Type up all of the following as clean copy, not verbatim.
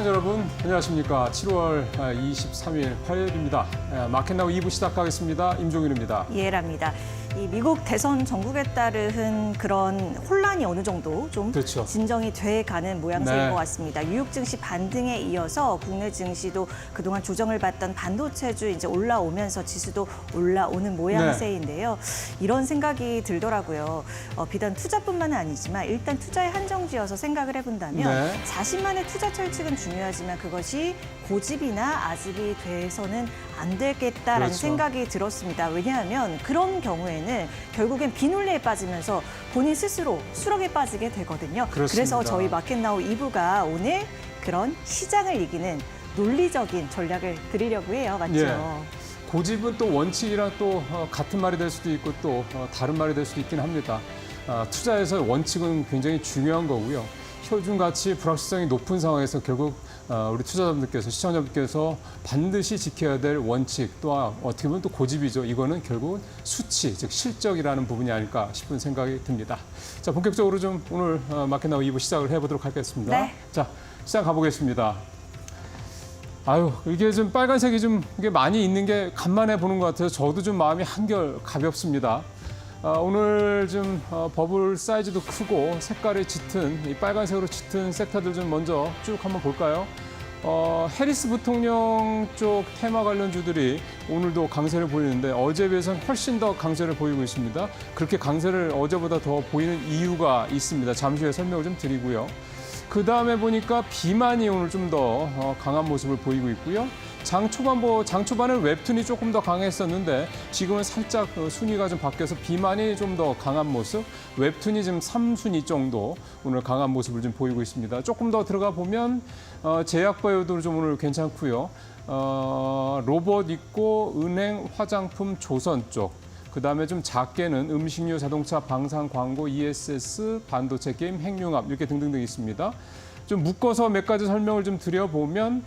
여러분, 안녕하십니까. 7월 23일 화요일입니다. 마켓나우 2부 시작하겠습니다. 임종윤입니다. 이해랍니다. 이 미국 대선 전국에 따른 그런 혼란이 어느 정도 좀 그렇죠. 진정이 돼가는 모양새인 네. 것 같습니다. 뉴욕 증시 반등에 이어서 국내 증시도 그동안 조정을 받던 반도체주 이제 올라오면서 지수도 올라오는 모양새인데요. 이런 생각이 들더라고요. 비단 투자뿐만은 아니지만 일단 투자에 한정지어서 생각을 해본다면 네. 자신만의 투자 철칙은 중요하지만 그것이 고집이나 아집이 돼서는 안 되겠다라는 그렇죠. 생각이 들었습니다. 왜냐하면 그런 경우에는 결국엔 비논리에 빠지면서 본인 스스로 수렁에 빠지게 되거든요. 그렇습니다. 그래서 저희 마켓나우 2부가 오늘 그런 시장을 이기는 논리적인 전략을 드리려고 해요. 맞죠? 예. 고집은 또 원칙이랑 또 같은 말이 될 수도 있고 또 다른 말이 될 수도 있긴 합니다. 투자에서 원칙은 굉장히 중요한 거고요. 표준 가치 불확실성이 높은 상황에서 결국 우리 투자자분들께서 시청자분들께서 반드시 지켜야 될 원칙 또한 어떻게 보면 또 고집이죠. 이거는 결국은 수치, 즉 실적이라는 부분이 아닐까 싶은 생각이 듭니다. 자, 본격적으로 좀 오늘 마켓나우 2부 시작을 해보도록 하겠습니다. 네. 자, 시작 가보겠습니다. 아유, 이게 좀 빨간색이 좀 이게 많이 있는 게 간만에 보는 것 같아서 저도 좀 마음이 한결 가볍습니다. 오늘 좀 버블 사이즈도 크고 색깔이 짙은 이 빨간색으로 짙은 섹터들 좀 먼저 쭉 한번 볼까요? 해리스 부통령 쪽 테마 관련주들이 오늘도 강세를 보이는데 어제에 비해서는 훨씬 더 강세를 보이고 있습니다. 그렇게 강세를 어제보다 더 보이는 이유가 있습니다. 잠시 후에 설명을 좀 드리고요. 그 다음에 보니까 비만이 오늘 좀 더 강한 모습을 보이고 있고요. 장 초반은 웹툰이 조금 더 강했었는데 지금은 살짝 순위가 좀 바뀌어서 비만이 좀 더 강한 모습, 웹툰이 지금 3순위 정도 오늘 강한 모습을 좀 보이고 있습니다. 조금 더 들어가 보면 제약바이오도 좀 오늘 괜찮고요. 로봇 있고 은행, 화장품, 조선 쪽. 그다음에 좀 작게는 음식료, 자동차, 방산, 광고, ESS, 반도체, 게임, 핵융합 이렇게 등등등 있습니다. 좀 묶어서 몇 가지 설명을 좀 드려보면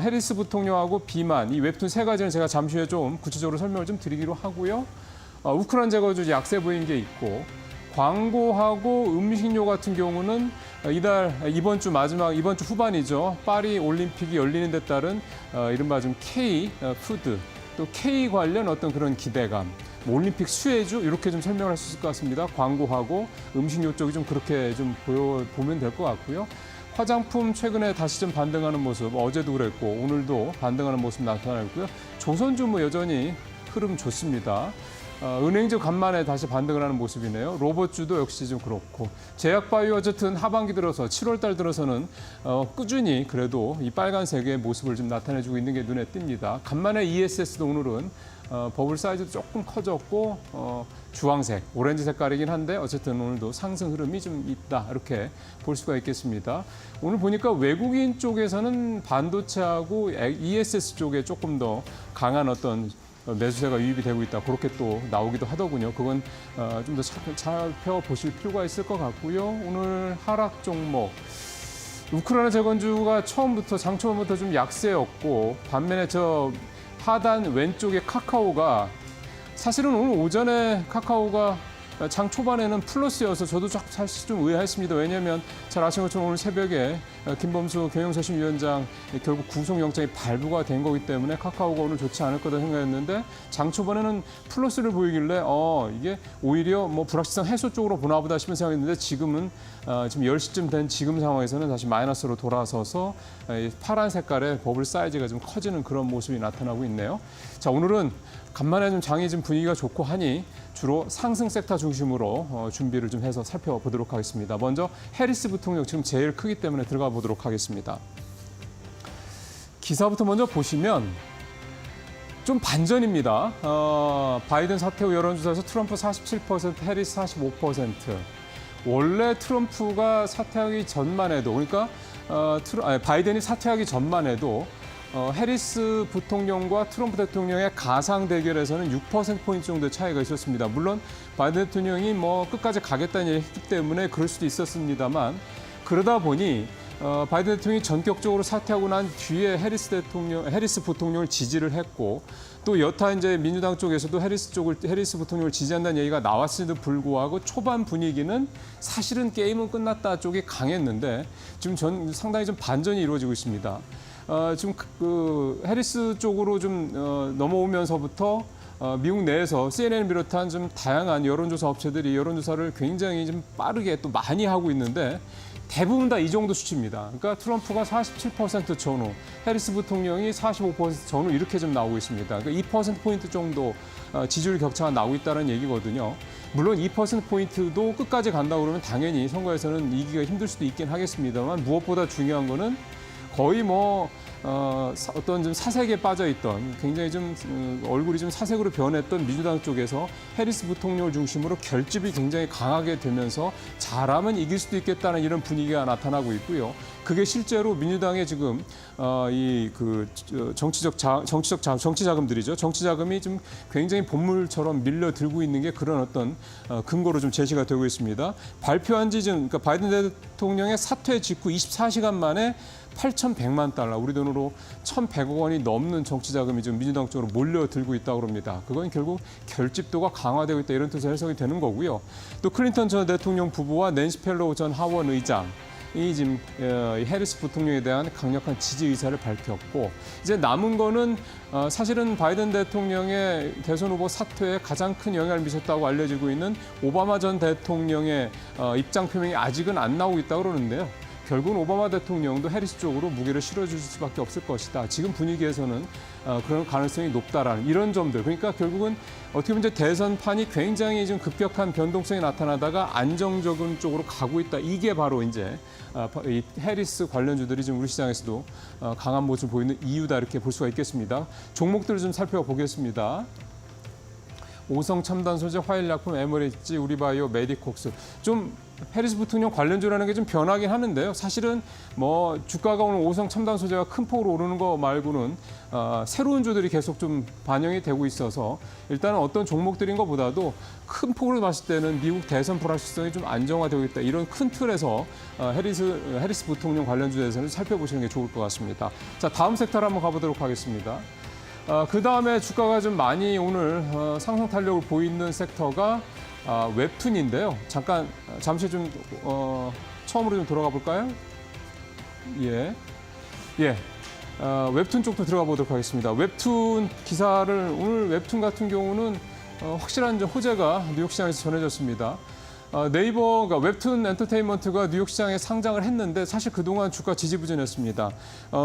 해리스 부통령하고 비만, 이 웹툰 세 가지는 제가 잠시 후에 좀 구체적으로 설명을 좀 드리기로 하고요. 우크라이나 제거주 약세 보인 게 있고 광고하고 음식료 같은 경우는 이번 주 후반이죠. 파리 올림픽이 열리는 데 따른 이른바 좀 K 푸드 또 K 관련 어떤 그런 기대감. 올림픽 수혜주 이렇게 좀 설명할 수 있을 것 같습니다. 광고하고 음식료 쪽이 좀 그렇게 좀 보면 될 것 같고요. 화장품 최근에 다시 좀 반등하는 모습 어제도 그랬고 오늘도 반등하는 모습 나타나고요. 조선주 뭐 여전히 흐름 좋습니다. 은행주 간만에 다시 반등을 하는 모습이네요. 로봇주도 역시 좀 그렇고 제약바이오 어쨌든 하반기 들어서 7월 달 들어서는 꾸준히 그래도 이 빨간색의 모습을 좀 나타내주고 있는 게 눈에 띕니다. 간만에 ESS도 오늘은 버블 사이즈도 조금 커졌고 주황색, 오렌지 색깔이긴 한데 어쨌든 오늘도 상승 흐름이 좀 있다 이렇게 볼 수가 있겠습니다. 오늘 보니까 외국인 쪽에서는 반도체하고 ESS 쪽에 조금 더 강한 어떤 매수세가 유입이 되고 있다 그렇게 또 나오기도 하더군요. 그건 좀 더 살펴보실 필요가 있을 것 같고요. 오늘 하락 종목. 우크라이나 재건주가 장 초반부터 좀 약세였고 반면에 저 하단 왼쪽에 카카오가 사실은 오늘 오전에 카카오가 장 초반에는 플러스여서 저도 사실 좀 의아했습니다. 왜냐하면 잘 아시는 것처럼 오늘 새벽에 김범수 경영쇄신위원장 결국 구속영장이 발부가 된 거기 때문에 카카오가 오늘 좋지 않을 거다 생각했는데 장 초반에는 플러스를 보이길래 이게 오히려 뭐 불확실성 해소 쪽으로 보나 보다 싶은 생각했는데 지금은 지금 10시쯤 된 지금 상황에서는 다시 마이너스로 돌아서서 파란 색깔의 버블 사이즈가 좀 커지는 그런 모습이 나타나고 있네요. 자, 오늘은 간만에 좀 장이 좀 분위기가 좋고 하니 주로 상승 섹터 중심으로 준비를 좀 해서 살펴보도록 하겠습니다. 먼저 해리스 부통령 지금 제일 크기 때문에 들어가 보도록 하겠습니다. 기사부터 먼저 보시면 좀 반전입니다. 바이든 사퇴 후 여론조사에서 트럼프 47%, 해리스 45%. 원래 트럼프가 사퇴하기 전만 해도 그러니까 바이든이 사퇴하기 전만 해도 해리스 부통령과 트럼프 대통령의 가상 대결에서는 6%포인트 정도의 차이가 있었습니다. 물론 바이든 대통령이 뭐 끝까지 가겠다는 얘기를 했기 때문에 그럴 수도 있었습니다만 그러다 보니 바이든 대통령이 전격적으로 사퇴하고 난 뒤에 해리스 부통령을 지지를 했고 또 여타 이제 민주당 쪽에서도 해리스 부통령을 지지한다는 얘기가 나왔음에도 불구하고 초반 분위기는 사실은 게임은 끝났다 쪽이 강했는데 지금 상당히 좀 반전이 이루어지고 있습니다. 지금 그 해리스 쪽으로 좀 넘어오면서부터 미국 내에서 CNN 비롯한 좀 다양한 여론조사 업체들이 여론조사를 굉장히 좀 빠르게 또 많이 하고 있는데 대부분 다 이 정도 수치입니다. 그러니까 트럼프가 47% 전후, 해리스 부통령이 45% 전후 이렇게 좀 나오고 있습니다. 그러니까 2%포인트 정도 지지율 격차가 나오고 있다는 얘기거든요. 물론 2%포인트도 끝까지 간다고 그러면 당연히 선거에서는 이기가 힘들 수도 있긴 하겠습니다만 무엇보다 중요한 거는 거의 어떤 좀 사색에 빠져있던 굉장히 좀 얼굴이 좀 사색으로 변했던 민주당 쪽에서 해리스 부통령을 중심으로 결집이 굉장히 강하게 되면서 잘하면 이길 수도 있겠다는 이런 분위기가 나타나고 있고요. 그게 실제로 민주당의 지금 정치 자금들이죠. 정치 자금이 좀 굉장히 본물처럼 밀려들고 있는 게 그런 어떤 근거로 좀 제시가 되고 있습니다. 발표한 지 지금 그러니까 바이든 대통령의 사퇴 직후 24시간 만에 8,100만 달러, 우리 돈으로 1,100억 원이 넘는 정치 자금이 지금 민주당 쪽으로 몰려들고 있다고 합니다. 그건 결국 결집도가 강화되고 있다 이런 뜻의 해석이 되는 거고요. 또 클린턴 전 대통령 부부와 낸시 펠로우 전 하원 의장 이 지금 해리스 부통령에 대한 강력한 지지 의사를 밝혔고 이제 남은 거는 사실은 바이든 대통령의 대선 후보 사퇴에 가장 큰 영향을 미쳤다고 알려지고 있는 오바마 전 대통령의 입장 표명이 아직은 안 나오고 있다고 그러는데요. 결국은 오바마 대통령도 해리스 쪽으로 무게를 실어줄 수밖에 없을 것이다. 지금 분위기에서는 그런 가능성이 높다라는 이런 점들. 그러니까 결국은 어떻게 보면 이제 대선판이 굉장히 좀 급격한 변동성이 나타나다가 안정적인 쪽으로 가고 있다. 이게 바로 이제 이 해리스 관련주들이 지금 우리 시장에서도 강한 모습을 보이는 이유다 이렇게 볼 수가 있겠습니다. 종목들을 좀 살펴보겠습니다. 오성 첨단 소재, 화일약품, 에머리지, 우리바이오, 메디콕스. 좀 해리스 부통령 관련주라는 게 좀 변하긴 하는데요. 사실은 주가가 오늘 오성 첨단 소재가 큰 폭으로 오르는 거 말고는 새로운 주들이 계속 좀 반영이 되고 있어서 일단은 어떤 종목들인 것보다도 큰 폭으로 봤을 때는 미국 대선 불확실성이 좀 안정화되고 있다. 이런 큰 틀에서 해리스 부통령 관련주에 대해서는 살펴보시는 게 좋을 것 같습니다. 자, 다음 섹터로 한번 가보도록 하겠습니다. 그 다음에 주가가 좀 많이 오늘 상승 탄력을 보이는 섹터가 웹툰인데요. 잠시 좀 처음으로 좀 돌아가 볼까요? 예. 웹툰 쪽도 들어가 보도록 하겠습니다. 웹툰 기사를 오늘 웹툰 같은 경우는 확실한 호재가 뉴욕 시장에서 전해졌습니다. 네이버가 웹툰 엔터테인먼트가 뉴욕 시장에 상장을 했는데 사실 그동안 주가 지지부진했습니다.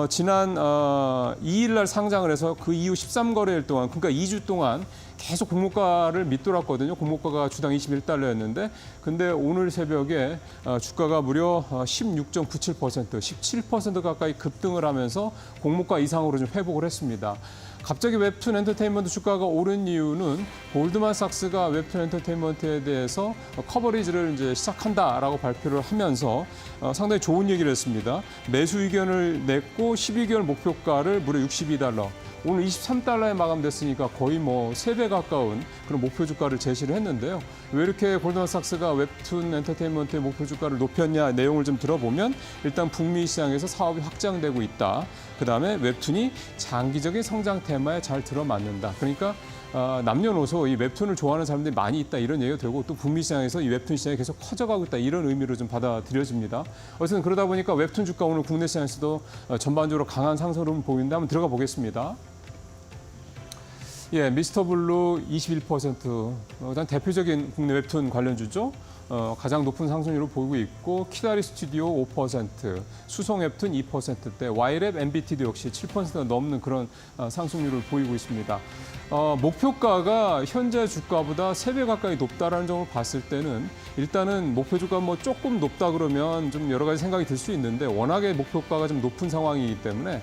지난 2일 날 상장을 해서 그 이후 13거래일 동안 그러니까 2주 동안 계속 공모가를 밑돌았거든요. 공모가가 주당 21달러였는데 근데 오늘 새벽에 주가가 무려 16.97%, 17% 가까이 급등을 하면서 공모가 이상으로 좀 회복을 했습니다. 갑자기 웹툰 엔터테인먼트 주가가 오른 이유는 골드만삭스가 웹툰 엔터테인먼트에 대해서 커버리지를 이제 시작한다라고 발표를 하면서 상당히 좋은 얘기를 했습니다. 매수 의견을 냈고 12개월 목표가를 무려 62달러. 오늘 23달러에 마감됐으니까 거의 3배 가까운 그런 목표 주가를 제시를 했는데요. 왜 이렇게 골드만삭스가 웹툰 엔터테인먼트의 목표 주가를 높였냐 내용을 좀 들어보면 일단 북미 시장에서 사업이 확장되고 있다. 그다음에 웹툰이 장기적인 성장 테마에 잘 들어맞는다. 그러니까 남녀노소 이 웹툰을 좋아하는 사람들이 많이 있다 이런 얘기가 되고 또 북미 시장에서 이 웹툰 시장이 계속 커져가고 있다 이런 의미로 좀 받아들여집니다. 어쨌든 그러다 보니까 웹툰 주가 오늘 국내 시장에서도 전반적으로 강한 상승을 보이는데 한번 들어가 보겠습니다. 예, 미스터 블루 21%, 일단 대표적인 국내 웹툰 관련주죠. 가장 높은 상승률을 보이고 있고 키다리 스튜디오 5%, 수송 웹툰 2%대, 와이랩 MBT도 역시 7%가 넘는 그런 상승률을 보이고 있습니다. 목표가가 현재 주가보다 3배 가까이 높다라는 점을 봤을 때는 일단은 목표 주가 조금 높다 그러면 좀 여러 가지 생각이 들 수 있는데 워낙에 목표가가 좀 높은 상황이기 때문에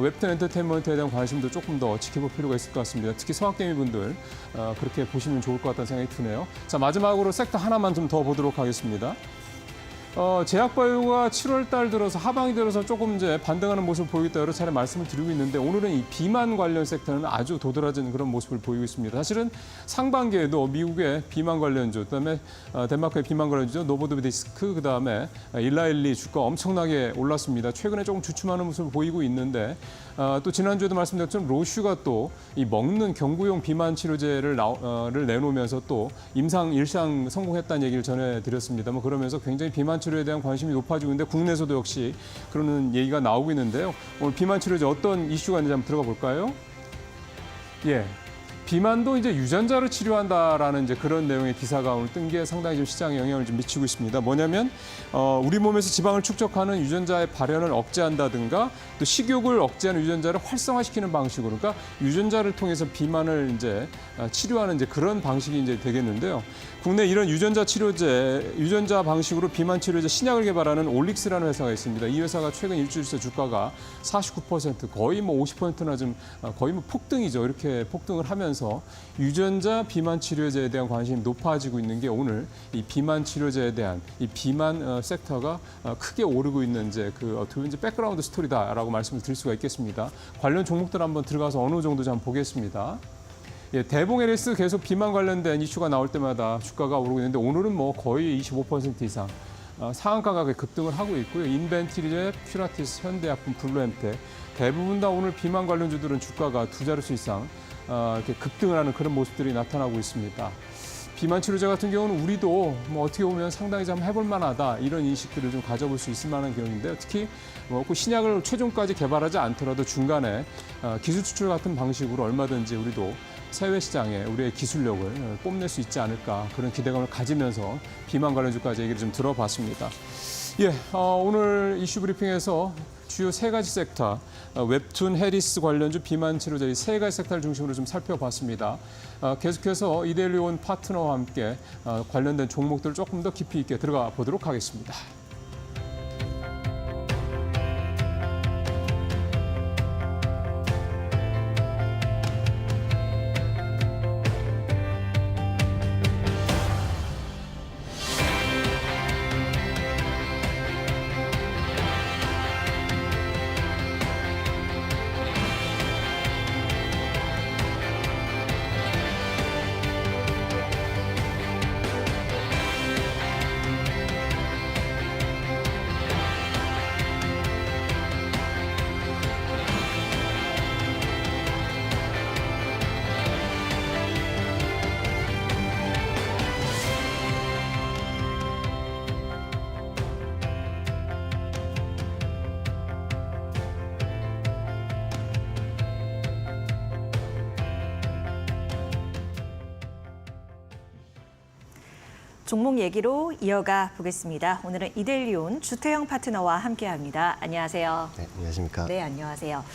웹툰 엔터테인먼트에 대한 관심도 조금 더 지켜볼 필요가 있을 것 같습니다. 특히 성악개미 분들 그렇게 보시면 좋을 것 같다는 생각이 드네요. 자, 마지막으로 섹터 하나만 좀 더 보도록 하겠습니다. 제약바이오가 7월 달 들어서 하반기 들어서 조금 이제 반등하는 모습을 보이겠다 여러 차례 말씀을 드리고 있는데 오늘은 이 비만 관련 섹터는 아주 도드라진 그런 모습을 보이고 있습니다. 사실은 상반기에도 미국의 비만 관련주, 그다음에 덴마크의 비만 관련주, 노보노디스크, 그다음에 일라일리 주가 엄청나게 올랐습니다. 최근에 조금 주춤하는 모습을 보이고 있는데 또 지난주에도 말씀드렸지만 로슈가 또 이 먹는 경구용 비만 치료제를 내놓으면서 또 일상 성공했다는 얘기를 전해드렸습니다. 뭐 그러면서 굉장히 비만 치료에 대한 관심이 높아지고 있는데 국내에서도 역시 그러는 얘기가 나오고 있는데요. 오늘 비만 치료제 어떤 이슈가 있는지 한번 들어가 볼까요? 예. 비만도 이제 유전자를 치료한다라는 이제 그런 내용의 기사가 오늘 뜬 게 상당히 좀 시장에 영향을 좀 미치고 있습니다. 뭐냐면 우리 몸에서 지방을 축적하는 유전자의 발현을 억제한다든가 또 식욕을 억제하는 유전자를 활성화시키는 방식으로 그러니까 유전자를 통해서 비만을 이제 치료하는 이제 그런 방식이 이제 되겠는데요. 국내 이런 유전자 방식으로 비만 치료제 신약을 개발하는 올릭스라는 회사가 있습니다. 이 회사가 최근 일주일 새 주가가 49% 거의 뭐 50%나 좀 거의 뭐 폭등이죠. 이렇게 폭등을 하면서 유전자 비만 치료제에 대한 관심이 높아지고 있는 게 오늘 이 비만 치료제에 대한 이 비만 섹터가 크게 오르고 있는 이제 그 어떻게 보면 이제 백그라운드 스토리다라고 말씀을 드릴 수가 있겠습니다. 관련 종목들 한번 들어가서 어느 정도 좀 보겠습니다. 예, 대봉 LS 계속 비만 관련된 이슈가 나올 때마다 주가가 오르고 있는데 오늘은 뭐 거의 25% 이상 상한가 가격에 급등을 하고 있고요. 인벤티리제, 큐라티스, 현대약품, 블루엠텍 대부분 다 오늘 비만 관련주들은 주가가 두 자릿수 이상 이렇게 급등을 하는 그런 모습들이 나타나고 있습니다. 비만 치료제 같은 경우는 우리도 뭐 어떻게 보면 상당히 좀 해볼 만하다 이런 인식들을 좀 가져볼 수 있을 만한 경우인데요. 특히 그 신약을 최종까지 개발하지 않더라도 중간에 기술 추출 같은 방식으로 얼마든지 우리도 해외 시장에 우리의 기술력을 뽐낼 수 있지 않을까 그런 기대감을 가지면서 비만 관련주까지 얘기를 좀 들어봤습니다. 예, 오늘 이슈 브리핑에서 주요 세 가지 섹터, 웹툰, 해리스 관련주, 비만 치료제 이 세 가지 섹터를 중심으로 좀 살펴봤습니다. 계속해서 이데일리온 파트너와 함께 관련된 종목들 조금 더 깊이 있게 들어가 보도록 하겠습니다. 종목 얘기로 이어가 보겠습니다. 오늘은 이데일리온 주태영 파트너와 함께합니다. 안녕하세요. 네, 안녕하십니까. 네, 안녕하세요.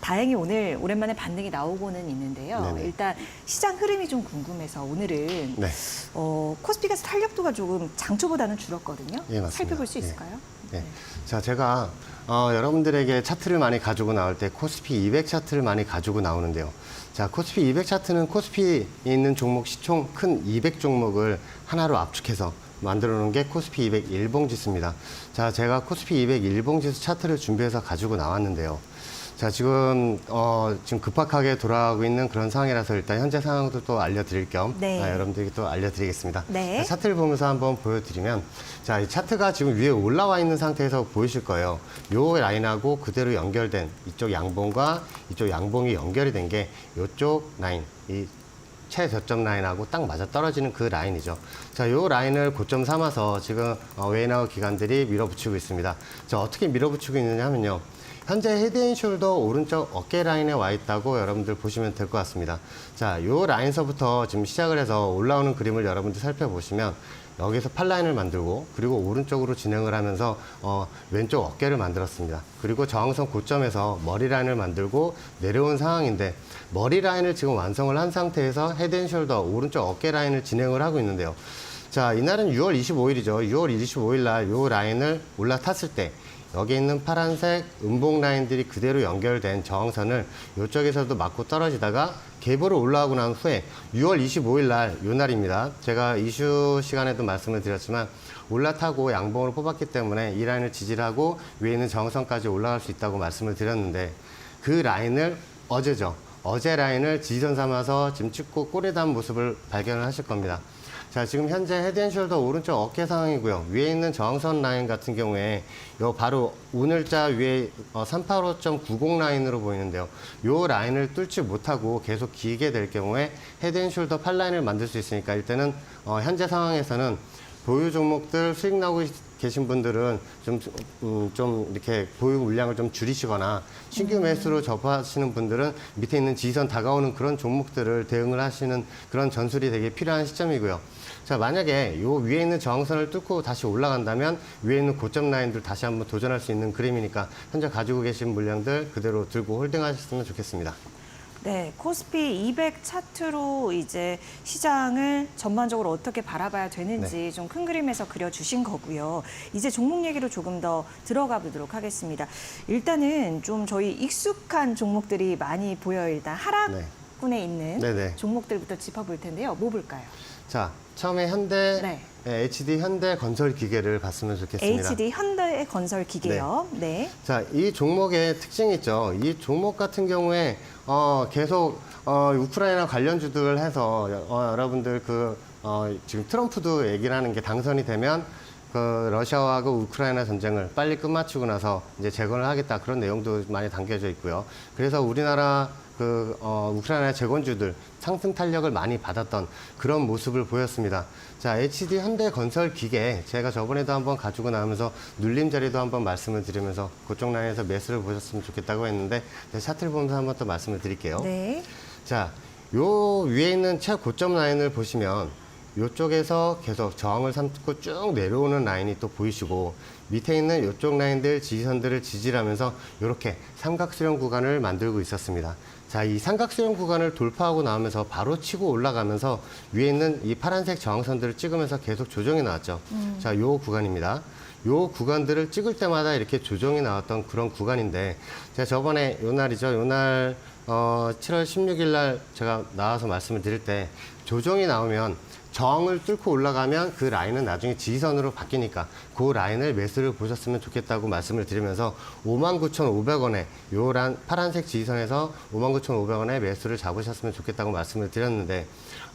다행히 오늘 오랜만에 반등이 나오고는 있는데요. 네네. 일단 시장 흐름이 좀 궁금해서 오늘은 네. 코스피가 탄력도가 조금 장초보다는 줄었거든요. 예, 맞습니다. 살펴볼 수 예. 있을까요? 네. 자, 제가 여러분들에게 차트를 많이 가지고 나올 때 코스피 200 차트를 많이 가지고 나오는데요. 자, 코스피 200 차트는 코스피에 있는 종목 시총 큰 200 종목을 하나로 압축해서 만들어 놓은 게 코스피 200 일봉지수입니다. 자, 제가 코스피 200 일봉지수 차트를 준비해서 가지고 나왔는데요. 자, 지금 급박하게 돌아가고 있는 그런 상황이라서 일단 현재 상황도 또 알려드릴 겸 네. 여러분들에게 또 알려드리겠습니다. 네. 자, 차트를 보면서 한번 보여드리면 자, 이 차트가 지금 위에 올라와 있는 상태에서 보이실 거예요. 요 라인하고 그대로 연결된 이쪽 양봉과 이쪽 양봉이 연결이 된 게 이쪽 라인, 이 최저점 라인하고 딱 맞아 떨어지는 그 라인이죠. 자, 요 라인을 고점 삼아서 지금 웨이나우 기관들이 밀어붙이고 있습니다. 자, 어떻게 밀어붙이고 있느냐 하면요. 현재 헤드앤숄더 오른쪽 어깨 라인에 와 있다고 여러분들 보시면 될 것 같습니다. 자, 요 라인서부터 지금 시작을 해서 올라오는 그림을 여러분들 살펴보시면 여기서 팔라인을 만들고 그리고 오른쪽으로 진행을 하면서 왼쪽 어깨를 만들었습니다. 그리고 저항선 고점에서 머리 라인을 만들고 내려온 상황인데 머리 라인을 지금 완성을 한 상태에서 헤드앤숄더 오른쪽 어깨 라인을 진행을 하고 있는데요. 자, 이날은 6월 25일이죠. 6월 25일 날 요 라인을 올라탔을 때 여기 있는 파란색 음봉 라인들이 그대로 연결된 저항선을 이쪽에서도 맞고 떨어지다가 갭으로 올라오고 난 후에 6월 25일 날 요 날입니다. 제가 이슈 시간에도 말씀을 드렸지만 올라타고 양봉을 뽑았기 때문에 이 라인을 지지를 하고 위에 있는 저항선까지 올라갈 수 있다고 말씀을 드렸는데 그 라인을 어제죠. 어제 라인을 지지선 삼아서 지금 찍고 꼬리 단 모습을 발견을 하실 겁니다. 자, 지금 현재 헤드앤숄더 오른쪽 어깨 상황이고요. 위에 있는 저항선 라인 같은 경우에 요 바로 오늘자 위에 385.90 라인으로 보이는데요. 요 라인을 뚫지 못하고 계속 기게 될 경우에 헤드앤숄더 8라인을 만들 수 있으니까 일단은 현재 상황에서는 보유 종목들 수익 나고 계신 분들은 좀 이렇게 보유 물량을 좀 줄이시거나 신규 매수로 접하시는 분들은 밑에 있는 지지선 다가오는 그런 종목들을 대응을 하시는 그런 전술이 되게 필요한 시점이고요. 자, 만약에 요 위에 있는 저항선을 뚫고 다시 올라간다면 위에 있는 고점 라인들 다시 한번 도전할 수 있는 그림이니까 현재 가지고 계신 물량들 그대로 들고 홀딩하셨으면 좋겠습니다. 네, 코스피 200 차트로 이제 시장을 전반적으로 어떻게 바라봐야 되는지 좀 큰 그림에서 그려주신 거고요. 이제 종목 얘기로 조금 더 들어가 보도록 하겠습니다. 일단은 좀 저희 익숙한 종목들이 많이 보여요. 일단 하락군에 있는 종목들부터 짚어볼 텐데요. 뭐 볼까요? 자, 처음에 현대, HD 현대 건설 기계를 봤으면 좋겠습니다. HD 현대 건설 기계요. 네. 자, 이 종목의 특징이 있죠. 이 종목 같은 경우에 계속 우크라이나 관련주들 해서 여러분들 지금 트럼프도 얘기를 하는 게 당선이 되면 러시아하고 우크라이나 전쟁을 빨리 끝마치고 나서 이제 재건을 하겠다 그런 내용도 많이 담겨져 있고요. 그래서 우리나라 우크라이나 재건주들 상승 탄력을 많이 받았던 그런 모습을 보였습니다. 자, HD 현대건설 기계 제가 저번에도 한번 가지고 나오면서 눌림 자리도 한번 말씀을 드리면서 그쪽 라인에서 매수를 보셨으면 좋겠다고 했는데 차트를 보면서 한번 또 말씀을 드릴게요. 네. 자, 요 위에 있는 최고점 라인을 보시면 이쪽에서 계속 저항을 삼고 쭉 내려오는 라인이 또 보이시고 밑에 있는 이쪽 라인들 지지선들을 지지하면서 이렇게 삼각수렴 구간을 만들고 있었습니다. 자, 이 삼각수렴 구간을 돌파하고 나오면서 바로 치고 올라가면서 위에 있는 이 파란색 저항선들을 찍으면서 계속 조정이 나왔죠. 자, 요 구간입니다. 요 구간들을 찍을 때마다 이렇게 조정이 나왔던 그런 구간인데 제가 저번에 요 날이죠. 요 날 7월 16일 날 제가 나와서 말씀을 드릴 때 조정이 나오면 저항을 뚫고 올라가면 그 라인은 나중에 지지선으로 바뀌니까 그 라인을 매수를 보셨으면 좋겠다고 말씀을 드리면서 59,500원에 요란 파란색 지지선에서 59,500원에 매수를 잡으셨으면 좋겠다고 말씀을 드렸는데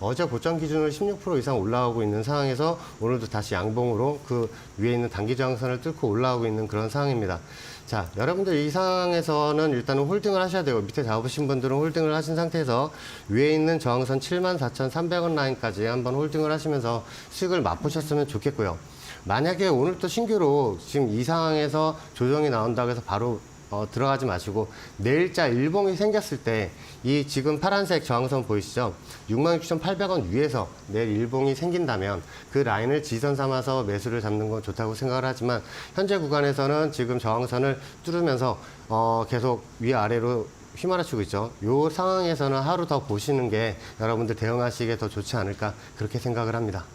어제 고점 기준으로 16% 이상 올라오고 있는 상황에서 오늘도 다시 양봉으로 그 위에 있는 단기 저항선을 뚫고 올라오고 있는 그런 상황입니다. 자, 여러분들 이 상황에서는 일단은 홀딩을 하셔야 되고 밑에 잡으신 분들은 홀딩을 하신 상태에서 위에 있는 저항선 74,300원 라인까지 한번 홀딩을 하시면서 수익을 맛보셨으면 좋겠고요. 만약에 오늘 또 신규로 지금 이 상황에서 조정이 나온다고 해서 바로 들어가지 마시고 내일자 일봉이 생겼을 때 이 지금 파란색 저항선 보이시죠? 66,800원 위에서 내일 일봉이 생긴다면 그 라인을 지선 삼아서 매수를 잡는 건 좋다고 생각을 하지만 현재 구간에서는 지금 저항선을 뚫으면서 계속 위아래로 휘말아치고 있죠. 이 상황에서는 하루 더 보시는 게 여러분들 대응하시기에 더 좋지 않을까 그렇게 생각을 합니다.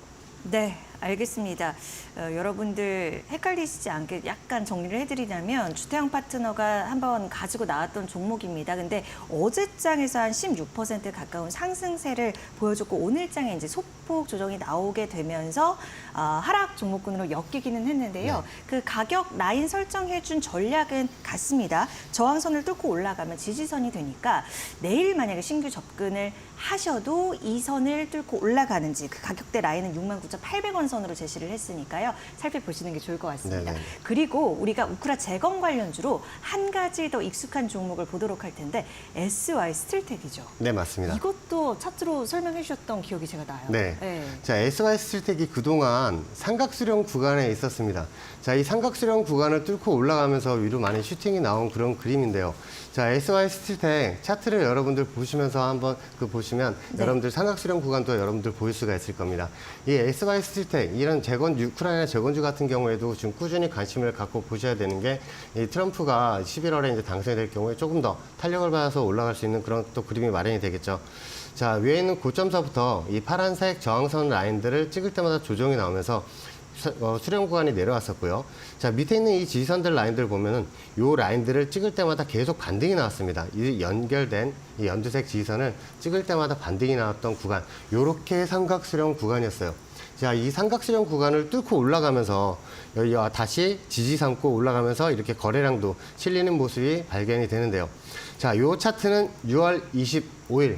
네, 알겠습니다. 여러분들 헷갈리시지 않게 약간 정리를 해드리자면 주태영 파트너가 한번 가지고 나왔던 종목입니다. 근데 어제장에서 한 16% 가까운 상승세를 보여줬고 오늘장에 이제 소폭 조정이 나오게 되면서 하락 종목군으로 엮이기는 했는데요. 그 가격 라인 설정해준 전략은 같습니다. 저항선을 뚫고 올라가면 지지선이 되니까 내일 만약에 신규 접근을 하셔도 이 선을 뚫고 올라가는지 그 가격대 라인은 69,800원 선으로 제시를 했으니까요. 살펴보시는 게 좋을 것 같습니다. 네네. 그리고 우리가 우크라 재건 관련주로 한 가지 더 익숙한 종목을 보도록 할 텐데 SY 스틸텍이죠. 네, 맞습니다. 이것도 차트로 설명해 주셨던 기억이 제가 나요. 네. 자, SY 스틸텍이 그동안 삼각수렴 구간에 있었습니다. 자, 이 삼각수렴 구간을 뚫고 올라가면서 위로 많이 슈팅이 나온 그런 그림인데요. 자, SY 스틸텍 차트를 여러분들 보시면서 한번 보시면 여러분들 삼각수렴 구간도 여러분들 보일 수가 있을 겁니다. 이 SY 스틸텍 이런 우크라이나 재건주 같은 경우에도 지금 꾸준히 관심을 갖고 보셔야 되는 게 이 트럼프가 11월에 이제 당선이 될 경우에 조금 더 탄력을 받아서 올라갈 수 있는 그런 또 그림이 마련이 되겠죠. 자, 위에 있는 고점서부터 이 파란색 저항선 라인들을 찍을 때마다 조정이 나오면서 수렴 구간이 내려왔었고요. 자, 밑에 있는 이 지지선들 라인들 보면은 요 라인들을 찍을 때마다 계속 반등이 나왔습니다. 이 연결된 이 연두색 지지선을 찍을 때마다 반등이 나왔던 구간, 요렇게 삼각 수렴 구간이었어요. 자, 이 삼각 수렴 구간을 뚫고 올라가면서 여기 다시 지지 삼고 올라가면서 이렇게 거래량도 실리는 모습이 발견이 되는데요. 자, 요 차트는 6월 25일,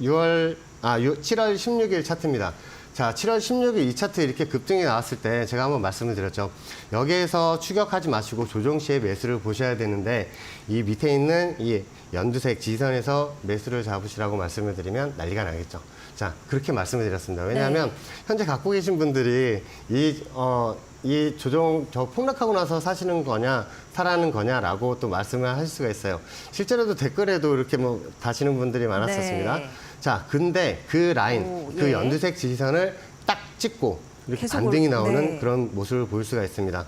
7월 16일 차트입니다. 자, 7월 16일 이 차트 이렇게 급등이 나왔을 때 제가 한번 말씀을 드렸죠. 여기에서 추격하지 마시고 조정 시에 매수를 보셔야 되는데 이 밑에 있는 이 연두색 지지선에서 매수를 잡으시라고 말씀을 드리면 난리가 나겠죠. 자, 그렇게 말씀을 드렸습니다. 왜냐하면 현재 갖고 계신 분들이 이 조정 저 폭락하고 나서 사시는 거냐 사라는 거냐라고 또 말씀을 하실 수가 있어요. 실제로도 댓글에도 이렇게 뭐 다시는 분들이 많았었습니다. 네. 자, 근데 그 라인, 오, 그 예. 연두색 지지선을 딱 찍고 이렇게 계속 반등이 나오는 네. 그런 모습을 볼 수가 있습니다.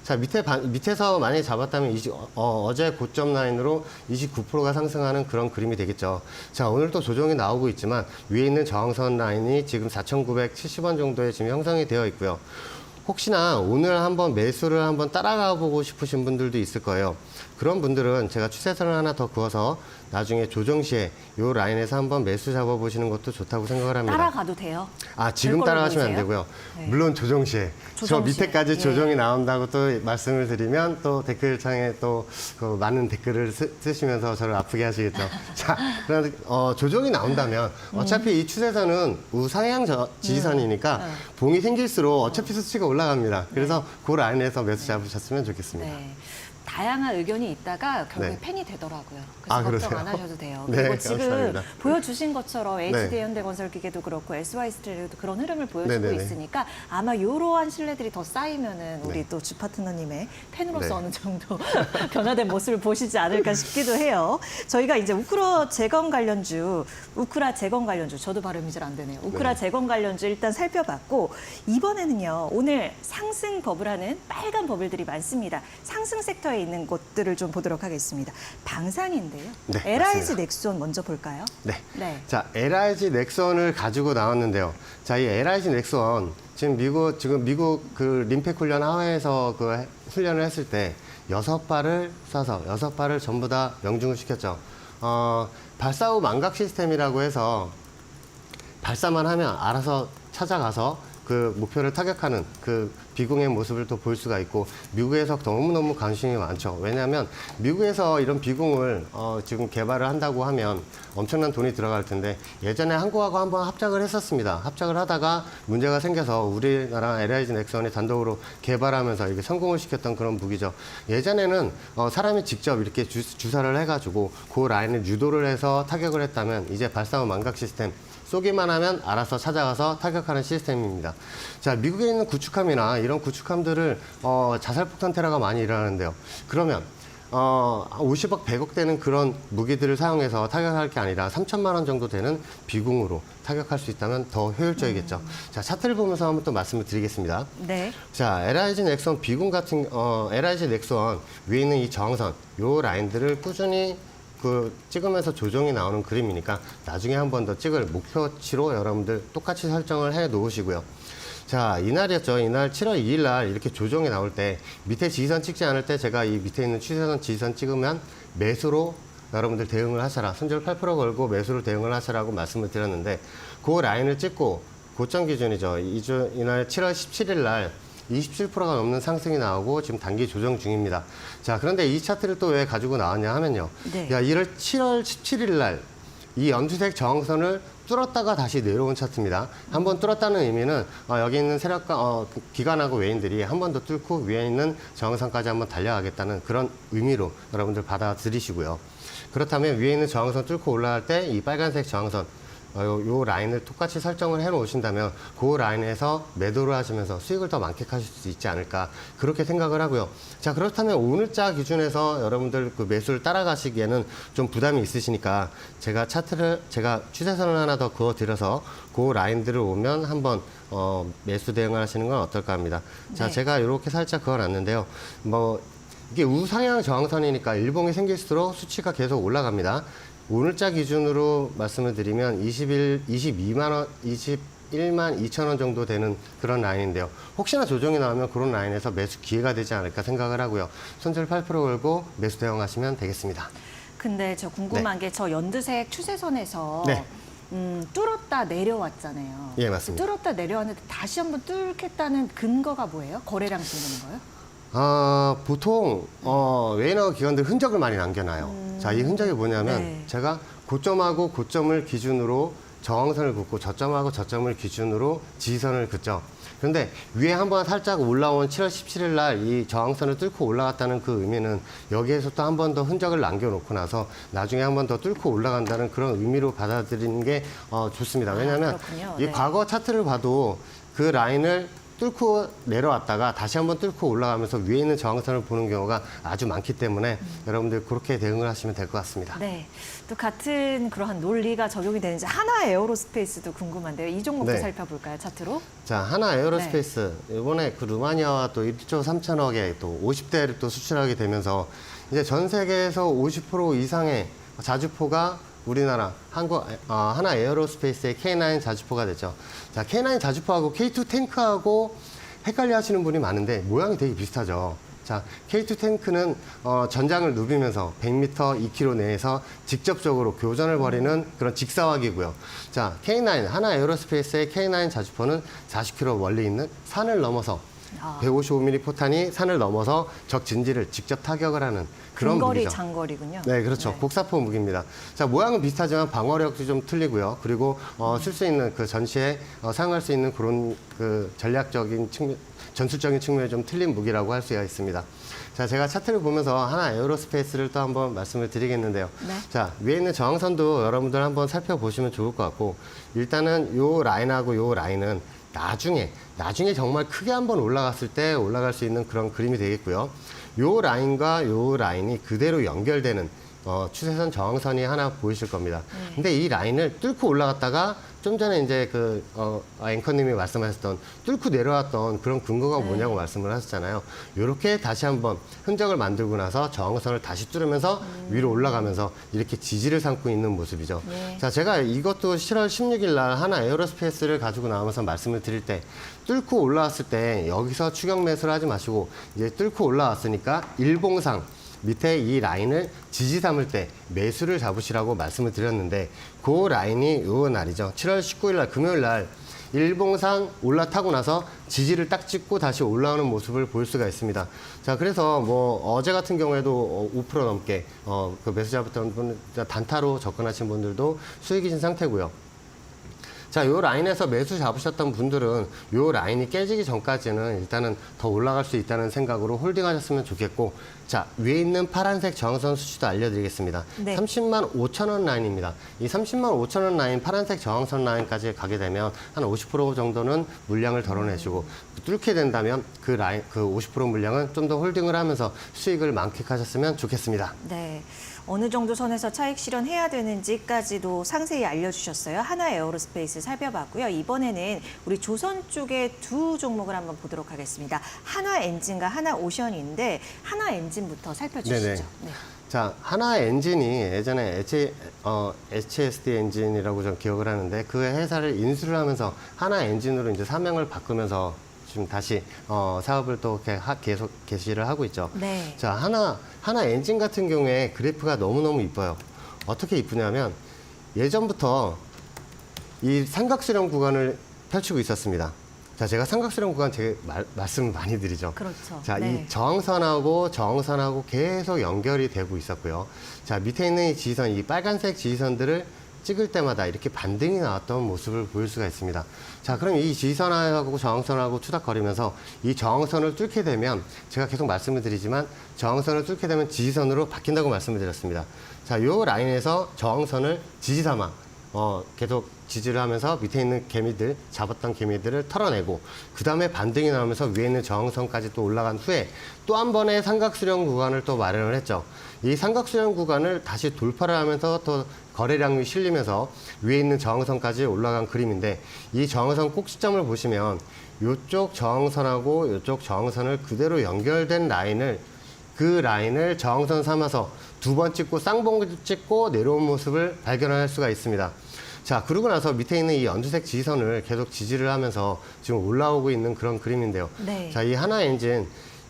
자, 밑에서 만약에 잡았다면 어제 고점 라인으로 29%가 상승하는 그런 그림이 되겠죠. 자, 오늘 또 조정이 나오고 있지만 위에 있는 저항선 라인이 지금 4,970원 정도에 지금 형성이 되어 있고요. 혹시나 오늘 한번 매수를 한번 따라가 보고 싶으신 분들도 있을 거예요. 그런 분들은 제가 추세선을 하나 더 그어서 나중에 조정 시에 이 라인에서 한번 매수 잡아보시는 것도 좋다고 생각을 합니다. 따라가도 돼요? 지금 될 걸로 따라가시면 안 보이세요? 되고요. 네. 물론 조정 시에. 조정 저 밑에까지 시에. 조정이 예. 나온다고 또 말씀을 드리면 또 댓글창에 또 그 많은 댓글을 쓰시면서 저를 아프게 하시겠죠. 자, 그런데 조정이 나온다면 어차피 이 추세선은 우상향 지지선이니까 봉이 생길수록 어차피 수치가 올라갑니다. 그래서 그 라인에서 매수 잡으셨으면 좋겠습니다. 네. 다양한 의견이 있다가 결국에 네. 팬이 되더라고요. 그래서 걱정 그러세요? 안 하셔도 돼요. 네, 그리고 지금 감사합니다. 보여주신 것처럼 HD 네. 현대건설기계도 그렇고 SY스틸도 그런 흐름을 보여주고 네네네. 있으니까 아마 이러한 신뢰들이 더 쌓이면은 우리 네. 또 주 파트너님의 팬으로서 네. 어느 정도 변화된 모습을 보시지 않을까 싶기도 해요. 저희가 이제 우크라 재건 관련주, 저도 발음이 잘 안 되네요. 우크라 네. 재건 관련주 일단 살펴봤고 이번에는요 오늘 상승 버블하는 빨간 버블들이 많습니다. 상승 섹터에 있는 곳들을 좀 보도록 하겠습니다. 방산인데요. 네, LIG 맞습니다. 넥슨 먼저 볼까요? 네. 네. 자, LIG 넥슨을 가지고 나왔는데요. 자, 이 LIG 넥슨 지금 미국 그 림팩 훈련 하와이에서 그 훈련을 했을 때 6발을 쏴서 6발을 전부 다 명중을 시켰죠. 발사 후 망각 시스템이라고 해서 발사만 하면 알아서 찾아가서 그 목표를 타격하는 그 비공의 모습을 또 볼 수가 있고 미국에서 너무너무 관심이 많죠. 왜냐하면 미국에서 이런 비공을 지금 개발을 한다고 하면 엄청난 돈이 들어갈 텐데 예전에 한국하고 한번 합작을 했었습니다. 합작을 하다가 문제가 생겨서 우리나라 LIG 넥슨이 단독으로 개발하면서 이렇게 성공을 시켰던 그런 무기죠. 예전에는 사람이 직접 이렇게 주사를 해가지고 그 라인을 유도를 해서 타격을 했다면 이제 발사 후 망각 시스템 쏘기만 하면 알아서 찾아가서 타격하는 시스템입니다. 자, 미국에 있는 구축함이나 이런 구축함들을 자살폭탄 테러가 많이 일어나는데요. 그러면 50억, 100억 되는 그런 무기들을 사용해서 타격할 게 아니라 3천만 원 정도 되는 비공으로 타격할 수 있다면 더 효율적이겠죠. 자, 차트를 보면서 한번 또 말씀을 드리겠습니다. 네. 자, LIG 넥슨 비공 같은 LIG 넥슨 위에 있는 이 저항선 요 라인들을 꾸준히 찍으면서 조정이 나오는 그림이니까 나중에 한 번 더 찍을 목표치로 여러분들 똑같이 설정을 해 놓으시고요. 자, 이날이었죠. 이날 7월 2일 날 이렇게 조정이 나올 때 밑에 지지선 찍지 않을 때 제가 이 밑에 있는 추세선 지지선 찍으면 매수로 여러분들 대응을 하셔라. 손절 8% 걸고 매수로 대응을 하셔라고 말씀을 드렸는데 그 라인을 찍고 고점 기준이죠. 이날 7월 17일 날 27%가 넘는 상승이 나오고 지금 단기 조정 중입니다. 자, 그런데 이 차트를 또 왜 가지고 나왔냐 하면요. 네. 7월 17일 날 이 연두색 저항선을 뚫었다가 다시 내려온 차트입니다. 한 번 뚫었다는 의미는 여기 있는 세력가 기관하고 외인들이 한 번 더 뚫고 위에 있는 저항선까지 한번 달려가겠다는 그런 의미로 여러분들 받아들이시고요. 그렇다면 위에 있는 저항선 뚫고 올라갈 때 이 빨간색 저항선 요 라인을 똑같이 설정을 해 놓으신다면 그 라인에서 매도를 하시면서 수익을 더 만끽하실 수 있지 않을까 그렇게 생각을 하고요. 자, 그렇다면 오늘자 기준에서 여러분들 그 매수를 따라가시기에는 좀 부담이 있으시니까 제가 추세선을 하나 더 그어 드려서 그 라인들을 오면 한번 매수 대응을 하시는 건 어떨까 합니다. 자, 네. 제가 제가 이렇게 살짝 그어 놨는데요. 이게 우상향 저항선이니까 일봉이 생길수록 수치가 계속 올라갑니다. 오늘자 기준으로 말씀을 드리면 22만 원, 12,000원 정도 되는 그런 라인인데요. 혹시나 조정이 나오면 그런 라인에서 매수 기회가 되지 않을까 생각을 하고요. 손절 8% 걸고 매수 대응하시면 되겠습니다. 근데 저 궁금한 게 저 연두색 추세선에서 네. 뚫었다 내려왔잖아요. 예, 맞습니다. 뚫었다 내려왔는데 다시 한번 뚫겠다는 근거가 뭐예요? 거래량 증가는 거예요? 보통 웨이너 기관들 흔적을 많이 남겨놔요. 자, 이 흔적이 뭐냐면 네. 제가 고점하고 고점을 기준으로 저항선을 긋고 저점하고 저점을 기준으로 지지선을 긋죠. 그런데 위에 한번 살짝 올라온 7월 17일 날 이 저항선을 뚫고 올라갔다는 그 의미는 여기에서 또 한 번 더 흔적을 남겨놓고 나서 나중에 한 번 더 뚫고 올라간다는 그런 의미로 받아들이는 게 좋습니다. 왜냐하면 그렇군요. 이 네. 과거 차트를 봐도 그 라인을 뚫고 내려왔다가 다시 한번 뚫고 올라가면서 위에 있는 저항선을 보는 경우가 아주 많기 때문에 여러분들 그렇게 대응을 하시면 될 것 같습니다. 네. 또 같은 그러한 논리가 적용이 되는지 하나 에어로스페이스도 궁금한데요. 이 종목도 네. 살펴볼까요? 차트로? 자, 하나 에어로스페이스 이번에 그 루마니아와 또 1조 3천억에 또 50대를 또 수출하게 되면서 이제 전 세계에서 50% 이상의 자주포가 우리나라 하나 에어로스페이스의 K9 자주포가 됐죠. 자, K9 자주포하고 K2 탱크하고 헷갈려 하시는 분이 많은데 모양이 되게 비슷하죠. 자, K2 탱크는 전장을 누비면서 100m, 2km 내에서 직접적으로 교전을 벌이는 그런 직사화기고요. 자, K9 하나 에어로스페이스의 K9 자주포는 40km 멀리 있는 산을 넘어서 155mm 포탄이 산을 넘어서 적 진지를 직접 타격을 하는 그런 근거리, 무기죠. 장거리군요. 네, 그렇죠. 네. 곡사포 무기입니다. 자, 모양은 비슷하지만 방어력도 좀 틀리고요. 그리고 쓸 수 있는 그 전시에 사용할 수 있는 그런 그 전략적인 측면, 전술적인 측면이 좀 틀린 무기라고 할 수가 있습니다. 자, 제가 차트를 보면서 하나 에어로스페이스를 또 한번 말씀을 드리겠는데요. 네. 자, 위에 있는 저항선도 여러분들 한번 살펴보시면 좋을 것 같고, 일단은 요 라인하고 요 라인은 나중에 정말 크게 한번 올라갔을 때 올라갈 수 있는 그런 그림이 되겠고요. 요 라인과 요 라인이 그대로 연결되는 추세선 저항선이 하나 보이실 겁니다. 근데 이 라인을 뚫고 올라갔다가 좀 전에 이제 앵커님이 말씀하셨던 뚫고 내려왔던 그런 근거가 뭐냐고 말씀을 하셨잖아요. 이렇게 다시 한번 흔적을 만들고 나서 저항선을 다시 뚫으면서 위로 올라가면서 이렇게 지지를 삼고 있는 모습이죠. 네. 자, 제가 이것도 7월 16일 날 하나 에어로스페이스를 가지고 나오면서 말씀을 드릴 때 뚫고 올라왔을 때 여기서 추격 매수를 하지 마시고 이제 뚫고 올라왔으니까 일봉상 밑에 이 라인을 지지 삼을 때 매수를 잡으시라고 말씀을 드렸는데 그 라인이 요 날이죠. 7월 19일 날 금요일 날 일봉상 올라타고 나서 지지를 딱 찍고 다시 올라오는 모습을 볼 수가 있습니다. 자, 그래서 뭐 어제 같은 경우에도 5% 넘게 그 매수 잡았던 분 단타로 접근하신 분들도 수익이신 상태고요. 자, 요 라인에서 매수 잡으셨던 분들은 요 라인이 깨지기 전까지는 일단은 더 올라갈 수 있다는 생각으로 홀딩하셨으면 좋겠고, 자, 위에 있는 파란색 저항선 수치도 알려드리겠습니다. 네. 30만 5천 원 라인입니다. 이 30만 5천 원 라인, 파란색 저항선 라인까지 가게 되면 한 50% 정도는 물량을 덜어내시고 뚫게 된다면 그 라인, 그 50% 물량은 좀 더 홀딩을 하면서 수익을 만끽하셨으면 좋겠습니다. 네. 어느 정도 선에서 차익 실현해야 되는지까지도 상세히 알려주셨어요. 하나 에어로스페이스 살펴봤고요. 이번에는 우리 조선 쪽의 두 종목을 한번 보도록 하겠습니다. 하나 엔진과 하나 오션인데 하나 엔진부터 살펴주시죠. 네네. 네. 자, 하나 엔진이 예전에 HSD 엔진이라고 좀 기억을 하는데 그 회사를 인수를 하면서 하나 엔진으로 이제 사명을 바꾸면서 지금 다시 사업을 또 계속 개시를 하고 있죠. 네. 자, 하나 엔진 같은 경우에 그래프가 너무너무 이뻐요. 어떻게 이쁘냐면 예전부터 이 삼각수렴 구간을 펼치고 있었습니다. 자, 제가 삼각수렴 구간 되게 말씀을 많이 드리죠. 그렇죠. 자, 네. 이 저항선하고 계속 연결이 되고 있었고요. 자, 밑에 있는 이 지지선, 이 빨간색 지지선들을 찍을 때마다 이렇게 반등이 나왔던 모습을 보일 수가 있습니다. 자, 그럼 이 지지선하고 저항선하고 투닥거리면서 이 저항선을 뚫게 되면 제가 계속 말씀을 드리지만 저항선을 뚫게 되면 지지선으로 바뀐다고 말씀을 드렸습니다. 자, 요 라인에서 저항선을 지지 삼아 계속 지지를 하면서 밑에 있는 개미들, 잡았던 개미들을 털어내고 그 다음에 반등이 나오면서 위에 있는 저항선까지 또 올라간 후에 또 한 번의 삼각수렴 구간을 또 마련을 했죠. 이 삼각수렴 구간을 다시 돌파를 하면서 또 거래량이 실리면서 위에 있는 저항선까지 올라간 그림인데 이 저항선 꼭지점을 보시면 이쪽 저항선하고 이쪽 저항선을 그대로 연결된 라인을 그 라인을 저항선 삼아서 두 번 찍고 쌍봉 찍고 내려온 모습을 발견할 수가 있습니다. 자, 그러고 나서 밑에 있는 이 연두색 지지선을 계속 지지를 하면서 지금 올라오고 있는 그런 그림인데요. 네. 자, 이 하나엔진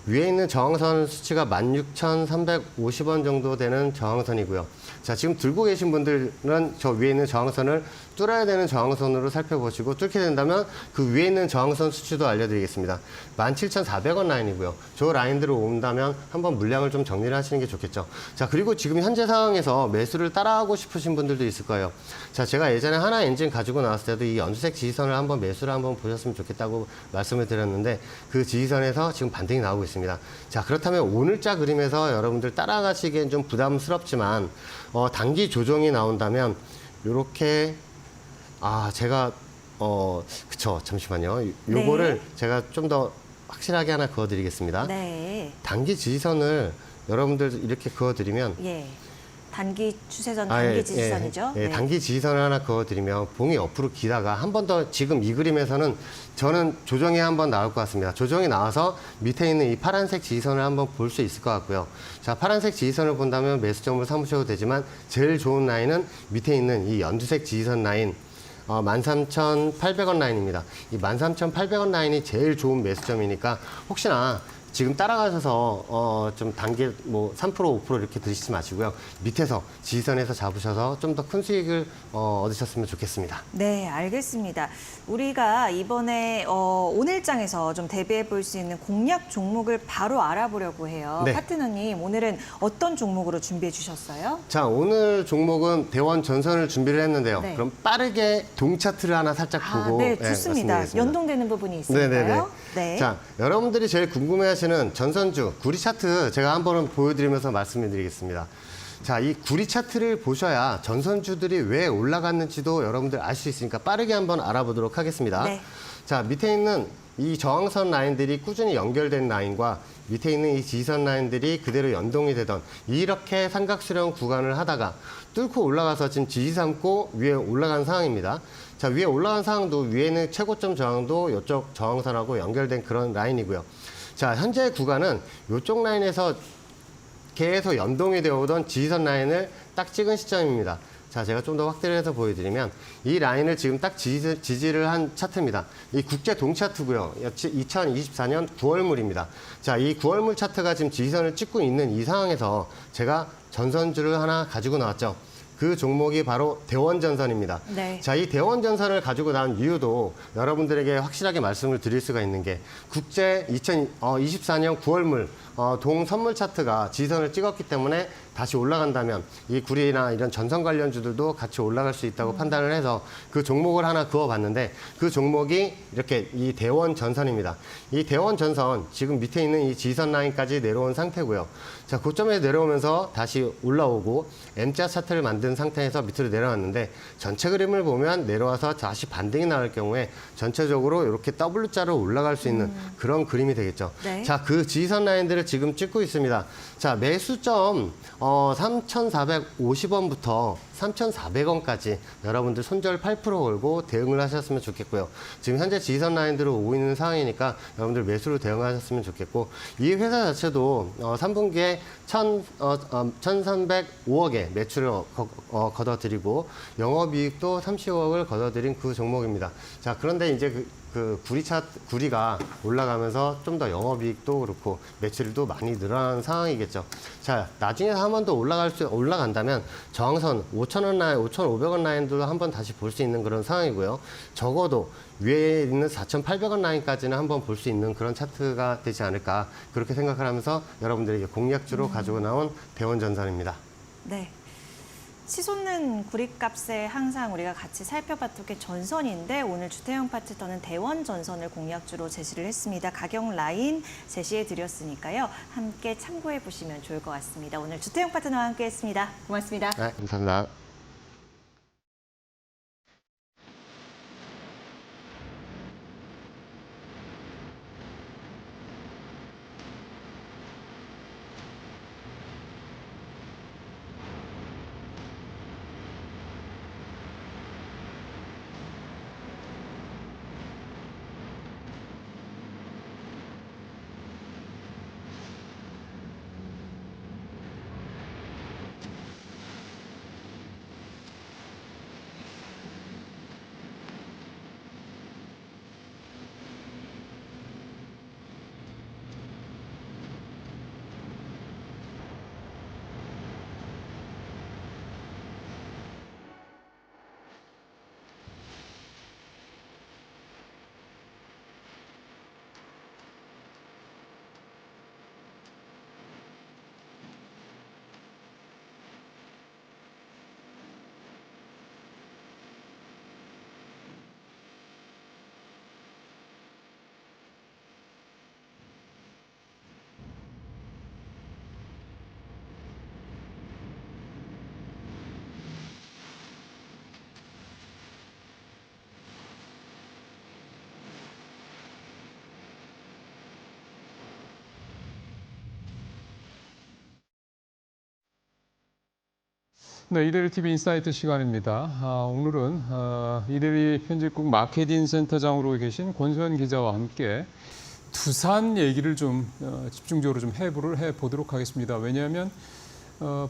위에 있는 저항선 수치가 16,350원 정도 되는 저항선이고요. 자, 지금 들고 계신 분들은 저 위에 있는 저항선을 뚫어야 되는 저항선으로 살펴보시고 뚫게 된다면 그 위에 있는 저항선 수치도 알려드리겠습니다. 17,400원 라인이고요. 저 라인대로 온다면 한번 물량을 좀 정리를 하시는 게 좋겠죠. 자, 그리고 지금 현재 상황에서 매수를 따라하고 싶으신 분들도 있을 거예요. 자, 제가 예전에 하나 엔진 가지고 나왔을 때도 이 연두색 지지선을 한번 매수를 한번 보셨으면 좋겠다고 말씀을 드렸는데 그 지지선에서 지금 반등이 나오고 있습니다. 자, 그렇다면 오늘자 그림에서 여러분들 따라가시기엔 좀 부담스럽지만 단기 조정이 나온다면 요렇게 제가 그쵸, 잠시만요. 요거를 네. 제가 좀 더 확실하게 하나 그어드리겠습니다. 네. 단기 지지선을 여러분들 이렇게 그어드리면 예. 단기 추세선, 단기 지지선이죠. 예, 네. 단기 지지선을 하나 그어드리면 봉이 옆으로 기다가 한 번 더 지금 이 그림에서는 저는 조정이 한번 나올 것 같습니다. 조정이 나와서 밑에 있는 이 파란색 지지선을 한번 볼 수 있을 것 같고요. 자, 파란색 지지선을 본다면 매수점을 삼으셔도 되지만 제일 좋은 라인은 밑에 있는 이 연두색 지지선 라인 13,800원 라인입니다. 이 13,800원 라인이 제일 좋은 매수점이니까 혹시나 지금 따라가셔서 좀 단계 뭐 3% 5% 이렇게 드시지 마시고요. 밑에서 지지선에서 잡으셔서 좀 더 큰 수익을 얻으셨으면 좋겠습니다. 네, 알겠습니다. 우리가 이번에 오늘장에서 좀 대비해 볼 수 있는 공략 종목을 바로 알아보려고 해요. 네. 파트너님, 오늘은 어떤 종목으로 준비해 주셨어요? 자, 오늘 종목은 대원 전선을 준비를 했는데요. 네. 그럼 빠르게 동 차트를 하나 살짝 보고 네, 좋습니다. 말씀드리겠습니다. 연동되는 부분이 있을까요? 네네네. 네. 자, 여러분들이 제일 궁금해하시는 전선주 구리 차트 제가 한번 보여드리면서 말씀드리겠습니다. 자, 이 구리 차트를 보셔야 전선주들이 왜 올라갔는지도 여러분들 알 수 있으니까 빠르게 한번 알아보도록 하겠습니다. 네. 자, 밑에 있는 이 저항선 라인들이 꾸준히 연결된 라인과 밑에 있는 이 지지선 라인들이 그대로 연동이 되던 이렇게 삼각수렴 구간을 하다가 뚫고 올라가서 지금 지지 삼고 위에 올라간 상황입니다. 자, 위에 올라간 상황도 위에는 최고점 저항도 이쪽 저항선하고 연결된 그런 라인이고요. 자, 현재 구간은 이쪽 라인에서 계속 연동이 되어 오던 지지선 라인을 딱 찍은 시점입니다. 자, 제가 좀 더 확대를 해서 보여드리면 이 라인을 지금 딱 지지를 한 차트입니다. 이 국제 동 차트고요. 2024년 9월물입니다. 자, 이 9월물 차트가 지금 지지선을 찍고 있는 이 상황에서 제가 전선주를 하나 가지고 나왔죠. 그 종목이 바로 대원전선입니다. 네. 자, 이 대원전선을 가지고 나온 이유도 여러분들에게 확실하게 말씀을 드릴 수가 있는 게 국제 2024년 9월물 동 선물 차트가 지지선을 찍었기 때문에 다시 올라간다면 이 구리나 이런 전선 관련주들도 같이 올라갈 수 있다고 판단을 해서 그 종목을 하나 그어봤는데 그 종목이 이렇게 이 대원전선입니다. 이 대원전선 지금 밑에 있는 이 지지선 라인까지 내려온 상태고요. 자, 고점에 내려오면서 다시 올라오고 M자 차트를 만든 상태에서 밑으로 내려왔는데 전체 그림을 보면 내려와서 다시 반등이 나올 경우에 전체적으로 이렇게 W자로 올라갈 수 있는 그런 그림이 되겠죠. 네. 자, 그 지지선 라인들을 지금 찍고 있습니다. 자, 매수점 3,450원부터 3,400원까지 여러분들 손절 8% 걸고 대응을 하셨으면 좋겠고요. 지금 현재 지지선 라인들을 오고 있는 상황이니까 여러분들 매수로 대응하셨으면 좋겠고 이 회사 자체도 3분기에 1,305억의 매출을 거둬들이고 영업이익도 30억을 거둬들인 그 종목입니다. 자, 그런데 이제 그 구리가 올라가면서 좀 더 영업이익도 그렇고 매출도 많이 늘어나는 상황이겠죠. 자, 나중에 한 번 더 올라간다면 저항선 5,000원 라인, 5,500원 라인도 한번 다시 볼 수 있는 그런 상황이고요. 적어도 위에 있는 4,800원 라인까지는 한번 볼 수 있는 그런 차트가 되지 않을까 그렇게 생각을 하면서 여러분들에게 공략주로 가지고 나온 대원전선입니다. 네. 치솟는 구리값에 항상 우리가 같이 살펴봤던 게 전선인데 오늘 주태영 파트너는 대원 전선을 공략주로 제시를 했습니다. 가격 라인 제시해 드렸으니까요. 함께 참고해 보시면 좋을 것 같습니다. 오늘 주태영 파트너와 함께했습니다. 고맙습니다. 네, 감사합니다. 네, 이데리 TV 인사이트 시간입니다. 오늘은 이데리 편집국 마케팅 센터장으로 계신 권소연 기자와 함께 두산 얘기를 좀 집중적으로 좀 해보도록 하겠습니다. 왜냐하면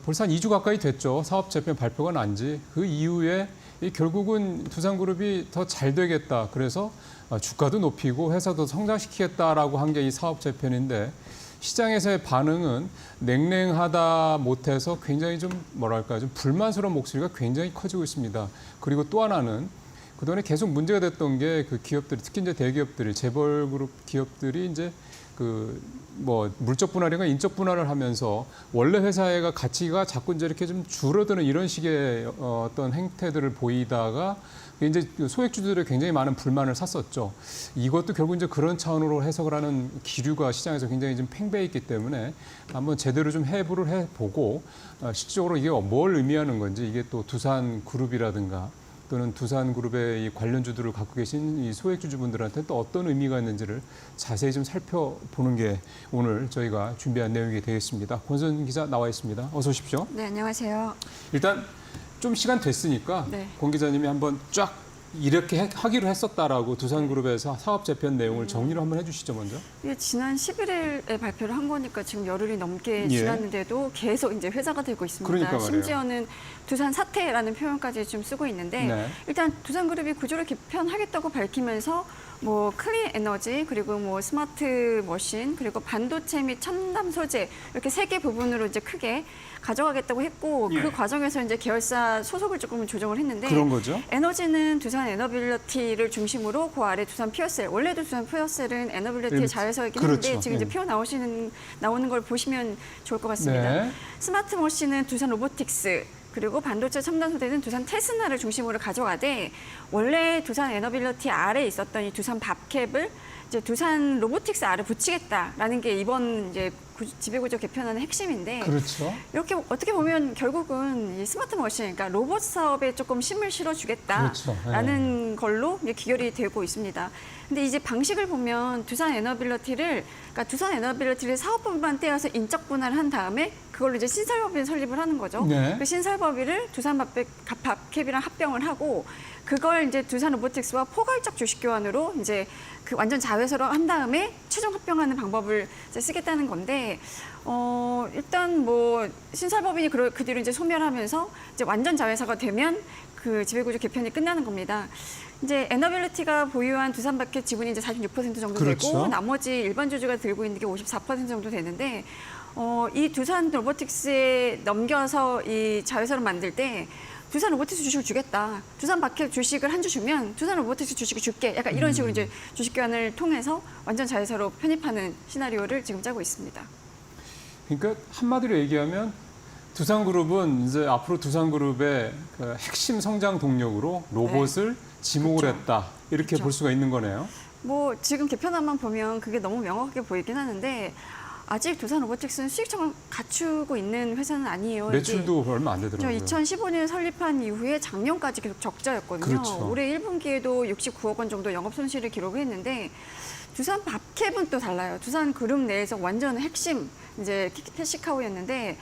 벌써 한 2주 가까이 됐죠. 사업 재편 발표가 난 지. 그 이후에 결국은 두산그룹이 더 잘 되겠다. 그래서 주가도 높이고 회사도 성장시키겠다라고 한 게 이 사업 재편인데 시장에서의 반응은 냉랭하다 못해서 굉장히 좀 뭐랄까요, 좀 불만스러운 목소리가 굉장히 커지고 있습니다. 그리고 또 하나는 그동안에 계속 문제가 됐던 게 그 기업들이, 특히 이제 대기업들이, 재벌그룹 기업들이 이제 그 뭐 물적 분할이나 인적 분할을 하면서 원래 회사의 가치가 자꾸 이제 이렇게 좀 줄어드는 이런 식의 어떤 행태들을 보이다가 이제 소액주주들의 굉장히 많은 불만을 샀었죠. 이것도 결국 이제 그런 차원으로 해석을 하는 기류가 시장에서 굉장히 좀 팽배해 있기 때문에 한번 제대로 좀 해부를 해보고 실질적으로 이게 뭘 의미하는 건지, 이게 또 두산그룹이라든가 또는 두산그룹의 이 관련주들을 갖고 계신 이 소액주주분들한테 또 어떤 의미가 있는지를 자세히 좀 살펴보는 게 오늘 저희가 준비한 내용이 되겠습니다. 권소연 기자 나와 있습니다. 어서 오십시오. 네, 안녕하세요. 일단 좀 시간 됐으니까 네. 권 기자님이 한번 쫙 이렇게 하기로 했었다라고 두산그룹에서 사업 재편 내용을 정리를 한번 해주시죠, 먼저. 이게 지난 11일에 발표를 한 거니까 지금 열흘이 넘게 예. 지났는데도 계속 이제 회자가 되고 있습니다. 그러니까 말이에요. 심지어는 두산 사태라는 표현까지 좀 쓰고 있는데 네. 일단 두산그룹이 구조를 개편하겠다고 밝히면서 뭐 클린 에너지, 그리고 뭐 스마트 머신, 그리고 반도체 및 첨단 소재 이렇게 세 개 부분으로 이제 크게 가져가겠다고 했고 예. 그 과정에서 이제 계열사 소속을 조금 조정을 했는데 그런 거죠. 에너지는 두산 에너빌리티를 중심으로 그 아래 두산 퓨어셀, 원래도 두산 퓨어셀은 에너빌리티의 자회사이긴 그렇죠. 한데 지금 이제 예. 표 나오는 걸 보시면 좋을 것 같습니다. 네. 스마트 머신은 두산 로보틱스, 그리고 반도체 첨단 소재는 두산 테스나를 중심으로 가져가되 원래 두산 에너빌리티 아래에 있었던 이 두산 밥캡을 이제 두산 로보틱스 아래 붙이겠다라는 게 이번 이제 지배구조 개편안의 핵심인데 그렇죠. 이렇게 어떻게 보면 결국은 이 스마트 머신, 그러니까 로봇 사업에 조금 힘을 실어주겠다라는 그렇죠. 걸로 이제 기결이 되고 있습니다. 근데 이제 방식을 보면 두산 에너빌리티를 사업부만 떼어서 인적 분할을 한 다음에 그걸로 이제 신설법인 설립을 하는 거죠. 네. 그 신설법인을 두산 밥캡이랑 합병을 하고 그걸 이제 두산 로보틱스와 포괄적 주식 교환으로 이제 그 완전 자회사로 한 다음에 최종 합병하는 방법을 이제 쓰겠다는 건데 일단 뭐 신설법인이 그 뒤로 이제 소멸하면서 이제 완전 자회사가 되면 그 지배구조 개편이 끝나는 겁니다. 이제 에너빌리티가 보유한 두산 밥캡 지분이 이제 46% 정도 그렇죠. 되고 나머지 일반 주주가 들고 있는 게 54% 정도 되는데 이 두산 로보틱스에 넘겨서 이 자회사를 만들 때 두산 로보틱스 주식을 주겠다. 두산 밥캡 주식을 한 주 주면 두산 로보틱스 주식을 줄게. 약간 이런 식으로 이제 주식 교환을 통해서 완전 자회사로 편입하는 시나리오를 지금 짜고 있습니다. 그러니까 한마디로 얘기하면 두산그룹은 이제 앞으로 두산그룹의 그 핵심 성장 동력으로 로봇을 지목을 그렇죠. 했다. 이렇게 그렇죠. 볼 수가 있는 거네요. 뭐 지금 개편안만 보면 그게 너무 명확하게 보이긴 하는데 아직 두산 로보틱스는 수익성을 갖추고 있는 회사는 아니에요. 매출도 얼마 안 되더라고요. 2015년 설립한 이후에 작년까지 계속 적자였거든요. 그렇죠. 올해 1분기에도 69억 원 정도 영업 손실을 기록했는데 두산 밥캡은 또 달라요. 두산 그룹 내에서 완전 핵심 이제 캐시카우였는데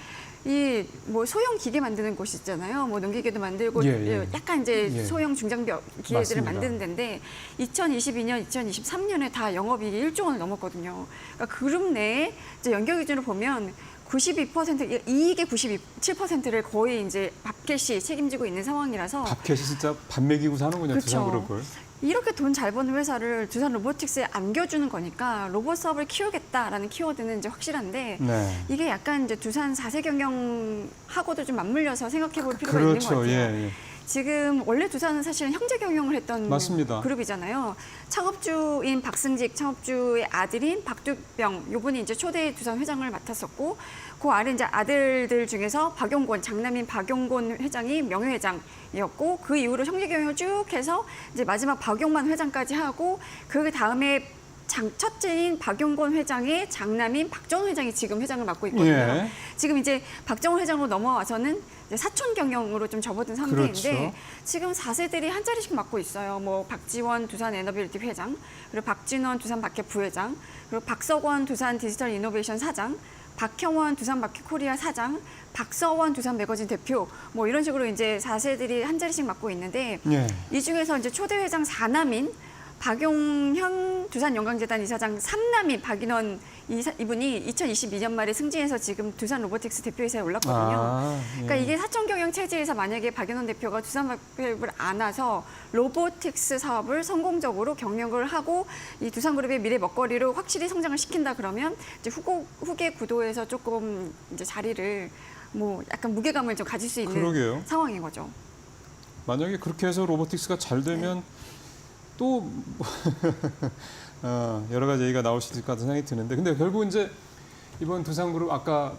이 뭐 소형 기계 만드는 곳이 있잖아요. 뭐 농기계도 만들고 예. 약간 이제 예. 소형 중장비 기계들을 맞습니다. 만드는 데인데 2022년, 2023년에 다 영업이익이 1조 원을 넘었거든요. 그러니까 그룹 내에 이제 연결 기준으로 보면 92% 이익의 97%를 거의 이제 밥켓이 책임지고 있는 상황이라서 밥켓이 진짜 밥 먹이고 사는군요. 그렇죠. 두산그룹을. 이렇게 돈 잘 버는 회사를 두산 로보틱스에 안겨주는 거니까 로봇 사업을 키우겠다라는 키워드는 이제 확실한데 네. 이게 약간 이제 두산 4세 경영하고도 좀 맞물려서 생각해 볼 필요가 있는 것 그렇죠. 같아요. 예. 지금 원래 두산은 사실은 형제 경영을 했던 맞습니다. 그룹이잖아요. 창업주인 박승직 창업주의 아들인 박두병 요분이 이제 초대 두산 회장을 맡았었고 그 아래 이제 아들들 중에서 박용곤 장남인 박용곤 회장이 명예회장이었고 그 이후로 형제 경영을 쭉 해서 이제 마지막 박용만 회장까지 하고 그 다음에 첫째인 박용곤 회장의 장남인 박정훈 회장이 지금 회장을 맡고 있거든요. 예. 지금 이제 박정훈 회장으로 넘어와서는 이제 사촌 경영으로 좀 접어든 상태인데 그렇죠. 지금 4세들이 한 자리씩 맡고 있어요. 뭐 박지원 두산 에너빌리티 회장, 그리고 박진원 두산 밥캡 부회장, 그리고 박석원 두산 디지털 이노베이션 사장, 박형원 두산마켓코리아 사장, 박서원 두산매거진 대표 뭐 이런 식으로 이제 4세들이 한 자리씩 맡고 있는데 예. 이 중에서 이제 초대 회장 4남인 박용현 두산영광재단 이사장 3남인 박인원 이분이 2022년 말에 승진해서 지금 두산 로보틱스 대표이사에 올랐거든요. 아, 예. 그러니까 이게 사천 경영 체제에서 만약에 박인원 대표가 두산마켓을 안아서 로보틱스 사업을 성공적으로 경영을 하고 이 두산그룹의 미래 먹거리로 확실히 성장을 시킨다 그러면 이제 후계 구도에서 조금 이제 자리를 뭐 약간 무게감을 좀 가질 수 있는 그러게요. 상황인 거죠. 만약에 그렇게 해서 로보틱스가 잘 되면 또 여러 가지 얘기가 나올 수 있을 것 같은 생각이 드는데 근데 결국 이제 이번 두산그룹 아까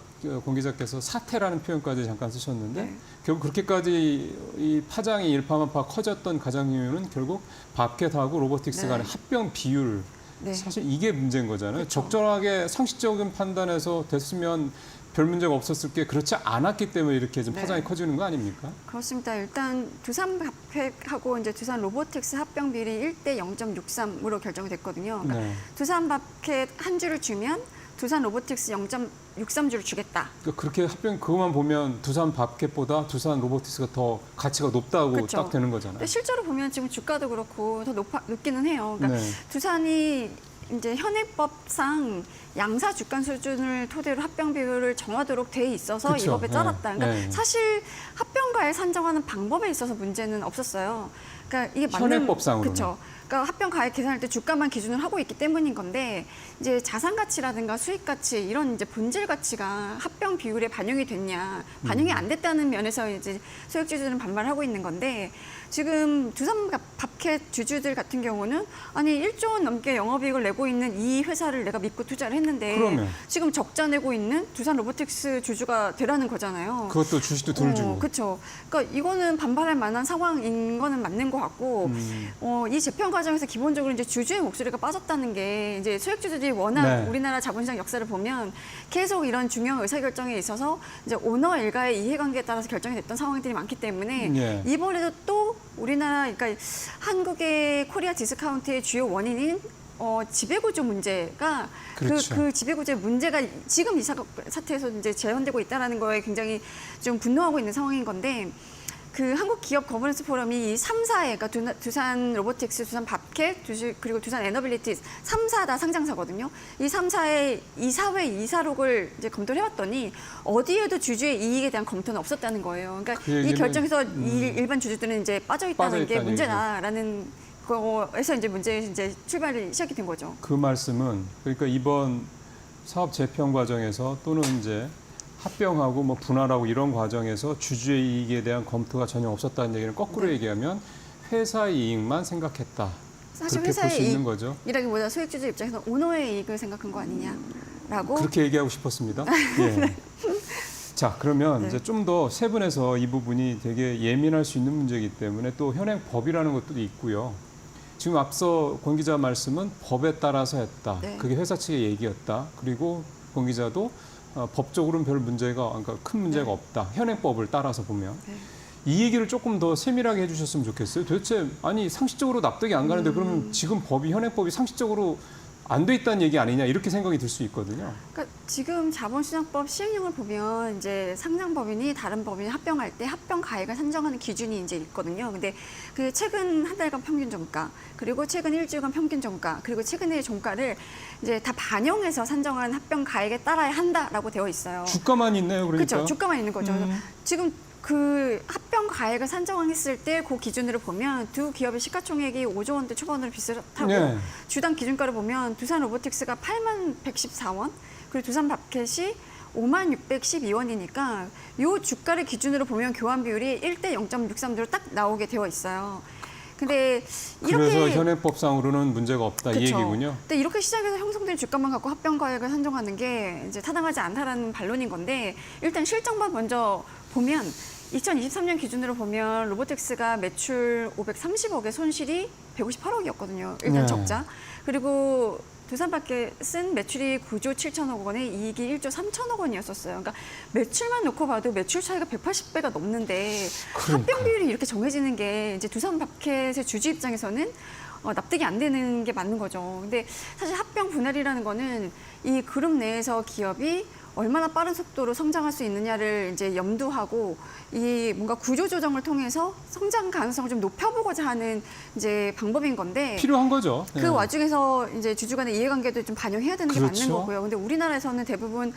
공 기자께서 사태라는 표현까지 잠깐 쓰셨는데 네. 결국 그렇게까지 이 파장이 일파만파 커졌던 가장 이유는 결국 밥캣하고 로보틱스 네. 간의 합병 비율 네. 사실 이게 문제인 거잖아요. 그렇죠. 적절하게 상식적인 판단에서 됐으면 별 문제가 없었을 게 그렇지 않았기 때문에 이렇게 좀 네. 파장이 커지는 거 아닙니까? 그렇습니다. 일단 두산밥켓하고 이제 두산 로보틱스 합병 비율이 1대 0.63으로 결정이 됐거든요. 그러니까 네. 두산밥켓 한 주를 주면 두산 로보틱스 0.63주를 주겠다. 그러니까 그렇게 합병 그것만 보면 두산 밥캣보다 두산 로보틱스가 더 가치가 높다고 그렇죠. 딱 되는 거잖아요. 근데 실제로 보면 지금 주가도 그렇고 더 높기는 해요. 그러니까 네. 두산이 이제 현행법상 양사 주가 수준을 토대로 합병 비율을 정하도록 돼 있어서 그쵸. 이 법에 따랐다. 그러니까 네. 사실 합병가액 산정하는 방법에 있어서 문제는 없었어요. 그러니까 이게 맞는 현행법상으로는. 그렇죠. 그러니까 합병 가액 계산할 때 주가만 기준으로 하고 있기 때문인 건데 이제 자산 가치라든가 수익 가치 이런 이제 본질 가치가 합병 비율에 반영이 됐냐 반영이 안 됐다는 면에서 이제 소액주주들은 반발하고 있는 건데 지금 두산 밥캣 주주들 같은 경우는 아니 1조 원 넘게 영업이익을 내고 있는 이 회사를 내가 믿고 투자를 했는데 그러면. 지금 적자 내고 있는 두산 로보틱스 주주가 되라는 거잖아요. 그것도 주식도 덜 주고. 그렇죠. 그러니까 이거는 반발할 만한 상황인 거는 맞는 것 같고 이 재편 과정에서 기본적으로 이제 주주의 목소리가 빠졌다는 게 이제 소액주주들이 워낙 네. 우리나라 자본시장 역사를 보면 계속 이런 중요한 의사결정에 있어서 이제 오너 일가의 이해관계에 따라서 결정이 됐던 상황들이 많기 때문에 예. 이번에도 또 우리나라 그러니까 한국의 코리아 디스카운트의 주요 원인인 지배구조 문제가 그렇죠. 그 지배구조의 문제가 지금 이 사태에서 이제 재현되고 있다는 거에 굉장히 좀 분노하고 있는 상황인 건데 그 한국 기업 거버넌스 포럼이 이 3사에 그러니까 두산 로보틱스, 두산 밥캣, 그리고 두산 에너빌리티 3사 다 상장사거든요. 이 3사의 이사회 이사록을 이제 검토를 해봤더니 어디에도 주주의 이익에 대한 검토는 없었다는 거예요. 그러니까 그 이 얘기는- 결정에서 일반 주주들은 이제 빠져있다는 게 빠져있다는 문제다라는 거에서 이제 문제 이제 출발이 시작이 된 거죠. 그 말씀은 그러니까 이번 사업 재편 과정에서 또는 이제 합병하고 뭐 분할하고 이런 과정에서 주주의 이익에 대한 검토가 전혀 없었다는 얘기는 거꾸로 네. 얘기하면 회사의 이익만 생각했다. 사실 그렇게 볼 회사의 수 있는 거죠. 이라기보다 소액주주 입장에서 오너의 이익을 생각한 거 아니냐라고. 그렇게 얘기하고 싶었습니다. 예. 자, 그러면 네. 이제 좀 더 세분해서 이 부분이 되게 예민할 수 있는 문제이기 때문에 또 현행법이라는 것도 있고요. 지금 앞서 권 기자 말씀은 법에 따라서 했다. 네. 그게 회사 측의 얘기였다. 그리고 권 기자도 법적으로는 별 문제가, 그러니까 큰 문제가 네. 없다. 현행법을 따라서 보면. 네. 이 얘기를 조금 더 세밀하게 해주셨으면 좋겠어요. 도대체 아니 상식적으로 납득이 안 가는데 그러면 지금 법이 현행법이 상식적으로 안 돼 있다는 얘기 아니냐 이렇게 생각이 들 수 있거든요. 그러니까 지금 자본시장법 시행령을 보면 이제 상장법인이 다른 법인이 합병할 때 합병 가액을 산정하는 기준이 이제 있거든요. 근데 그 최근 한 달간 평균 종가, 그리고 최근 일주일간 평균 종가, 그리고 최근의 종가를 이제 다 반영해서 산정한 합병 가액에 따라야 한다라고 되어 있어요. 주가만 있네요, 그러니까. 그렇죠. 주가만 있는 거죠. 지금 그 합병 가액을 산정했을 때 그 기준으로 보면 두 기업의 시가총액이 5조 원대 초반으로 비슷하고 네. 주당 기준가를 보면 두산 로보틱스가 8만 114원, 그리고 두산 밥캣이 5만 612원이니까 이 주가를 기준으로 보면 교환 비율이 1대 0.63로 딱 나오게 되어 있어요. 근데 이렇게 그래서 현행법상으로는 문제가 없다 이 그쵸. 얘기군요. 근데 이렇게 시장에서 형성된 주가만 갖고 합병 가액을 산정하는 게 이제 타당하지 않다라는 반론인 건데 일단 실적만 먼저 보면 2023년 기준으로 보면 로보틱스가 매출 530억에 손실이 158억이었거든요. 일단 네. 적자. 그리고 두산밥켓은 매출이 9조 7천억 원에 이익이 1조 3천억 원이었었어요. 그러니까 매출만 놓고 봐도 매출 차이가 180배가 넘는데 그러니까. 합병 비율이 이렇게 정해지는 게 이제 두산밥켓의 주주 입장에서는 납득이 안 되는 게 맞는 거죠. 근데 사실 합병 분할이라는 거는 이 그룹 내에서 기업이 얼마나 빠른 속도로 성장할 수 있느냐를 이제 염두하고 이 뭔가 구조 조정을 통해서 성장 가능성을 좀 높여보고자 하는 이제 방법인 건데 필요한 거죠. 그 예. 와중에서 이제 주주 간의 이해관계도 좀 반영해야 되는 게 그렇죠. 맞는 거고요. 근데 우리나라에서는 대부분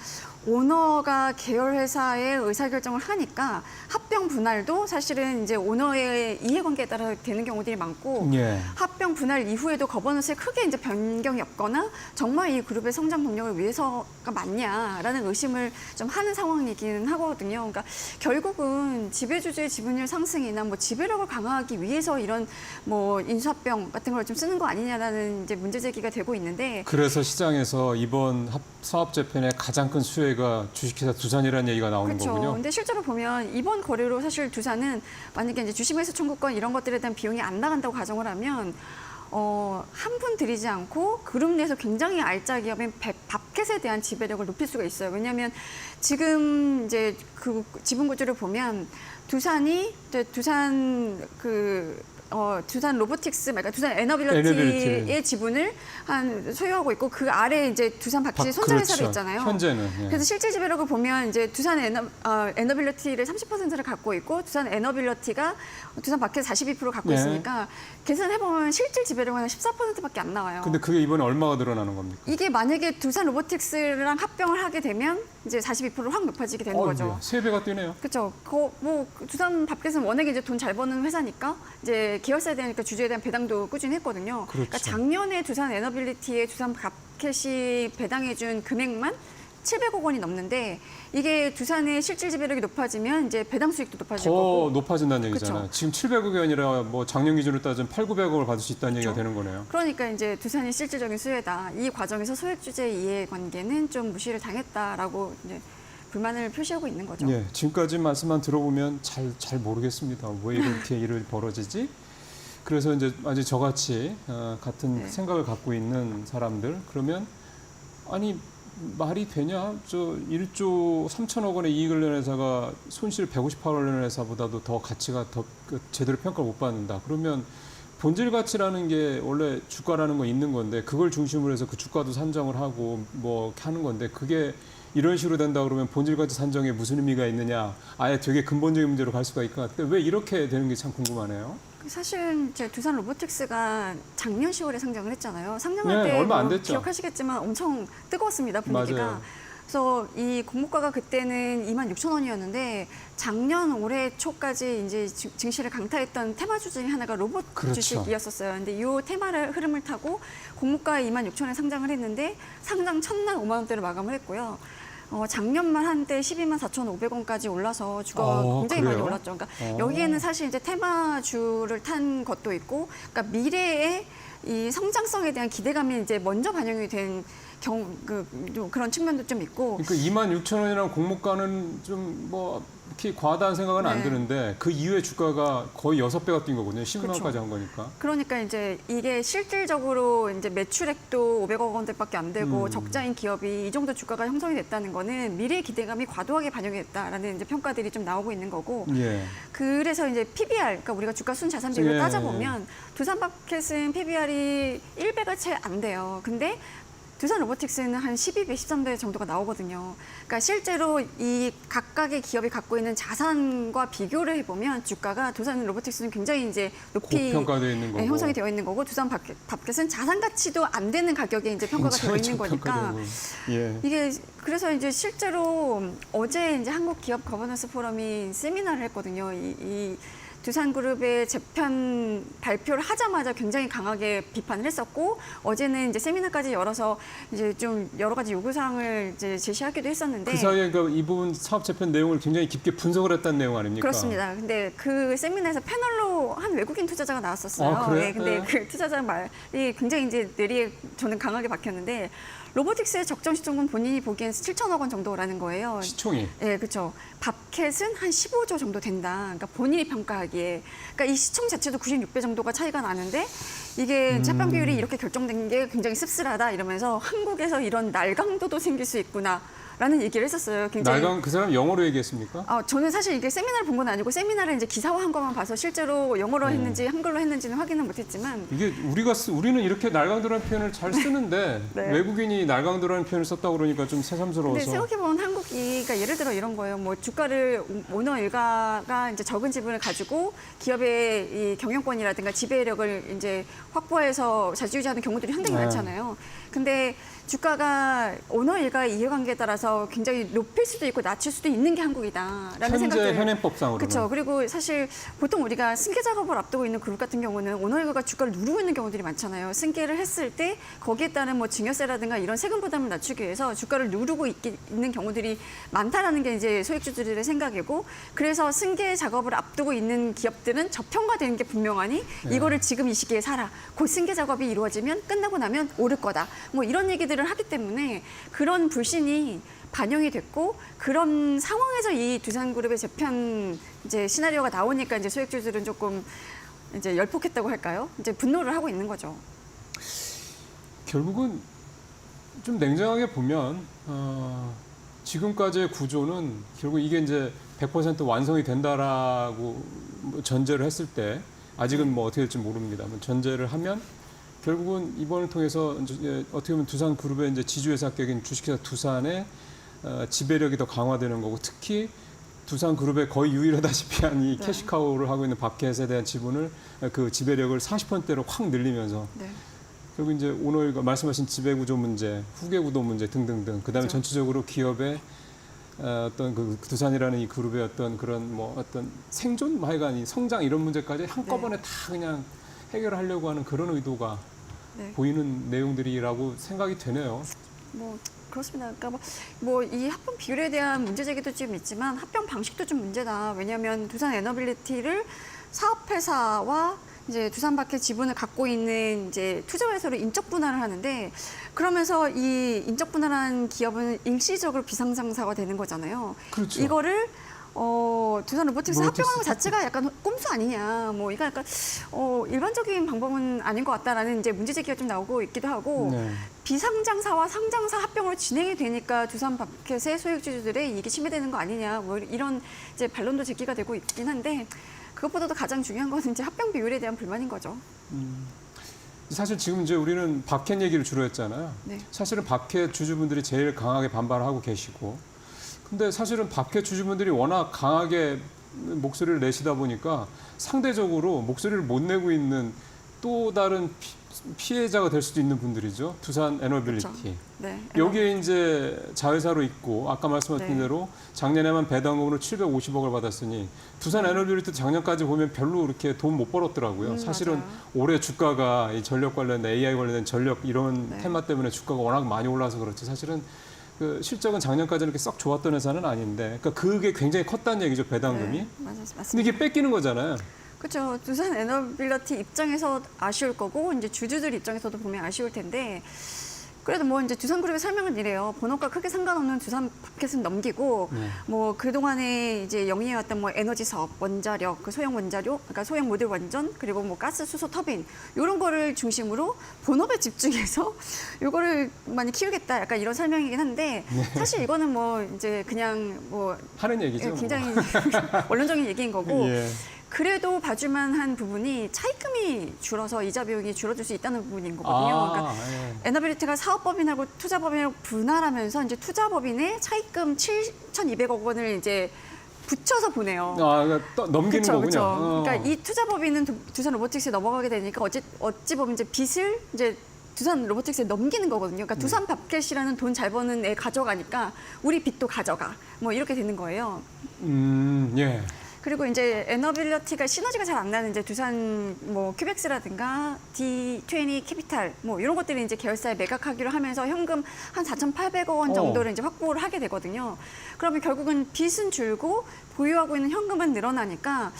오너가 계열 회사의 의사결정을 하니까 합병 분할도 사실은 이제 오너의 이해관계에 따라 되는 경우들이 많고 예. 합병 분할 이후에도 거버넌스에 크게 이제 변경이 없거나 정말 이 그룹의 성장 동력을 위해서가 맞냐라는 의심을 좀 하는 상황이기는 하거든요. 그러니까 결국은 지배주주의 지분율 상승이나 뭐 지배력을 강화하기 위해서 이런 뭐 인수합병 같은 걸 좀 쓰는 거 아니냐라는 이제 문제 제기가 되고 있는데 그래서 시장에서 이번 사업 재편의 가장 큰 수혜가 주식회사 두산이라는 얘기가 나오는 그렇죠. 거군요. 근데 실제로 보면 이번 거래로 사실 두산은 만약에 이제 주식매수 청구권 이런 것들에 대한 비용이 안 나간다고 가정을 하면 한 푼 들이지 않고 그룹 내에서 굉장히 알짜 기업인 밥켓에 대한 지배력을 높일 수가 있어요. 왜냐하면 지금 이제 그 지분 구조를 보면 두산이 이제 두산 로보틱스, 그러니까 두산 에너빌리티의 지분을 소유하고 있고 그 아래 이제 두산 박쥐 손자회사가 그렇죠. 있잖아요. 현재는. 예. 그래서 실질 지배력을 보면 이제 두산 에너빌리티를 30%를 갖고 있고 두산 에너빌리티가 두산 박쥐 42% 갖고 네. 있으니까 계산해보면 실질 지배력은 한 14%밖에 안 나와요. 근데 그게 이번에 얼마가 늘어나는 겁니까? 이게 만약에 두산 로보틱스랑 합병을 하게 되면 이제 42%로 확 높아지게 되는 거죠. 3배가 뛰네요. 그렇죠. 뭐 두산 밥켓은 워낙에 이제 돈 잘 버는 회사니까 이제 계열사에 대하니까 주주에 대한 배당도 꾸준히 했거든요. 그렇죠. 그러니까 작년에 두산 에너빌리티에 두산 밥켓이 배당해준 금액만 700억 원이 넘는데 이게 두산의 실질 지배력이 높아지면 이제 배당 수익도 높아질 더 거고. 높아진다는 얘기잖아요. 그렇죠. 지금 700억이 아니라 뭐 작년 기준으로 따지면 8,900억을 받을 수 있다는 얘기가 그렇죠. 되는 거네요. 그러니까 이제 두산이 실질적인 수혜다. 이 과정에서 소액 주주의 이해관계는 좀 무시를 당했다라고 이제 불만을 표시하고 있는 거죠. 예, 지금까지 말씀만 들어보면 잘 모르겠습니다. 왜 이렇게 일을 벌어지지? 그래서 이제 아직 저같이 같은 네. 생각을 갖고 있는 사람들 그러면 아니 말이 되냐? 저 1조 3천억 원의 이익을 낸 회사가 손실 158억 원 낸 회사보다도 더 가치가 더 제대로 평가를 못 받는다. 그러면 본질 가치라는 게 원래 주가라는 거 있는 건데 그걸 중심으로 해서 그 주가도 산정을 하고 뭐 이렇게 하는 건데 그게 이런 식으로 된다 그러면 본질 가치 산정에 무슨 의미가 있느냐? 아예 되게 근본적인 문제로 갈 수가 있을 것 같아요. 왜 이렇게 되는 게 참 궁금하네요. 사실 이제 두산 로보틱스가 작년 10월에 상장을 했잖아요. 상장할 네, 때 얼마 안 뭐 됐죠. 기억하시겠지만 엄청 뜨거웠습니다, 분위기가. 맞아요. 그래서 이 공모가가 그때는 26,000원이었는데 작년 올해 초까지 이제 증시를 강타했던 테마 주중에 하나가 로봇 그렇죠. 주식이었었어요. 근데 이 테마를 흐름을 타고 공모가 26,000원에 상장을 했는데 상장 첫날 5만 원대로 마감을 했고요. 작년만 한때 124,500원까지 올라서 주가가 굉장히 그래요? 많이 올랐죠. 그러니까 여기에는 사실 이제 테마주를 탄 것도 있고, 그러니까 미래의 이 성장성에 대한 기대감이 이제 먼저 반영이 된 그런 측면도 좀 있고. 그러니까 26,000원이라는 공모가는 좀 뭐 이렇게 과다한 생각은 안 네. 드는데 그 이후에 주가가 거의 6배가 뛴 거거든요. 10만 그렇죠. 원까지 한 거니까. 그러니까 이제 이게 실질적으로 이제 매출액도 500억 원대밖에 안 되고 적자인 기업이 이 정도 주가가 형성이 됐다는 거는 미래 기대감이 과도하게 반영이 됐다라는 이제 평가들이 좀 나오고 있는 거고. 예. 그래서 이제 PBR, 그러니까 우리가 주가 순 자산 비율을 예. 따져보면 두산마켓은 PBR이 1배가 채 안 돼요. 근데 두산 로보틱스는 한 12배, 13배 정도가 나오거든요. 그러니까 실제로 이 각각의 기업이 갖고 있는 자산과 비교를 해보면 주가가 두산 로보틱스는 굉장히 이제 높이 고평가되어 있는 거고. 형성이 되어 있는 거고 두산 밥켓은 자산 가치도 안 되는 가격에 이제 평가가 되어 있는 거니까 예. 이게 그래서 이제 실제로 어제 이제 한국 기업 거버넌스 포럼이 세미나를 했거든요. 이 두산그룹의 재편 발표를 하자마자 굉장히 강하게 비판을 했었고 어제는 이제 세미나까지 열어서 이제 좀 여러 가지 요구 사항을 이제 제시하기도 했었는데 그 사이에 그러니까 이 부분 사업 재편 내용을 굉장히 깊게 분석을 했다는 내용 아닙니까? 그렇습니다. 근데 그 세미나에서 패널로 한 외국인 투자자가 나왔었어요. 아, 그래요? 네, 근데 네. 그 투자자 말이 굉장히 이제 뇌리에 저는 강하게 박혔는데 로보틱스의 적정 시총은 본인이 보기엔 7천억 원 정도라는 거예요. 시총이. 네, 그렇죠. 밥켓은 한 15조 정도 된다. 그러니까 본인이 평가하기에. 그러니까 이 시총 자체도 96배 정도가 차이가 나는데 이게 채평 비율이 이렇게 결정된 게 굉장히 씁쓸하다 이러면서 한국에서 이런 날강도도 생길 수 있구나. 라는 얘기를 했었어요. 굉장히. 날강 그 사람 영어로 얘기했습니까? 저는 사실 이게 세미나를 본 건 아니고 세미나를 이제 기사화한 것만 봐서 실제로 영어로 했는지 한글로 했는지는 확인은 못했지만 이게 우리는 이렇게 날강도라는 표현을 잘 쓰는데 네. 외국인이 날강도라는 표현을 썼다고 그러니까 좀 새삼스러워서. 근데 생각해보면 한국이가 예를 들어 이런 거예요. 뭐 주가를 오너 일가가 이제 적은 지분을 가지고 기업의 이 경영권이라든가 지배력을 이제 확보해서 자주유지하는 경우들이 상당히 네. 많잖아요. 근데 주가가 오너 일가의 이해관계에 따라서 굉장히 높일 수도 있고 낮출 수도 있는 게 한국이다라는 현재 생각들. 현행법상으로는. 그렇죠. 그리고 사실 보통 우리가 승계 작업을 앞두고 있는 그룹 같은 경우는 오너 일가가 주가를 누르고 있는 경우들이 많잖아요. 승계를 했을 때 거기에 따른 뭐 증여세라든가 이런 세금 부담을 낮추기 위해서 주가를 누르고 있는 경우들이 많다라는 게 이제 소액주주들의 생각이고, 그래서 승계 작업을 앞두고 있는 기업들은 저평가되는 게 분명하니 이거를 지금 이 시기에 사라. 곧 승계 작업이 이루어지면 끝나고 나면 오를 거다. 뭐 이런 얘기들을 하기 때문에 그런 불신이 반영이 됐고, 그런 상황에서 이 두산그룹의 재편 이제 시나리오가 나오니까 이제 소액주주들은 조금 이제 열폭했다고 할까요? 이제 분노를 하고 있는 거죠. 결국은 좀 냉정하게 보면 지금까지의 구조는 결국 이게 이제 100% 완성이 된다라고 전제를 했을 때, 아직은 뭐 어떻게 될지 모릅니다만 전제를 하면 결국은 이번을 통해서 이제 어떻게 보면 두산그룹의 이제 지주회사격인 주식회사 두산의 지배력이 더 강화되는 거고, 특히 두산그룹의 거의 유일하다시피 한 이 네. 캐시카우를 하고 있는 밥켓에 대한 지분을 그 지배력을 40%대로 확 늘리면서 네. 결국 이제 오늘 말씀하신 지배구조 문제, 후계구도 문제 등등등, 그다음에 그렇죠. 전체적으로 기업의 어떤 그 두산이라는 이 그룹의 어떤 그런 뭐 어떤 생존, 하여간 이 성장 이런 문제까지 한꺼번에 다 그냥 해결하려고 하는 그런 의도가 네. 보이는 내용들이라고 생각이 되네요. 뭐 그렇습니다. 그러니까 뭐 이 합병 비율에 대한 문제 제기도 좀 있지만 합병 방식도 좀 문제다. 왜냐하면 두산 에너빌리티를 사업회사와 이제 두산밖에 지분을 갖고 있는 이제 투자회사로 인적 분할을 하는데, 그러면서 이 인적 분할한 기업은 일시적으로 비상장사가 되는 거잖아요. 그렇죠. 이거를 두산 로보틱스 로보틱스. 합병하는 것 자체가 약간 꼼수 아니냐, 뭐 이거 약간 일반적인 방법은 아닌 것 같다라는 이제 문제 제기가 좀 나오고 있기도 하고, 네. 비상장사와 상장사 합병으로 진행이 되니까 두산 밥켓의 소액주주들의 이익이 침해되는 거 아니냐, 뭐 이런 이제 반론도 제기가 되고 있긴 한데, 그것보다도 가장 중요한 것은 이제 합병 비율에 대한 불만인 거죠. 사실 지금 이제 우리는 밥켓 얘기를 주로 했잖아요. 네. 사실은 밥켓 주주분들이 제일 강하게 반발하고 계시고, 근데 사실은 밥켓 주주분들이 워낙 강하게 목소리를 내시다 보니까 상대적으로 목소리를 못 내고 있는 또 다른 피해자가 될 수도 있는 분들이죠. 두산 에너빌리티. 그렇죠. 네. 여기에 이제 자회사로 있고, 아까 말씀하신 네. 대로 작년에만 배당금으로 750억을 받았으니 두산 에너빌리티 작년까지 보면 별로 그렇게 돈 못 벌었더라고요. 사실은 맞아요. 올해 주가가 이 전력 관련, AI 관련된 전력 이런 네. 테마 때문에 주가가 워낙 많이 올라서 그렇지, 사실은 그 실적은 작년까지 이렇게 썩 좋았던 회사는 아닌데, 그러니까 그게 굉장히 컸다는 얘기죠, 배당금이. 네. 맞습니다. 근데 이게 뺏기는 거잖아요. 그렇죠. 두산 에너빌리티 입장에서 아쉬울 거고, 이제 주주들 입장에서도 보면 아쉬울 텐데, 그래도 뭐 이제 두산그룹의 설명은 이래요. 본업과 크게 상관없는 두산 밥켓은 넘기고, 뭐 그동안에 이제 영위해왔던 뭐 에너지 사업, 원자력, 그 소형 원자료, 그러니까 소형 모듈 원전, 그리고 뭐 가스 수소 터빈, 이런 거를 중심으로 본업에 집중해서 요거를 많이 키우겠다. 약간 이런 설명이긴 한데, 사실 이거는 뭐 이제 그냥 뭐 하는 얘기죠. 뭐. 굉장히 원론적인 얘기인 거고, 예. 그래도 봐줄만 한 부분이 차입금이 줄어서 이자 비용이 줄어들 수 있다는 부분인 거거든요. 그러니까 예. 에너빌리티가 사업법인하고 투자법인을 분할하면서 이제 투자법인에 차입금 7,200억 원을 이제 붙여서 보내요. 그러니까 넘기는 그쵸, 거군요. 그쵸. 그러니까 이 투자법인은 두산 로보틱스에 넘어가게 되니까 어찌 보면 이제 빚을 이제 두산 로보틱스에 넘기는 거거든요. 그러니까 두산 밥켓이라는 돈 잘 버는 애 가져가니까 우리 빚도 가져가. 뭐 이렇게 되는 거예요. 예. 그리고 이제 에너빌리티가 시너지가 잘 안 나는 이제 두산 뭐 큐벡스라든가 D20 캐피탈 뭐 이런 것들이 이제 계열사에 매각하기로 하면서 현금 한 4,800억 원 정도를 이제 확보를 하게 되거든요. 그러면 결국은 빚은 줄고 보유하고 있는 현금은 늘어나니까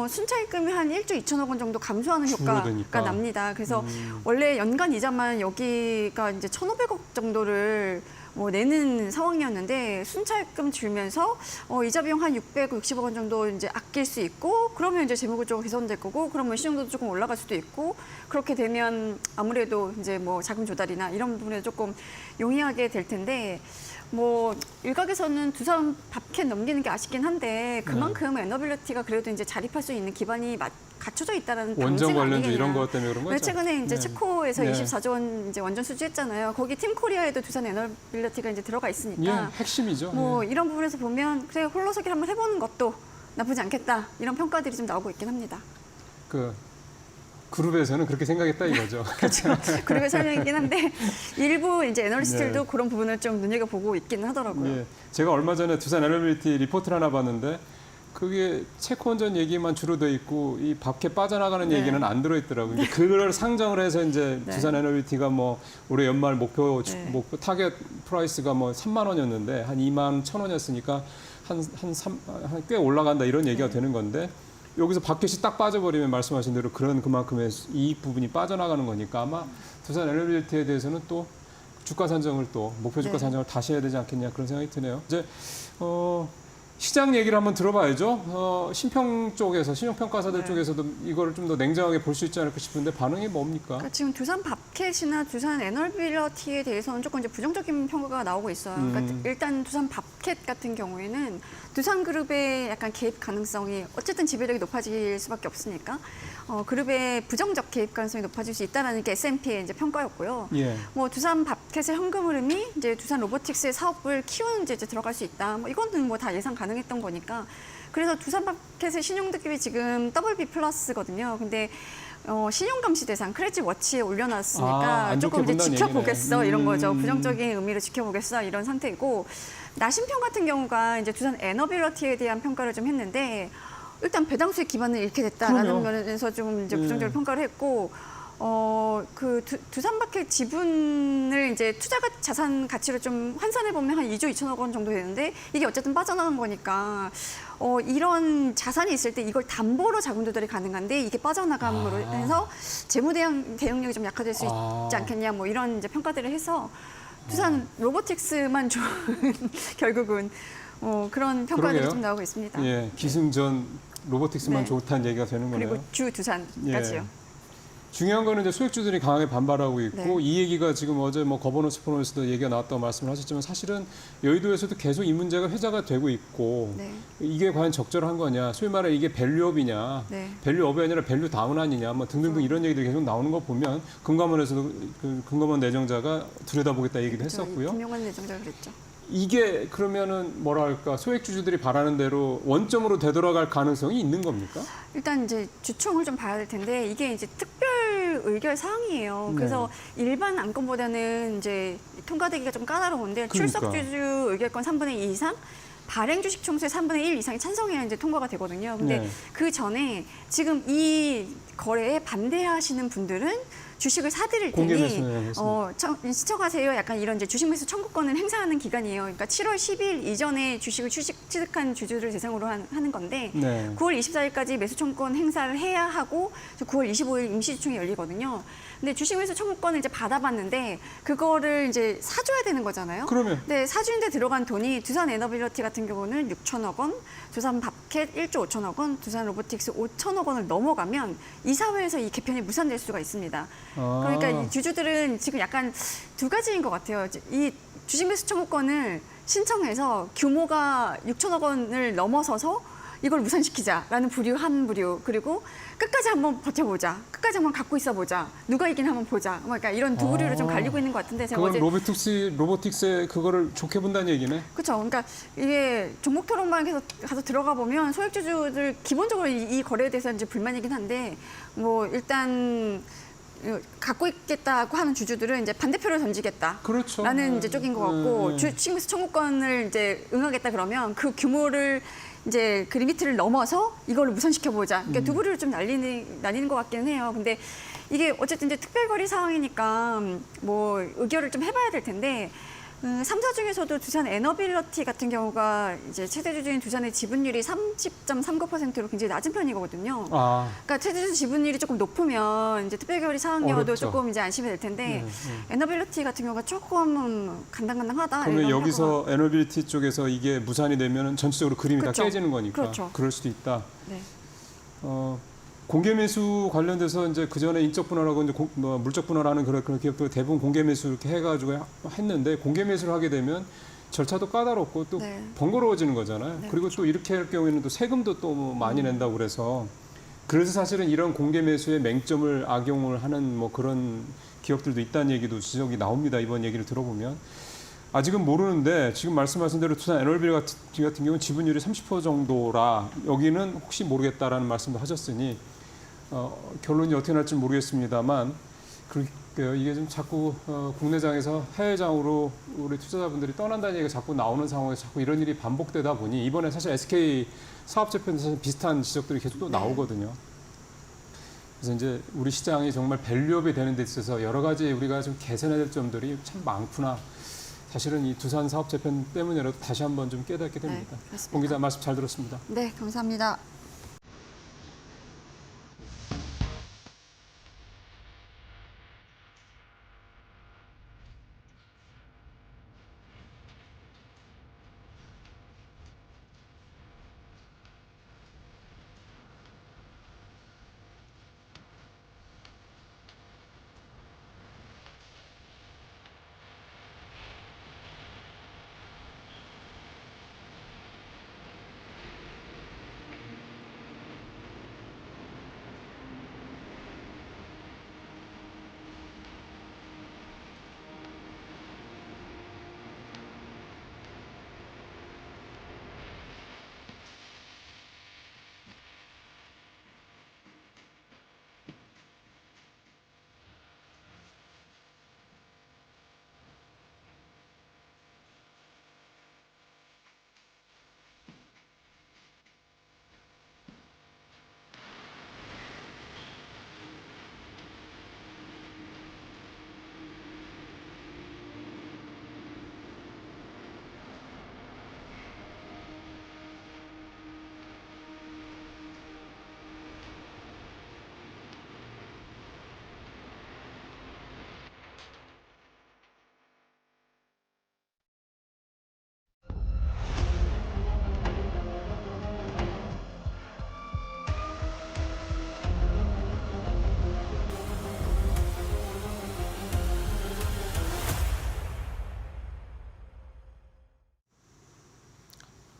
순차입금이 한 1조 2천억 원 정도 감소하는 효과가 줄어드니까. 납니다. 그래서 원래 연간 이자만 여기가 이제 1,500억 정도를 뭐 내는 상황이었는데, 순차입금 줄면서 이자 비용 한 660억 원 정도 이제 아낄 수 있고, 그러면 이제 재무구조가 개선될 거고, 그러면 시정도도 조금 올라갈 수도 있고, 그렇게 되면 아무래도 이제 뭐 자금 조달이나 이런 부분에 조금 용이하게 될 텐데, 뭐 일각에서는 두산 밥캣 넘기는 게 아쉽긴 한데 그만큼 에너빌리티가 그래도 이제 자립할 수 있는 기반이 갖춰져 있다라는 원전 방증 관련주 아니겠냐. 이런 것 때문에 그런 거죠? 최근에 이제 네. 체코에서 네. 24조 원 이제 원전 수주했잖아요. 거기 팀 코리아에도 두산 에너빌리티가 이제 들어가 예, 있으니까 핵심이죠. 뭐 예. 이런 부분에서 보면 그래 홀로서기를 한번 해보는 것도 나쁘지 않겠다 이런 평가들이 좀 나오고 있긴 합니다. 그 그룹에서는 그렇게 생각했다 이거죠. 그렇죠. 그룹의 설명이긴 한데 일부 이제 애널리스트들도 네. 그런 부분을 좀 눈여겨보고 있기는 하더라고요. 예. 제가 얼마 전에 두산 에너빌리티 리포트를 하나 봤는데 그게 체코 원전 얘기만 주로 돼 있고 이 밥캐 빠져나가는 네. 얘기는 안 들어있더라고요. 근데 그걸 상정을 해서 이제 네. 두산 에너빌리티가 뭐 올해 연말 목표 네. 타겟 프라이스가 뭐 3만 원이었는데 한 2만 1천 원이었으니까 꽤 올라간다 이런 얘기가 네. 되는 건데 여기서 밥캐시 딱 빠져버리면 말씀하신 대로 그런 그만큼의 이익 부분이 빠져나가는 거니까 아마 두산 에너빌리티에 대해서는 또 주가 산정을 또 목표 주가 네. 산정을 다시 해야 되지 않겠냐 그런 생각이 드네요. 이제 시장 얘기를 한번 들어봐야죠. 신용평가사들 네. 쪽에서도 이거를 좀 더 냉정하게 볼 수 있지 않을까 싶은데 반응이 뭡니까? 그러니까 지금 두산 밥캣이나 두산 에너빌리티에 대해서는 조금 이제 부정적인 평가가 나오고 있어요. 그러니까 일단 두산 밥캣 같은 경우에는 두산그룹의 약간 개입 가능성이 어쨌든 지배력이 높아질 수밖에 없으니까 그룹의 부정적 개입 가능성이 높아질 수 있다라는 게 S&P의 이제 평가였고요. 예. 뭐 두산 밥캣의 현금 흐름이 이제 두산 로보틱스의 사업을 키우는 데 이제 들어갈 수 있다. 뭐 이거는 뭐 다 예상 가능했던 거니까. 그래서 두산 밥캣의 신용등급이 지금 BB 플러스거든요. 근데 신용 감시 대상 크레딧 워치에 올려놨으니까 안 조금 좋게 이제 본다는 지켜보겠어 얘기네. 이런 거죠. 부정적인 의미로 지켜보겠어 이런 상태이고 나심평 같은 경우가 이제 두산 에너빌리티에 대한 평가를 좀 했는데 일단 배당수의 기반을 잃게 됐다라는 그럼요. 면에서 좀 이제 네. 부정적으로 평가를 했고 두산밥캣 지분을 이제 투자 자산 가치로 좀 환산해 보면 한 2조 2천억 원 정도 되는데 이게 어쨌든 빠져나간 거니까 이런 자산이 있을 때 이걸 담보로 자금 조달이 가능한데 이게 빠져나감으로 해서 재무 대응력이 좀 약화될 수 있지 않겠냐 뭐 이런 이제 평가들을 해서 두산 로보틱스만 좋은 결국은 그런 평가들이 그러게요. 좀 나오고 있습니다. 예, 기승전 로보틱스만 네. 좋다는 얘기가 되는 거네요. 그리고 주 두산까지요. 예. 중요한 거는 이제 소액주들이 강하게 반발하고 있고 네. 이 얘기가 지금 어제 뭐 거버넌스 포럼에서도 얘기가 나왔다고 말씀을 하셨지만 사실은 여의도에서도 계속 이 문제가 회자가 되고 있고 네. 이게 과연 적절한 거냐 소위 말해 이게 밸류업이냐 네. 밸류업이 아니라 밸류 다운 아니냐 뭐 등등등 이런 얘기들이 계속 나오는 거 보면 금감원에서도 그 금감원 내정자가 들여다보겠다 얘기도 했었고요. 김용환 내정자가 그랬죠. 이게 그러면은 뭐랄까 소액주주들이 바라는 대로 원점으로 되돌아갈 가능성이 있는 겁니까? 일단 이제 주총을 좀 봐야 될 텐데 이게 이제 특별 의결 사항이에요. 네. 그래서 일반 안건보다는 이제 통과되기가 좀 까다로운데 그러니까. 출석주주 의결권 3분의 2 이상, 발행 주식 총수의 3분의 1 이상이 찬성해야 이제 통과가 되거든요. 근데 네. 그 전에 지금 이 거래에 반대하시는 분들은 주식을 사드릴 공개 테니 매수해서. 시청하세요. 약간 이런 이제 주식 매수 청구권을 행사하는 기간이에요. 그러니까 7월 10일 이전에 주식을 취득한 주주를 대상으로 하는 건데 네. 9월 24일까지 매수 청구권 행사를 해야 하고 9월 25일 임시주총이 열리거든요. 근데 주식 매수 청구권을 이제 받아봤는데 그거를 이제 사줘야 되는 거잖아요. 그러면 네, 사주인데 들어간 돈이 두산 에너빌리티 같은 경우는 6천억 원, 두산 밥캣 1조 5천억 원, 두산 로보틱스 5천억 원을 넘어가면 이사회에서 이 개편이 무산될 수가 있습니다. 그러니까 이 주주들은 지금 약간 두 가지인 것 같아요. 이 주식 매수 청구권을 신청해서 규모가 6천억 원을 넘어서서 이걸 무산시키자라는 부류 한 부류 그리고 끝까지 한번 버텨보자, 끝까지 한번 갖고 있어보자, 누가 이긴 한번 보자, 그러니까 이런 두 부류를 좀 갈리고 있는 것 같은데 제가 그건 어제 로보틱스의 그거를 좋게 본다는 얘기네. 그렇죠. 그러니까 이게 종목 토론방에서 가서 들어가 보면 소액주주들 기본적으로 이 거래에 대해서 이제 불만이긴 한데 뭐 일단 갖고 있겠다고 하는 주주들은 이제 반대표를 던지겠다. 그렇죠. 라는 이제 쪽인 것 같고 주식 매수 청구권을 이제 응하겠다 그러면 그 규모를 이제 그 리미트를 넘어서 이걸로 무산시켜 보자. 그러니까 두 부류를 좀 나뉘는 것 같기는 해요. 근데 이게 어쨌든 이제 특별거래 상황이니까 뭐 의결을 좀 해봐야 될 텐데. 3사 중에서도 두산 에너빌리티 같은 경우가 이제 최대 주주인 두산의 지분율이 30.39%로 굉장히 낮은 편이거든요. 그러니까 최대 주주 지분율이 조금 높으면 이제 특별거래 사항이어도 어렵죠. 조금 이제 안심이 될 텐데 에너빌리티 같은 경우가 조금 간당간당하다. 그러면 이런 여기서 에너빌리티 쪽에서 이게 무산이 되면 전체적으로 그림이 그렇죠. 다 깨지는 거니까 그렇죠. 그럴 수도 있다. 네. 공개 매수 관련돼서 이제 그 전에 인적 분할하고 이제 물적 분할하는 그런 기업들 대부분 공개 매수 이렇게 해가지고 했는데 공개 매수를 하게 되면 절차도 까다롭고 또 네. 번거로워지는 거잖아요. 네, 그리고 또 이렇게 할 경우에는 또 세금도 또 많이 낸다고 그래서 그래서 사실은 이런 공개 매수에 맹점을 악용을 하는 뭐 그런 기업들도 있다는 얘기도 지적이 나옵니다. 이번 얘기를 들어보면. 아직은 모르는데 지금 말씀하신 대로 두산 NLB 같은 경우는 지분율이 30% 정도라 여기는 혹시 모르겠다라는 말씀도 하셨으니 결론이 어떻게 날지 모르겠습니다만 이게 좀 자꾸 국내장에서 해외장으로 우리 투자자분들이 떠난다는 얘기가 자꾸 나오는 상황에서 자꾸 이런 일이 반복되다 보니 이번에 사실 SK 사업재편에서 비슷한 지적들이 계속 또 나오거든요. 그래서 이제 우리 시장이 정말 밸류업이 되는 데 있어서 여러 가지 우리가 좀 개선해야 될 점들이 참 많구나. 사실은 이 두산 사업재편 때문이라도 다시 한번 좀 깨닫게 됩니다. 네, 그렇습니다. 공 기자 말씀 잘 들었습니다. 네, 감사합니다.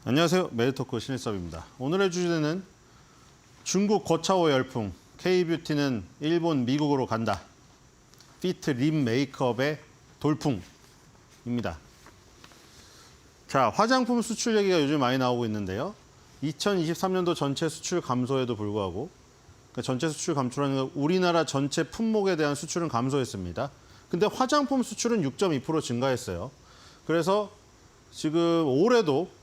안녕하세요. 메디토크 신일섭입니다. 오늘의 주제는 중국 고차원 열풍, K뷰티는 일본, 미국으로 간다. 피트 립 메이크업의 돌풍입니다. 자, 화장품 수출 얘기가 요즘 많이 나오고 있는데요. 2023년도 전체 수출 감소에도 불구하고 그러니까 전체 수출 감소라는 건 우리나라 전체 품목에 대한 수출은 감소했습니다. 근데 화장품 수출은 6.2% 증가했어요. 그래서 지금 올해도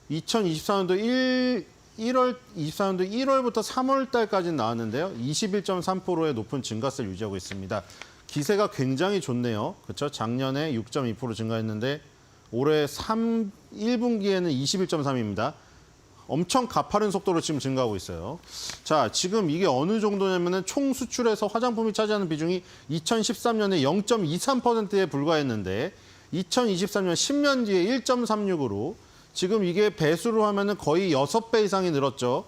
2024년도 1월부터 3월 달까지 나왔는데요. 21.3%의 높은 증가세를 유지하고 있습니다. 기세가 굉장히 좋네요. 그렇죠? 작년에 6.2% 증가했는데 올해 1분기에는 21.3입니다. 엄청 가파른 속도로 지금 증가하고 있어요. 자, 지금 이게 어느 정도냐면은 총 수출에서 화장품이 차지하는 비중이 2013년에 0.23%에 불과했는데 2023년 10년 뒤에 1.36으로 지금 이게 배수로 하면은 거의 6배 이상이 늘었죠.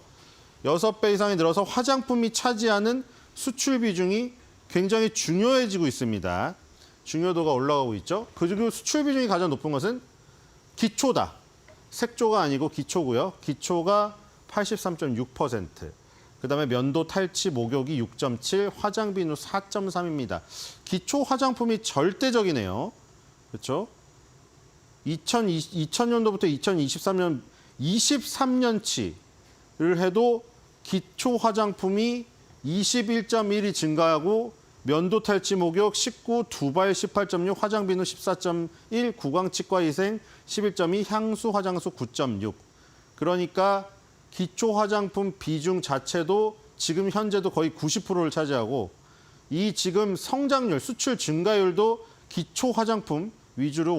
6배 이상이 늘어서 화장품이 차지하는 수출 비중이 굉장히 중요해지고 있습니다. 중요도가 올라가고 있죠. 그리고 수출 비중이 가장 높은 것은 기초다. 색조가 아니고 기초고요. 기초가 83.6%. 그다음에 면도, 탈취, 목욕이 6.7, 화장 비누 4.3입니다. 기초 화장품이 절대적이네요. 그렇죠? 2000년도부터 2023년 23년치를 해도 기초 화장품이 21.1이 증가하고 면도, 탈취, 목욕 19, 두발 18.6, 화장 비누 14.1, 구강, 치과, 위생 11.2, 향수, 화장수 9.6. 그러니까 기초 화장품 비중 자체도 지금 현재도 거의 90%를 차지하고 이 지금 성장률, 수출 증가율도 기초 화장품 위주로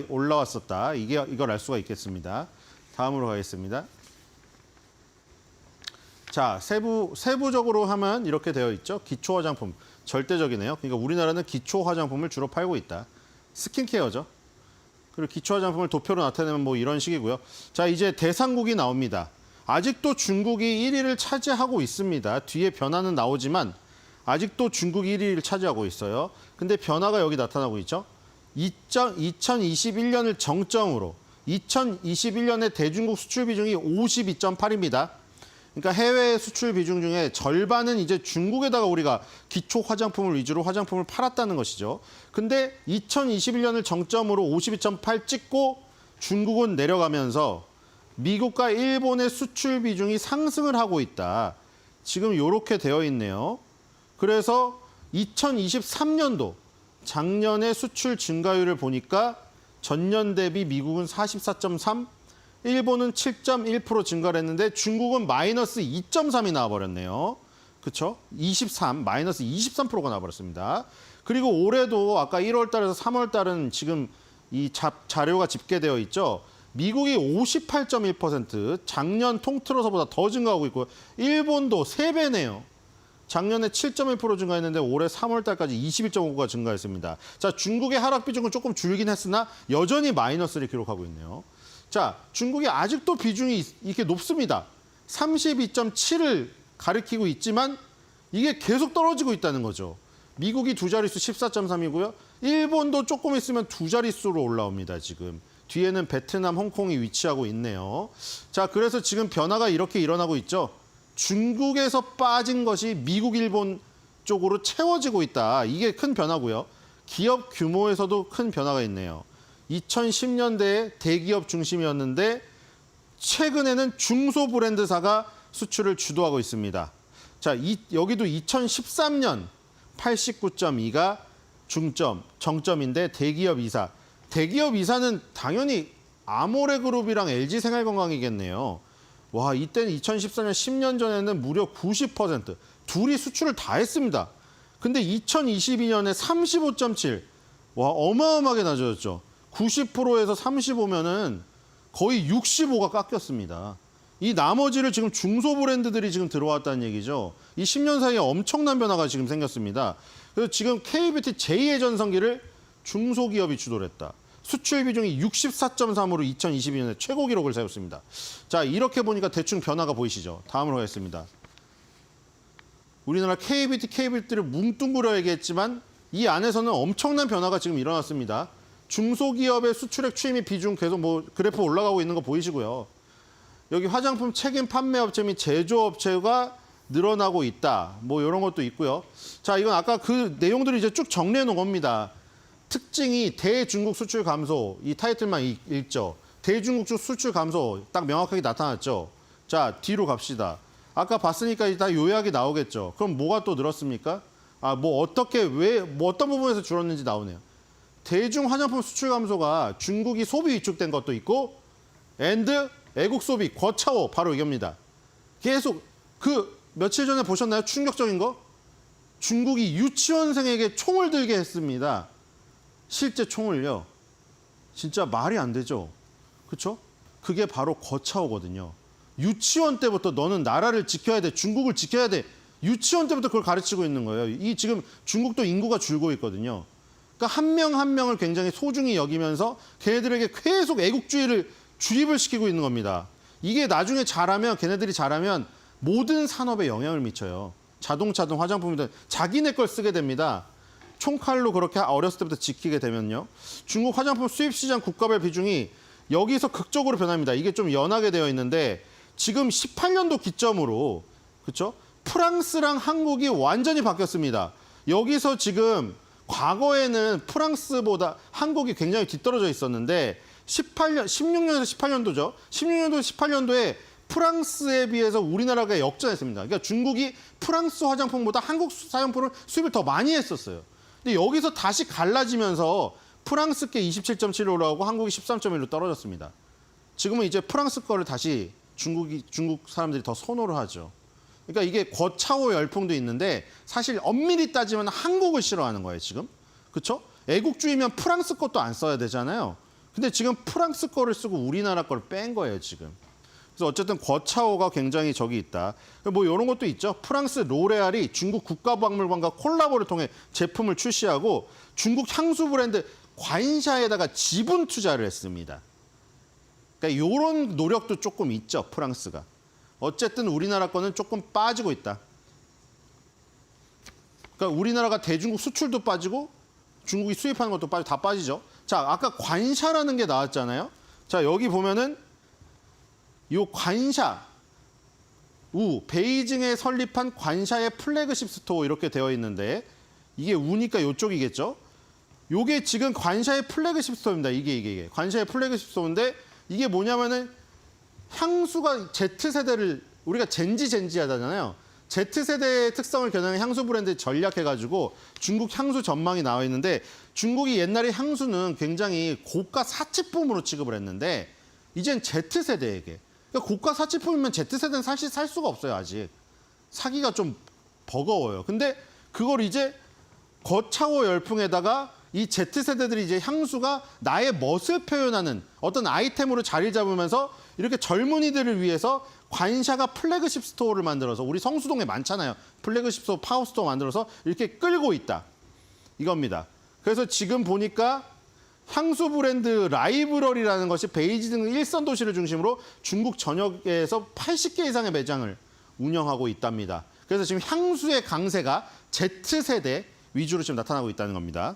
올라왔었다. 이걸 알 수가 있겠습니다. 다음으로 가겠습니다. 자, 세부적으로 하면 이렇게 되어 있죠. 기초 화장품, 절대적이네요. 그러니까 우리나라는 기초 화장품을 주로 팔고 있다. 스킨케어죠. 그리고 기초 화장품을 도표로 나타내면 뭐 이런 식이고요. 자, 이제 대상국이 나옵니다. 아직도 중국이 1위를 차지하고 있습니다. 뒤에 변화는 나오지만 아직도 중국이 1위를 차지하고 있어요. 근데 변화가 여기 나타나고 있죠. 2021년을 정점으로 2021년에 대중국 수출 비중이 52.8입니다. 그러니까 해외 수출 비중 중에 절반은 이제 중국에다가 우리가 기초 화장품을 위주로 화장품을 팔았다는 것이죠. 근데 2021년을 정점으로 52.8 찍고 중국은 내려가면서 미국과 일본의 수출 비중이 상승을 하고 있다. 지금 이렇게 되어 있네요. 그래서 2023년도 작년의 수출 증가율을 보니까 전년 대비 미국은 44.3, 일본은 7.1% 증가를 했는데 중국은 마이너스 2.3이 나와버렸네요. 그렇죠? 23, 마이너스 23%가 나와버렸습니다. 그리고 올해도 아까 1월 달에서 3월 달은 지금 이 자료가 집계되어 있죠. 미국이 58.1%, 작년 통틀어서보다 더 증가하고 있고요. 일본도 3배네요. 작년에 7.1% 증가했는데 올해 3월 달까지 21.5가 증가했습니다. 자, 중국의 하락 비중은 조금 줄긴 했으나 여전히 마이너스를 기록하고 있네요. 자, 중국이 아직도 비중이 이렇게 높습니다. 32.7을 가리키고 있지만 이게 계속 떨어지고 있다는 거죠. 미국이 두 자릿수 14.3이고요. 일본도 조금 있으면 두 자릿수로 올라옵니다, 지금. 뒤에는 베트남, 홍콩이 위치하고 있네요. 자, 그래서 지금 변화가 이렇게 일어나고 있죠. 중국에서 빠진 것이 미국, 일본 쪽으로 채워지고 있다. 이게 큰 변화고요. 기업 규모에서도 큰 변화가 있네요. 2010년대에 대기업 중심이었는데 최근에는 중소 브랜드사가 수출을 주도하고 있습니다. 자, 여기도 2013년 89.2가 중점, 정점인데 대기업 이사. 대기업 이사는 당연히 아모레그룹이랑 LG생활건강이겠네요. 와, 이때는 2014년 10년 전에는 무려 90%. 둘이 수출을 다 했습니다. 근데 2022년에 35.7. 와, 어마어마하게 낮아졌죠. 90%에서 35면은 거의 65가 깎였습니다. 이 나머지를 지금 중소 브랜드들이 지금 들어왔다는 얘기죠. 이 10년 사이에 엄청난 변화가 지금 생겼습니다. 그래서 지금 K뷰티 제2의 전성기를 중소기업이 주도를 했다. 수출 비중이 64.3으로 2022년에 최고 기록을 세웠습니다. 자, 이렇게 보니까 대충 변화가 보이시죠? 다음으로 가겠습니다. 우리나라 K뷰티를 뭉뚱그려 얘기했지만 이 안에서는 엄청난 변화가 지금 일어났습니다. 중소기업의 수출액 추임이 비중 계속 그래프 올라가고 있는 거 보이시고요. 여기 화장품 책임 판매업체 및 제조업체가 늘어나고 있다. 이런 것도 있고요. 자, 이건 아까 그 내용들을 이제 쭉 정리해 놓은 겁니다. 특징이 대중국 수출 감소, 이 타이틀만 읽죠. 대중국 수출 감소 딱 명확하게 나타났죠. 자, 뒤로 갑시다. 아까 봤으니까 다 요약이 나오겠죠. 그럼 뭐가 또 늘었습니까? 어떤 부분에서 줄었는지 나오네요. 대중 화장품 수출 감소가 중국이 소비 위축된 것도 있고 애국 소비 거차오 바로 이겁니다. 계속 며칠 전에 보셨나요? 충격적인 거? 중국이 유치원생에게 총을 들게 했습니다. 실제 총을요. 진짜 말이 안 되죠. 그렇죠? 그게 바로 거차오거든요. 유치원 때부터 너는 나라를 지켜야 돼. 중국을 지켜야 돼. 유치원 때부터 그걸 가르치고 있는 거예요. 이 지금 중국도 인구가 줄고 있거든요. 그러니까 한 명 한 명을 굉장히 소중히 여기면서 걔네들에게 계속 애국주의를 주입을 시키고 있는 겁니다. 이게 나중에 걔네들이 잘하면 모든 산업에 영향을 미쳐요. 자동차든 화장품이든 자기네 걸 쓰게 됩니다. 총칼로 그렇게 어렸을 때부터 지키게 되면요. 중국 화장품 수입 시장 국가별 비중이 여기서 극적으로 변합니다. 이게 좀 연하게 되어 있는데 지금 18년도 기점으로 그렇죠? 프랑스랑 한국이 완전히 바뀌었습니다. 여기서 지금 과거에는 프랑스보다 한국이 굉장히 뒤떨어져 있었는데 16년에서 18년도죠. 18년도에 프랑스에 비해서 우리나라가 역전했습니다. 그러니까 중국이 프랑스 화장품보다 한국 화장품을 수입을 더 많이 했었어요. 근데 여기서 다시 갈라지면서 프랑스께 27.7로 올라오고 한국이 13.1로 떨어졌습니다. 지금은 이제 프랑스 거를 다시 중국 사람들이 더 선호를 하죠. 그러니까 이게 거차오 열풍도 있는데 사실 엄밀히 따지면 한국을 싫어하는 거예요, 지금. 그렇죠? 애국주의면 프랑스 것도 안 써야 되잖아요. 근데 지금 프랑스 거를 쓰고 우리나라 거를 뺀 거예요, 지금. 그래서 어쨌든 거차오가 굉장히 적이 있다. 이런 것도 있죠. 프랑스 로레알이 중국 국가박물관과 콜라보를 통해 제품을 출시하고 중국 향수 브랜드 관샤에다가 지분 투자를 했습니다. 그러니까 이런 노력도 조금 있죠, 프랑스가. 어쨌든 우리나라 거는 조금 빠지고 있다. 그러니까 우리나라가 대중국 수출도 빠지고 중국이 수입하는 것도 다 빠지죠. 자, 아까 관샤라는 게 나왔잖아요. 자, 여기 보면은 요 관샤, 베이징에 설립한 관샤의 플래그십 스토어 이렇게 되어 있는데 이게 우니까 이쪽이겠죠? 요게 지금 관샤의 플래그십 스토어입니다. 이게 관샤의 플래그십 스토어인데 이게 뭐냐면은 향수가 Z세대를 우리가 젠지 하잖아요. Z세대의 특성을 겨냥한 향수 브랜드 전략해가지고 중국 향수 전망이 나와 있는데 중국이 옛날에 향수는 굉장히 고가 사치품으로 취급을 했는데 이젠 Z세대에게 그러니까 고가 사치품이면 Z세대는 사실 살 수가 없어요. 아직 사기가 좀 버거워요. 근데 그걸 이제 거차고 열풍에다가 이 Z세대들이 이제 향수가 나의 멋을 표현하는 어떤 아이템으로 자리 잡으면서 이렇게 젊은이들을 위해서 관샤가 플래그십 스토어를 만들어서 우리 성수동에 많잖아요. 플래그십 스토어, 파워스토어 만들어서 이렇게 끌고 있다. 이겁니다. 그래서 지금 보니까 향수 브랜드 라이브러리라는 것이 베이징 일선 도시를 중심으로 중국 전역에서 80개 이상의 매장을 운영하고 있답니다. 그래서 지금 향수의 강세가 Z세대 위주로 지금 나타나고 있다는 겁니다.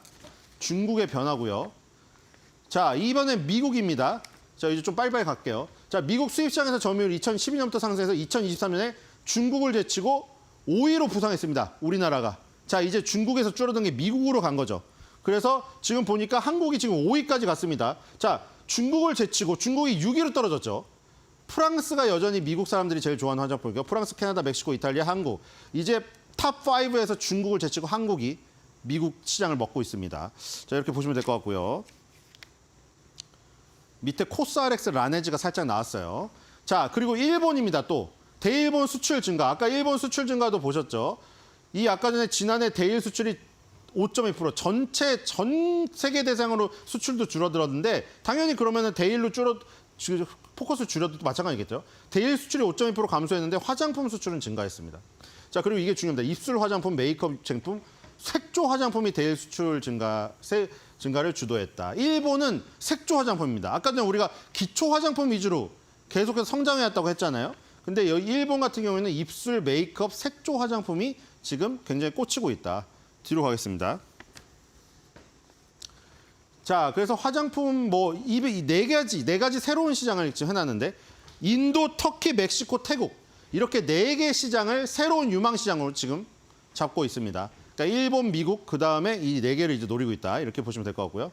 중국의 변화고요. 자, 이번엔 미국입니다. 자, 이제 좀 빨리빨리 갈게요. 자, 미국 수입시장에서 점유율 2012년부터 상승해서 2023년에 중국을 제치고 5위로 부상했습니다. 우리나라가. 자, 이제 중국에서 줄어든 게 미국으로 간 거죠. 그래서 지금 보니까 한국이 지금 5위까지 갔습니다. 자, 중국을 제치고 중국이 6위로 떨어졌죠. 프랑스가 여전히 미국 사람들이 제일 좋아하는 화장품이고요. 프랑스, 캐나다, 멕시코, 이탈리아, 한국. 이제 탑 5에서 중국을 제치고 한국이 미국 시장을 먹고 있습니다. 자, 이렇게 보시면 될 것 같고요. 밑에 코스알엑스 라네즈가 살짝 나왔어요. 자, 그리고 일본입니다. 또 대일본 수출 증가. 아까 일본 수출 증가도 보셨죠. 이 아까 전에 지난해 대일 수출이 5.2% 전 세계 대상으로 수출도 줄어들었는데 당연히 그러면은 대일로 포커스 줄여도 마찬가지겠죠. 대일 수출이 5.2% 감소했는데 화장품 수출은 증가했습니다. 자, 그리고 이게 중요합니다. 입술 화장품, 메이크업 제품, 색조 화장품이 대일 수출 증가를 주도했다. 일본은 색조 화장품입니다. 아까 전에 우리가 기초 화장품 위주로 계속해서 성장해왔다고 했잖아요. 근데 여기 일본 같은 경우에는 입술, 메이크업, 색조 화장품이 지금 굉장히 꽂히고 있다. 뒤로 가겠습니다. 자, 그래서 화장품 네 가지 새로운 시장을 지금 해놨는데 인도, 터키, 멕시코, 태국 이렇게 4개 시장을 새로운 유망 시장으로 지금 잡고 있습니다. 그러니까 일본, 미국, 그 다음에 이 4개를 이제 노리고 있다. 이렇게 보시면 될 것 같고요.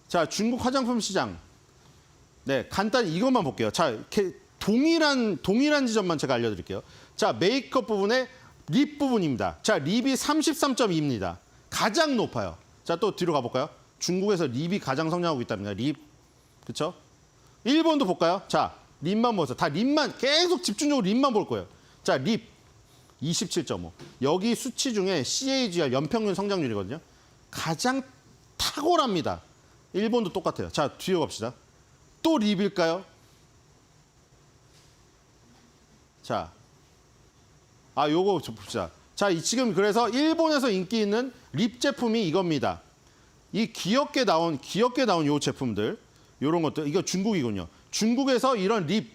자, 중국 화장품 시장. 네, 간단히 이것만 볼게요. 자, 이렇게 동일한 지점만 제가 알려드릴게요. 자, 메이크업 부분에 립 부분입니다. 자, 립이 33.2입니다. 가장 높아요. 자, 또 뒤로 가볼까요? 중국에서 립이 가장 성장하고 있답니다. 립. 그렇죠? 일본도 볼까요? 자, 립만 보세요. 다 립만 계속 집중적으로 립만 볼 거예요. 자, 립 27.5. 여기 수치 중에 CAGR 연평균 성장률이거든요. 가장 탁월합니다. 일본도 똑같아요. 자, 뒤로 갑시다. 또 립일까요? 자, 요거 좀 봅시다. 자, 지금 그래서 일본에서 인기 있는 립 제품이 이겁니다. 이 귀엽게 나온 요 제품들, 요런 것들, 이거 중국이군요. 중국에서 이런 립,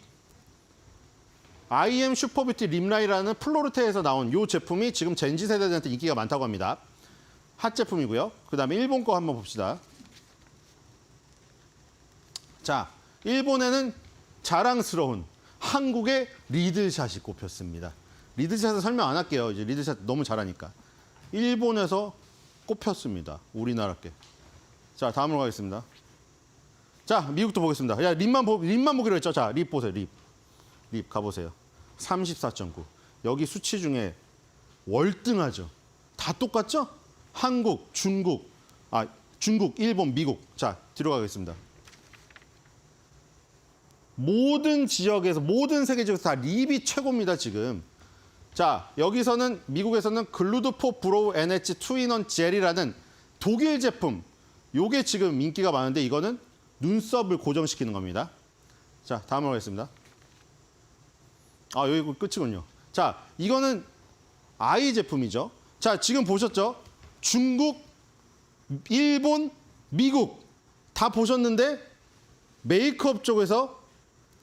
IM 슈퍼뷰티 립라이라는 플로르테에서 나온 요 제품이 지금 젠지 세대들한테 인기가 많다고 합니다. 핫 제품이고요. 그 다음에 일본 거 한번 봅시다. 자, 일본에는 자랑스러운 한국의 리들샷이 꼽혔습니다. 리들샷은 설명 안 할게요. 이제 리들샷 너무 잘하니까. 일본에서 꼽혔습니다. 우리나라께. 자, 다음으로 가겠습니다. 자, 미국도 보겠습니다. 야, 립만 보기로 했죠. 자, 립 보세요. 립 가보세요. 34.9. 여기 수치 중에 월등하죠. 다 똑같죠? 한국, 중국, 일본, 미국. 자, 뒤로 가겠습니다. 모든 지역에서, 모든 세계 지역에서 다 립이 최고입니다, 지금. 자, 여기서는, 미국에서는 글루드포 브로우 NH 투인원 젤이라는 독일 제품. 요게 지금 인기가 많은데 이거는 눈썹을 고정시키는 겁니다. 자, 다음으로 가겠습니다. 여기 끝이군요. 자, 이거는 아이 제품이죠. 자, 지금 보셨죠? 중국, 일본, 미국 다 보셨는데 메이크업 쪽에서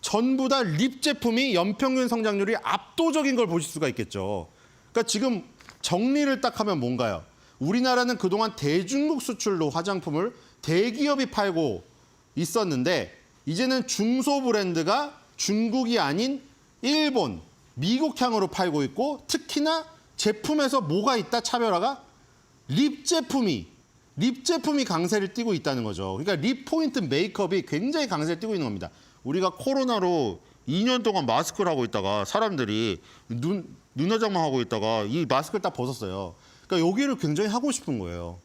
전부 다 립 제품이 연평균 성장률이 압도적인 걸 보실 수가 있겠죠. 그러니까 지금 정리를 딱 하면 뭔가요? 우리나라는 그동안 대중국 수출로 화장품을 대기업이 팔고 있었는데 이제는 중소 브랜드가 중국이 아닌 일본, 미국향으로 팔고 있고 특히나 제품에서 뭐가 있다 차별화가 립 제품이 강세를 띠고 있다는 거죠. 그러니까 립 포인트 메이크업이 굉장히 강세를 띠고 있는 겁니다. 우리가 코로나로 2년 동안 마스크를 하고 있다가 사람들이 눈화장만 하고 있다가 이 마스크를 딱 벗었어요. 그러니까 여기를 굉장히 하고 싶은 거예요.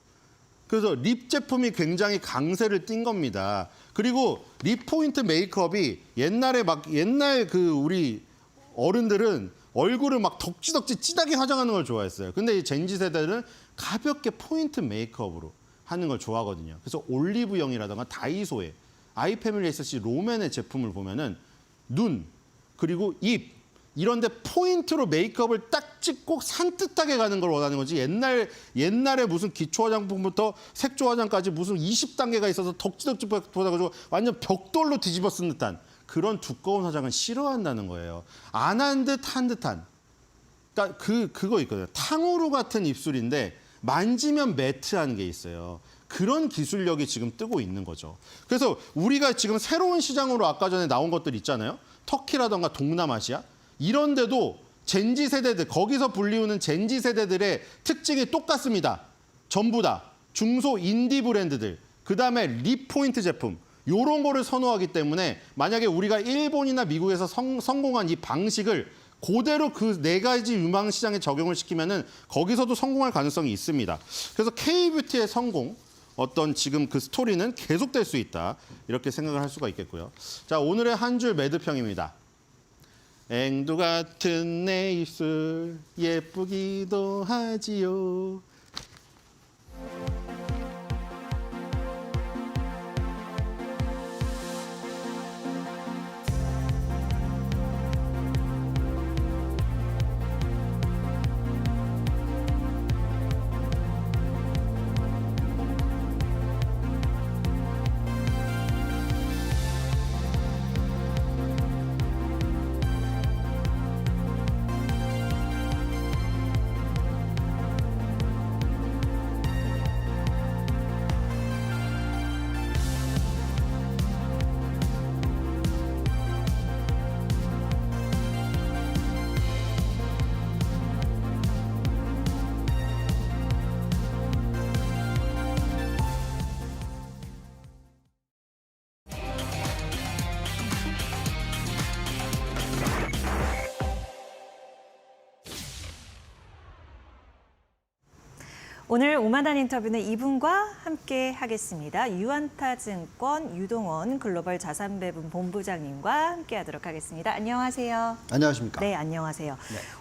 그래서 립 제품이 굉장히 강세를 띈 겁니다. 그리고 립 포인트 메이크업이 옛날 그 우리 어른들은 얼굴을 막 덕지덕지 진하게 화장하는 걸 좋아했어요. 근데 이 젠지 세대는 가볍게 포인트 메이크업으로 하는 걸 좋아하거든요. 그래서 올리브영이라든가 다이소의 아이패밀리 SC 롬앤의 제품을 보면은 눈 그리고 입 이런데 포인트로 메이크업을 딱 찍고 산뜻하게 가는 걸 원하는 거지. 옛날에 무슨 기초 화장품부터 색조 화장까지 무슨 20단계가 있어서 덕지덕지 보다가지고 완전 벽돌로 뒤집어 쓴 듯한 그런 두꺼운 화장은 싫어한다는 거예요. 안 한 듯 한 듯한. 그러니까 그거 있거든요. 탕후루 같은 입술인데 만지면 매트한 게 있어요. 그런 기술력이 지금 뜨고 있는 거죠. 그래서 우리가 지금 새로운 시장으로 아까 전에 나온 것들 있잖아요. 터키라던가 동남아시아. 이런 데도 젠지 세대들, 거기서 불리우는 젠지 세대들의 특징이 똑같습니다. 전부 다 중소 인디 브랜드들, 그다음에 립 포인트 제품. 요런 거를 선호하기 때문에 만약에 우리가 일본이나 미국에서 성공한 이 방식을 그대로 그 4가지 유망 시장에 적용을 시키면은 거기서도 성공할 가능성이 있습니다. 그래서 K-뷰티의 성공, 어떤 지금 그 스토리는 계속될 수 있다. 이렇게 생각을 할 수가 있겠고요. 자, 오늘의 한 줄 매드평입니다. 앵두 같은 내 입술 예쁘기도 하지요. 오늘 오마단 인터뷰는 이분과 함께 하겠습니다. 유안타증권 유동원 글로벌 자산배분 본부장님과 함께하도록 하겠습니다. 안녕하세요. 안녕하십니까. 네, 안녕하세요.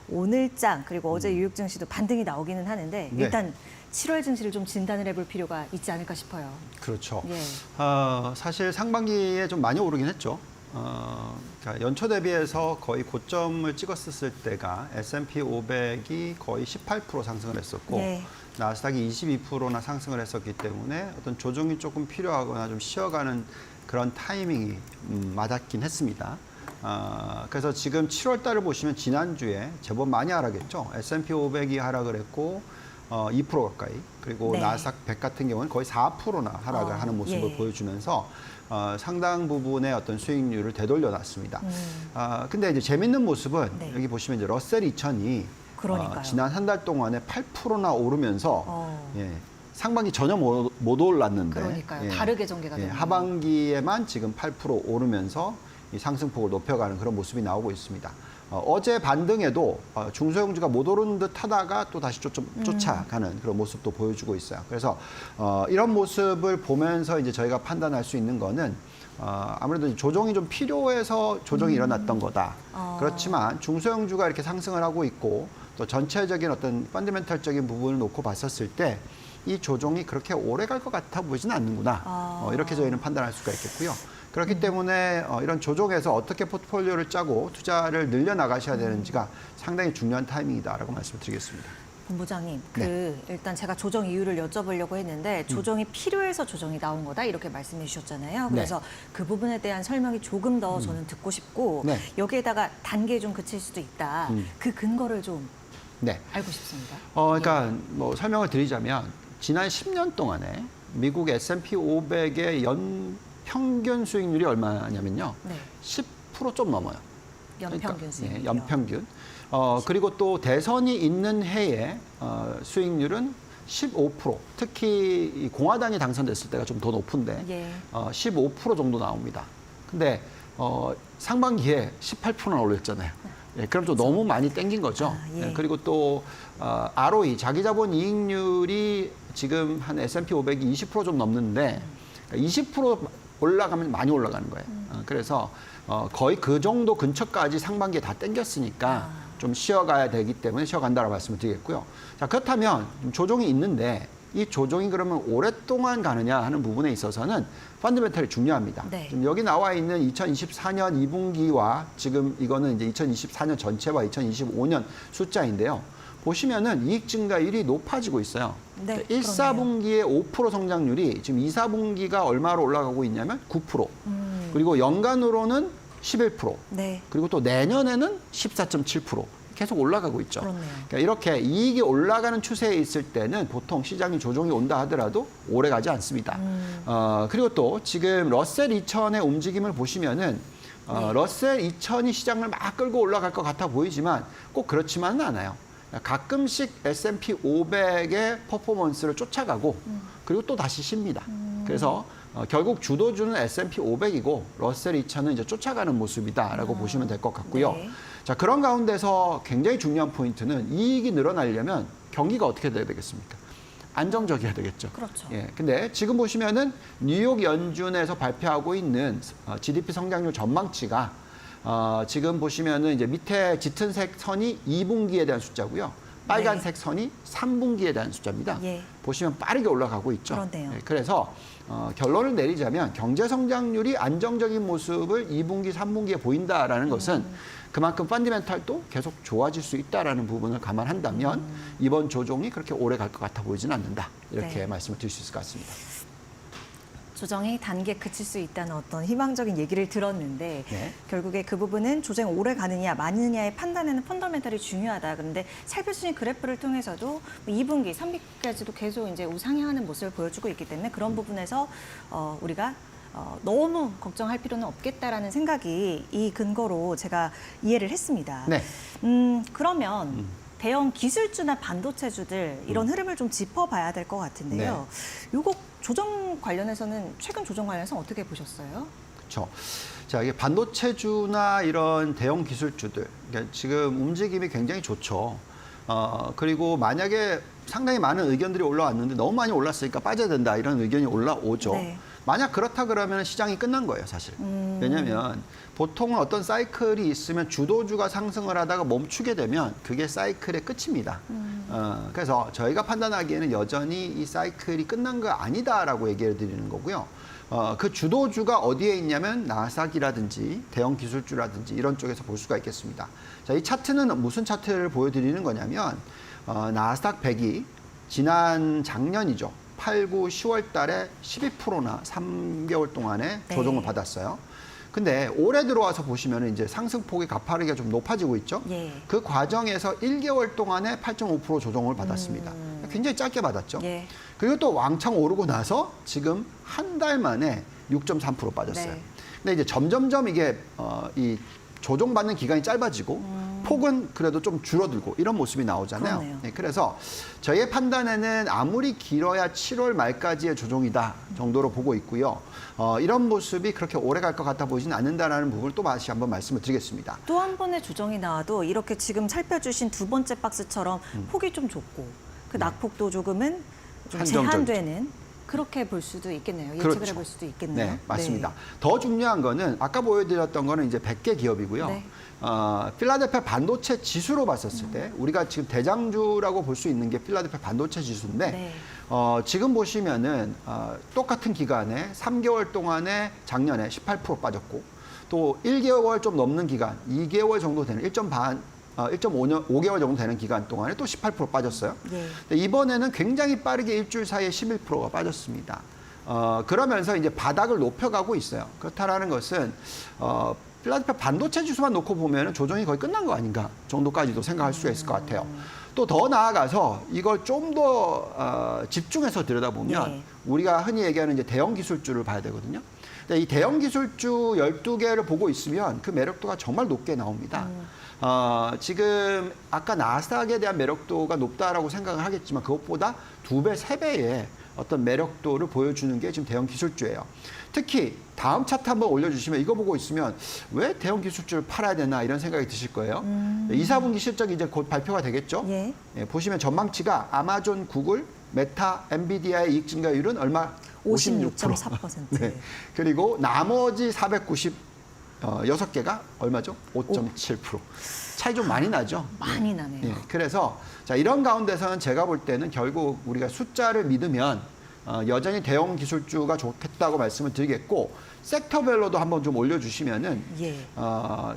오늘장 그리고 어제 뉴욕 증시도 반등이 나오기는 하는데 네. 일단 7월 증시를 좀 진단을 해볼 필요가 있지 않을까 싶어요. 그렇죠. 예. 사실 상반기에 좀 많이 오르긴 했죠. 그러니까 연초 대비해서 거의 고점을 찍었을 때가 S&P 500이 거의 18% 상승을 했었고 네. 나스닥이 22%나 상승을 했었기 때문에 어떤 조정이 조금 필요하거나 좀 쉬어가는 그런 타이밍이 맞았긴 했습니다. 그래서 지금 7월 달을 보시면 지난주에 제법 많이 하락했죠. S&P 500이 하락을 했고 2% 가까이 그리고 네. 나스닥 100 같은 경우는 거의 4%나 하락을 하는 모습을 예. 보여주면서 상당 부분의 어떤 수익률을 되돌려 놨습니다. 근데 이제 재밌는 모습은 네. 여기 보시면 이제 러셀 2000이 그러니까요. 지난 한 달 동안에 8%나 오르면서 예, 상반기 전혀 못 올랐는데 그러니까요. 예, 다르게 전개가 되는 하반기에만 지금 8% 오르면서 이 상승폭을 높여가는 그런 모습이 나오고 있습니다. 어제 반등에도 중소형주가 못 오르는 듯 하다가 또 다시 쫓아가는 그런 모습도 보여주고 있어요. 그래서 이런 모습을 보면서 이제 저희가 판단할 수 있는 거는 아무래도 조정이 좀 필요해서 조정이 일어났던 거다. 그렇지만 중소형주가 이렇게 상승을 하고 있고 또 전체적인 어떤 펀더멘털적인 부분을 놓고 봤었을 때 이 조정이 그렇게 오래 갈 것 같아 보이지는 않는구나. 이렇게 저희는 판단할 수가 있겠고요. 그렇기 때문에 이런 조정에서 어떻게 포트폴리오를 짜고 투자를 늘려나가셔야 되는지가 상당히 중요한 타이밍이다라고 말씀드리겠습니다. 본부장님, 네. 일단 제가 조정 이유를 여쭤보려고 했는데 조정이 필요해서 조정이 나온 거다 이렇게 말씀해 주셨잖아요. 그래서 그 부분에 대한 설명이 조금 더 저는 듣고 싶고 네. 여기에다가 단계에 좀 그칠 수도 있다. 그 근거를 좀 네. 알고 싶습니다. 그러니까 뭐 설명을 드리자면 지난 10년 동안에 미국 S&P 500의 연 평균 수익률이 얼마냐면요. 네. 10% 좀 넘어요. 연평균 수익. 예, 연평균. 그리고 또 대선이 있는 해에 수익률은 15%. 특히 이 공화당이 당선됐을 때가 좀 더 높은데 예. 15% 정도 나옵니다. 근데 상반기에 18%나 올렸잖아요. 예, 그럼 또 너무 많이 땡긴 거죠. 아, 예. 예, 그리고 또 ROE, 자기자본 이익률이 지금 한 S&P 500이 20% 좀 넘는데 20% 올라가면 많이 올라가는 거예요. 그래서 거의 그 정도 근처까지 상반기에 다 땡겼으니까 좀 쉬어가야 되기 때문에 쉬어간다라고 말씀을 드리겠고요. 자, 그렇다면 좀 조정이 있는데 이 조정이 그러면 오랫동안 가느냐 하는 부분에 있어서는 펀더멘털이 중요합니다. 네. 지금 여기 나와 있는 2024년 2분기와 지금 이거는 이제 2024년 전체와 2025년 숫자인데요. 보시면은 이익 증가율이 높아지고 있어요. 네, 그러니까 1, 4분기에 5% 성장률이 지금 2, 4분기가 얼마로 올라가고 있냐면 9%. 그리고 연간으로는 11%. 네. 그리고 또 내년에는 14.7%. 계속 올라가고 있죠. 그렇네요. 그러니까 이렇게 이익이 올라가는 추세에 있을 때는 보통 시장이 조정이 온다 하더라도 오래 가지 않습니다. 그리고 또 지금 러셀 2000의 움직임을 보시면은 러셀 2000이 시장을 막 끌고 올라갈 것 같아 보이지만 꼭 그렇지만은 않아요. 가끔씩 S&P 500의 퍼포먼스를 쫓아가고 그리고 또 다시 쉽니다. 그래서 결국 주도주는 S&P 500이고 러셀 2000은 이제 쫓아가는 모습이다라고 보시면 될 것 같고요. 네. 자, 그런 가운데서 굉장히 중요한 포인트는 이익이 늘어나려면 경기가 어떻게 돼야 되겠습니까? 안정적이어야 되겠죠. 그렇죠. 예, 근데 지금 보시면은 뉴욕 연준에서 발표하고 있는 GDP 성장률 전망치가 지금 보시면은 이제 밑에 짙은 색 선이 2분기에 대한 숫자고요. 빨간색 선이 3분기에 대한 숫자입니다. 예. 보시면 빠르게 올라가고 있죠. 그렇네요. 예, 그래서 결론을 내리자면 경제 성장률이 안정적인 모습을 2분기, 3분기에 보인다라는 것은 그만큼 펀더멘털도 계속 좋아질 수 있다라는 부분을 감안한다면 이번 조정이 그렇게 오래 갈 것 같아 보이지는 않는다. 이렇게 네. 말씀을 드릴 수 있을 것 같습니다. 조정이 단기에 그칠 수 있다는 어떤 희망적인 얘기를 들었는데 네. 결국에 그 부분은 조정이 오래 가느냐 마느냐의 판단에는 펀더멘털이 중요하다. 그런데 살펴주신 그래프를 통해서도 2분기, 3분기까지도 계속 이제 우상향하는 모습을 보여주고 있기 때문에 그런 부분에서 우리가 너무 걱정할 필요는 없겠다라는 생각이 이 근거로 제가 이해를 했습니다. 네. 그러면 대형 기술주나 반도체주들 이런 흐름을 좀 짚어봐야 될 것 같은데요. 요거 조정 관련해서는 최근 조정 관련해서 어떻게 보셨어요? 그렇죠. 자, 이게 반도체주나 이런 대형 기술주들, 그러니까 지금 움직임이 굉장히 좋죠. 그리고 만약에 상당히 많은 의견들이 올라왔는데 너무 많이 올랐으니까 빠져야 된다 이런 의견이 올라오죠. 네. 만약 그렇다 그러면 시장이 끝난 거예요, 사실. 왜냐하면 보통은 어떤 사이클이 있으면 주도주가 상승을 하다가 멈추게 되면 그게 사이클의 끝입니다. 그래서 저희가 판단하기에는 여전히 이 사이클이 끝난 거 아니다라고 얘기를 드리는 거고요. 그 주도주가 어디에 있냐면 나스닥이라든지 대형 기술주라든지 이런 쪽에서 볼 수가 있겠습니다. 자, 이 차트는 무슨 차트를 보여드리는 거냐면 나스닥 100이 지난 작년이죠. 8, 9, 10월 달에 12%나 3개월 동안에 네. 조정을 받았어요. 근데 올해 들어와서 보시면 이제 상승폭이 가파르게 좀 높아지고 있죠. 예. 그 과정에서 1개월 동안에 8.5% 조정을 받았습니다. 굉장히 짧게 받았죠. 예. 그리고 또 왕창 오르고 나서 지금 한 달 만에 6.3% 빠졌어요. 네. 근데 이제 점점점 이게 이 조정받는 기간이 짧아지고 폭은 그래도 좀 줄어들고 이런 모습이 나오잖아요. 그러네요. 네, 그래서 저희의 판단에는 아무리 길어야 7월 말까지의 조정이다 정도로 보고 있고요. 이런 모습이 그렇게 오래 갈 것 같아 보이지는 않는다라는 부분을 또 다시 한번 말씀을 드리겠습니다. 또 한 번의 조정이 나와도 이렇게 지금 살펴주신 두 번째 박스처럼 폭이 좀 좁고 그 낙폭도 조금은 좀 한정적이죠. 제한되는 그렇게 볼 수도 있겠네요. 예측을 그렇죠. 해볼 수도 있겠네요. 네, 맞습니다. 더 중요한 거는 아까 보여드렸던 거는 이제 100개 기업이고요. 네. 필라델피아 반도체 지수로 봤었을 때 우리가 지금 대장주라고 볼 수 있는 게 필라델피아 반도체 지수인데 네. 지금 보시면은 똑같은 기간에 3개월 동안에 작년에 18% 빠졌고 또 1개월 좀 넘는 기간, 2개월 정도 되는 1.5개월 정도 되는 기간 동안에 또 18% 빠졌어요. 예. 근데 이번에는 굉장히 빠르게 일주일 사이에 11%가 빠졌습니다. 그러면서 이제 바닥을 높여가고 있어요. 그렇다라는 것은 필라델피아 반도체 지수만 놓고 보면 조정이 거의 끝난 거 아닌가 정도까지도 생각할 수가 있을 것 같아요. 또 더 나아가서 이걸 좀 더 집중해서 들여다보면 네. 우리가 흔히 얘기하는 이제 대형 기술주를 봐야 되거든요. 근데 이 대형 기술주 12개를 보고 있으면 그 매력도가 정말 높게 나옵니다. 지금 아까 나스닥에 대한 매력도가 높다라고 생각을 하겠지만 그것보다 2배, 3배의 어떤 매력도를 보여주는 게 지금 대형 기술주예요. 특히 다음 차트 한번 올려주시면 이거 보고 있으면 왜 대형 기술주를 팔아야 되나 이런 생각이 드실 거예요. 2, 4분기 실적이 이제 곧 발표가 되겠죠. 예. 예, 보시면 전망치가 아마존, 구글, 메타, 엔비디아의 이익 증가율은 얼마? 56.4%. 네. 그리고 나머지 496개가 얼마죠? 5.7%. 차이 좀 많이 나죠? 많이 나네요. 예, 그래서 자, 이런 가운데서는 제가 볼 때는 결국 우리가 숫자를 믿으면 여전히 대형 기술주가 좋겠다고 말씀을 드리겠고 섹터별로도 한번 좀 올려주시면은 예.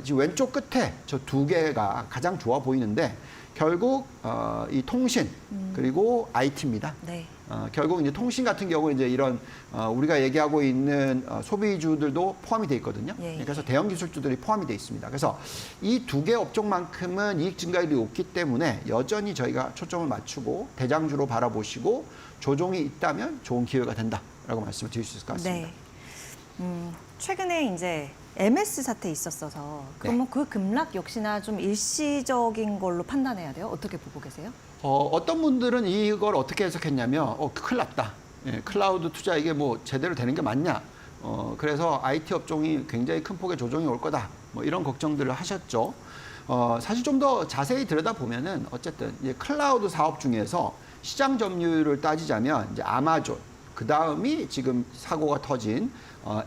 지금 왼쪽 끝에 저 2개가 가장 좋아 보이는데 결국 이 통신 그리고 IT입니다. 네. 결국 이제 통신 같은 경우 이제 이런 우리가 얘기하고 있는 소비주들도 포함이 돼 있거든요. 예. 그래서 대형 기술주들이 포함이 돼 있습니다. 그래서 이 2개 업종만큼은 이익 증가율이 높기 때문에 여전히 저희가 초점을 맞추고 대장주로 바라보시고 조정이 있다면 좋은 기회가 된다라고 말씀을 드릴 수 있을 것 같습니다. 네. 최근에 이제 MS 사태 있었어서 그러면 그 급락 역시나 좀 일시적인 걸로 판단해야 돼요? 어떻게 보고 계세요? 어떤 분들은 이걸 어떻게 해석했냐면 큰일 났다. 예, 클라우드 투자 이게 뭐 제대로 되는 게 맞냐. 그래서 IT 업종이 굉장히 큰 폭의 조정이 올 거다. 뭐 이런 걱정들을 하셨죠. 사실 좀 더 자세히 들여다보면은 어쨌든 이제 클라우드 사업 중에서 시장 점유율을 따지자면 이제 아마존, 그 다음이 지금 사고가 터진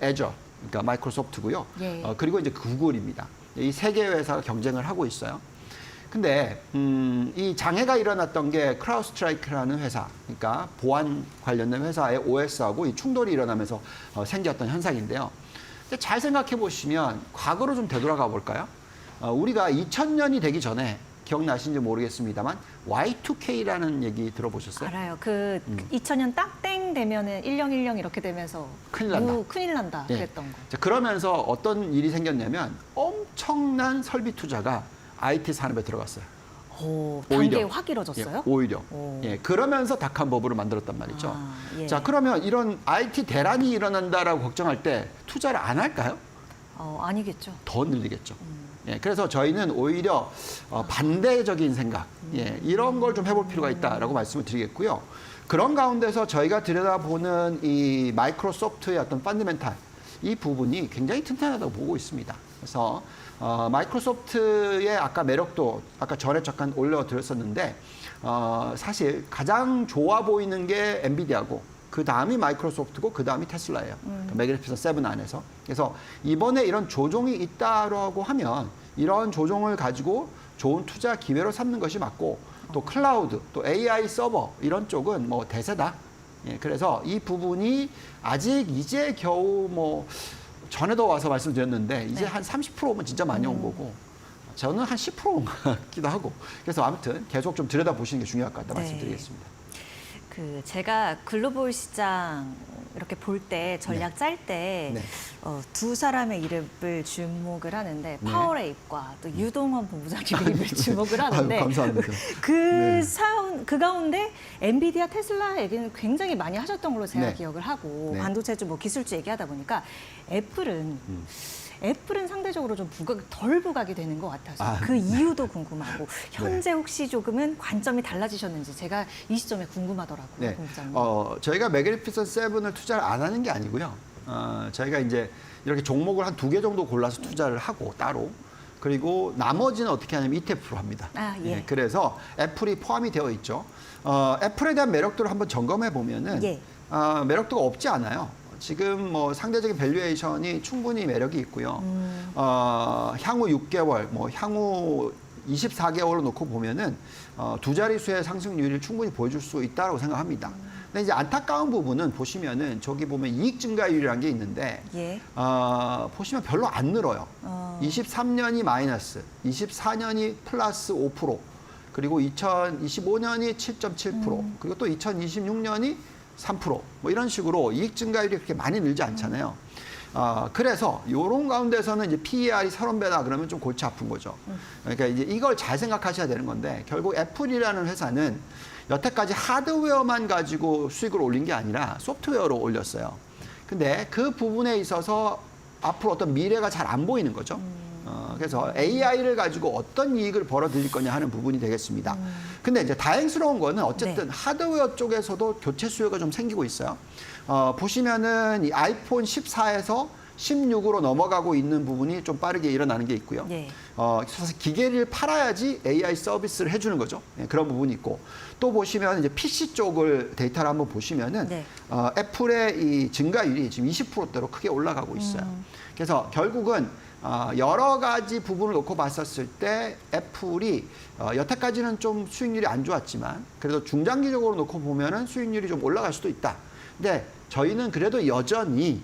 애저, 그러니까 마이크로소프트고요. 예. 그리고 이제 구글입니다. 이 세 개 회사가 경쟁을 하고 있어요. 근데 이 장애가 일어났던 게 크라우드스트라이크라는 회사, 그러니까 보안 관련된 회사의 OS하고 이 충돌이 일어나면서 생겼던 현상인데요. 근데 잘 생각해 보시면 과거로 좀 되돌아가 볼까요? 우리가 2000년이 되기 전에 기억나시는지 모르겠습니다만 Y2K라는 얘기 들어보셨어요? 알아요. 2000년 딱 땡 되면은 1010 이렇게 되면서 큰일 난다. 큰일 난다 예. 그랬던 거. 자, 그러면서 어떤 일이 생겼냐면 엄청난 설비 투자가 IT 산업에 들어갔어요. 오, 오히려. 단계 확 이뤄졌어요? 예, 오히려. 오. 예, 그러면서 닥한 버블을 만들었단 말이죠. 아, 예. 자, 그러면 이런 IT 대란이 일어난다라고 걱정할 때 투자를 안 할까요? 아니겠죠. 더 늘리겠죠. 예, 그래서 저희는 오히려 반대적인 생각, 예, 이런 걸 좀 해볼 필요가 있다라고 말씀을 드리겠고요. 그런 가운데서 저희가 들여다보는 이 마이크로소프트의 어떤 펀더멘탈, 이 부분이 굉장히 튼튼하다고 보고 있습니다. 그래서 마이크로소프트의 아까 매력도 아까 전에 잠깐 올려드렸었는데 사실 가장 좋아 보이는 게 엔비디아고 그 다음이 마이크로소프트고 그 다음이 테슬라예요. 매그니피센트 7 안에서. 그래서 이번에 이런 조정이 있다라고 하면 이런 조정을 가지고 좋은 투자 기회로 삼는 것이 맞고 또 클라우드, 또 AI 서버 이런 쪽은 뭐 대세다. 예, 그래서 이 부분이 아직 이제 겨우 뭐 전에도 와서 말씀드렸는데 이제 네. 한 30%면 진짜 많이 온 거고 저는 한 10% 같기도 하고 그래서 아무튼 계속 좀 들여다보시는 게 중요할 것 같다 네. 말씀드리겠습니다. 제가 글로벌 시장 이렇게 볼 때 전략 짤 때 네. 두 사람의 이름을 주목을 하는데 파워레입과 또 유동헌 본부장님 이름을 주목을 하는데 아유, 감사합니다. 그 가운데 엔비디아, 테슬라 얘기는 굉장히 많이 하셨던 걸로 제가 네. 기억을 하고 네. 반도체주, 뭐 기술주 얘기하다 보니까 애플은 상대적으로 좀 덜 부각이 되는 것 같아서 그 이유도 궁금하고 현재 혹시 조금은 관점이 달라지셨는지 제가 이 시점에 궁금하더라고요, 네. 본부장님. 저희가 매그니피센트 7을 투자를 안 하는 게 아니고요. 저희가 이제 이렇게 종목을 한 2개 정도 골라서 투자를 하고 따로 그리고 나머지는 어떻게 하냐면 ETF로 합니다. 예. 네, 그래서 애플이 포함이 되어 있죠. 애플에 대한 매력도를 한번 점검해 보면은 예. 매력도가 없지 않아요. 지금 뭐 상대적인 밸류에이션이 충분히 매력이 있고요. 향후 6개월, 뭐 향후 24개월로 놓고 보면은 두 자릿수의 상승률을 충분히 보여줄 수 있다고 생각합니다. 근데 이제 안타까운 부분은 보시면은 저기 보면 이익 증가율이라는 게 있는데 예. 보시면 별로 안 늘어요. 23년이 마이너스, 24년이 플러스 5%, 그리고 2025년이 7.7%, 그리고 또 2026년이 3%, 뭐 이런 식으로 이익 증가율이 그렇게 많이 늘지 않잖아요. 그래서 이런 가운데서는 이제 PER이 30배다 그러면 좀 골치 아픈 거죠. 그러니까 이제 이걸 잘 생각하셔야 되는 건데 결국 애플이라는 회사는 여태까지 하드웨어만 가지고 수익을 올린 게 아니라 소프트웨어로 올렸어요. 근데 그 부분에 있어서 앞으로 어떤 미래가 잘 안 보이는 거죠. 그래서 AI를 가지고 어떤 이익을 벌어들일 거냐 하는 부분이 되겠습니다. 근데 이제 다행스러운 거는 어쨌든 하드웨어 쪽에서도 교체 수요가 좀 생기고 있어요. 보시면은 이 아이폰 14에서 16으로 넘어가고 있는 부분이 좀 빠르게 일어나는 게 있고요. 사실 기계를 팔아야지 AI 서비스를 해주는 거죠. 그런 부분이 있고 또 보시면 이제 PC 쪽을 데이터를 한번 보시면은 애플의 이 증가율이 지금 20%대로 크게 올라가고 있어요. 그래서 결국은 여러 가지 부분을 놓고 봤었을 때 애플이 여태까지는 좀 수익률이 안 좋았지만 그래도 중장기적으로 놓고 보면은 수익률이 좀 올라갈 수도 있다. 근데 저희는 그래도 여전히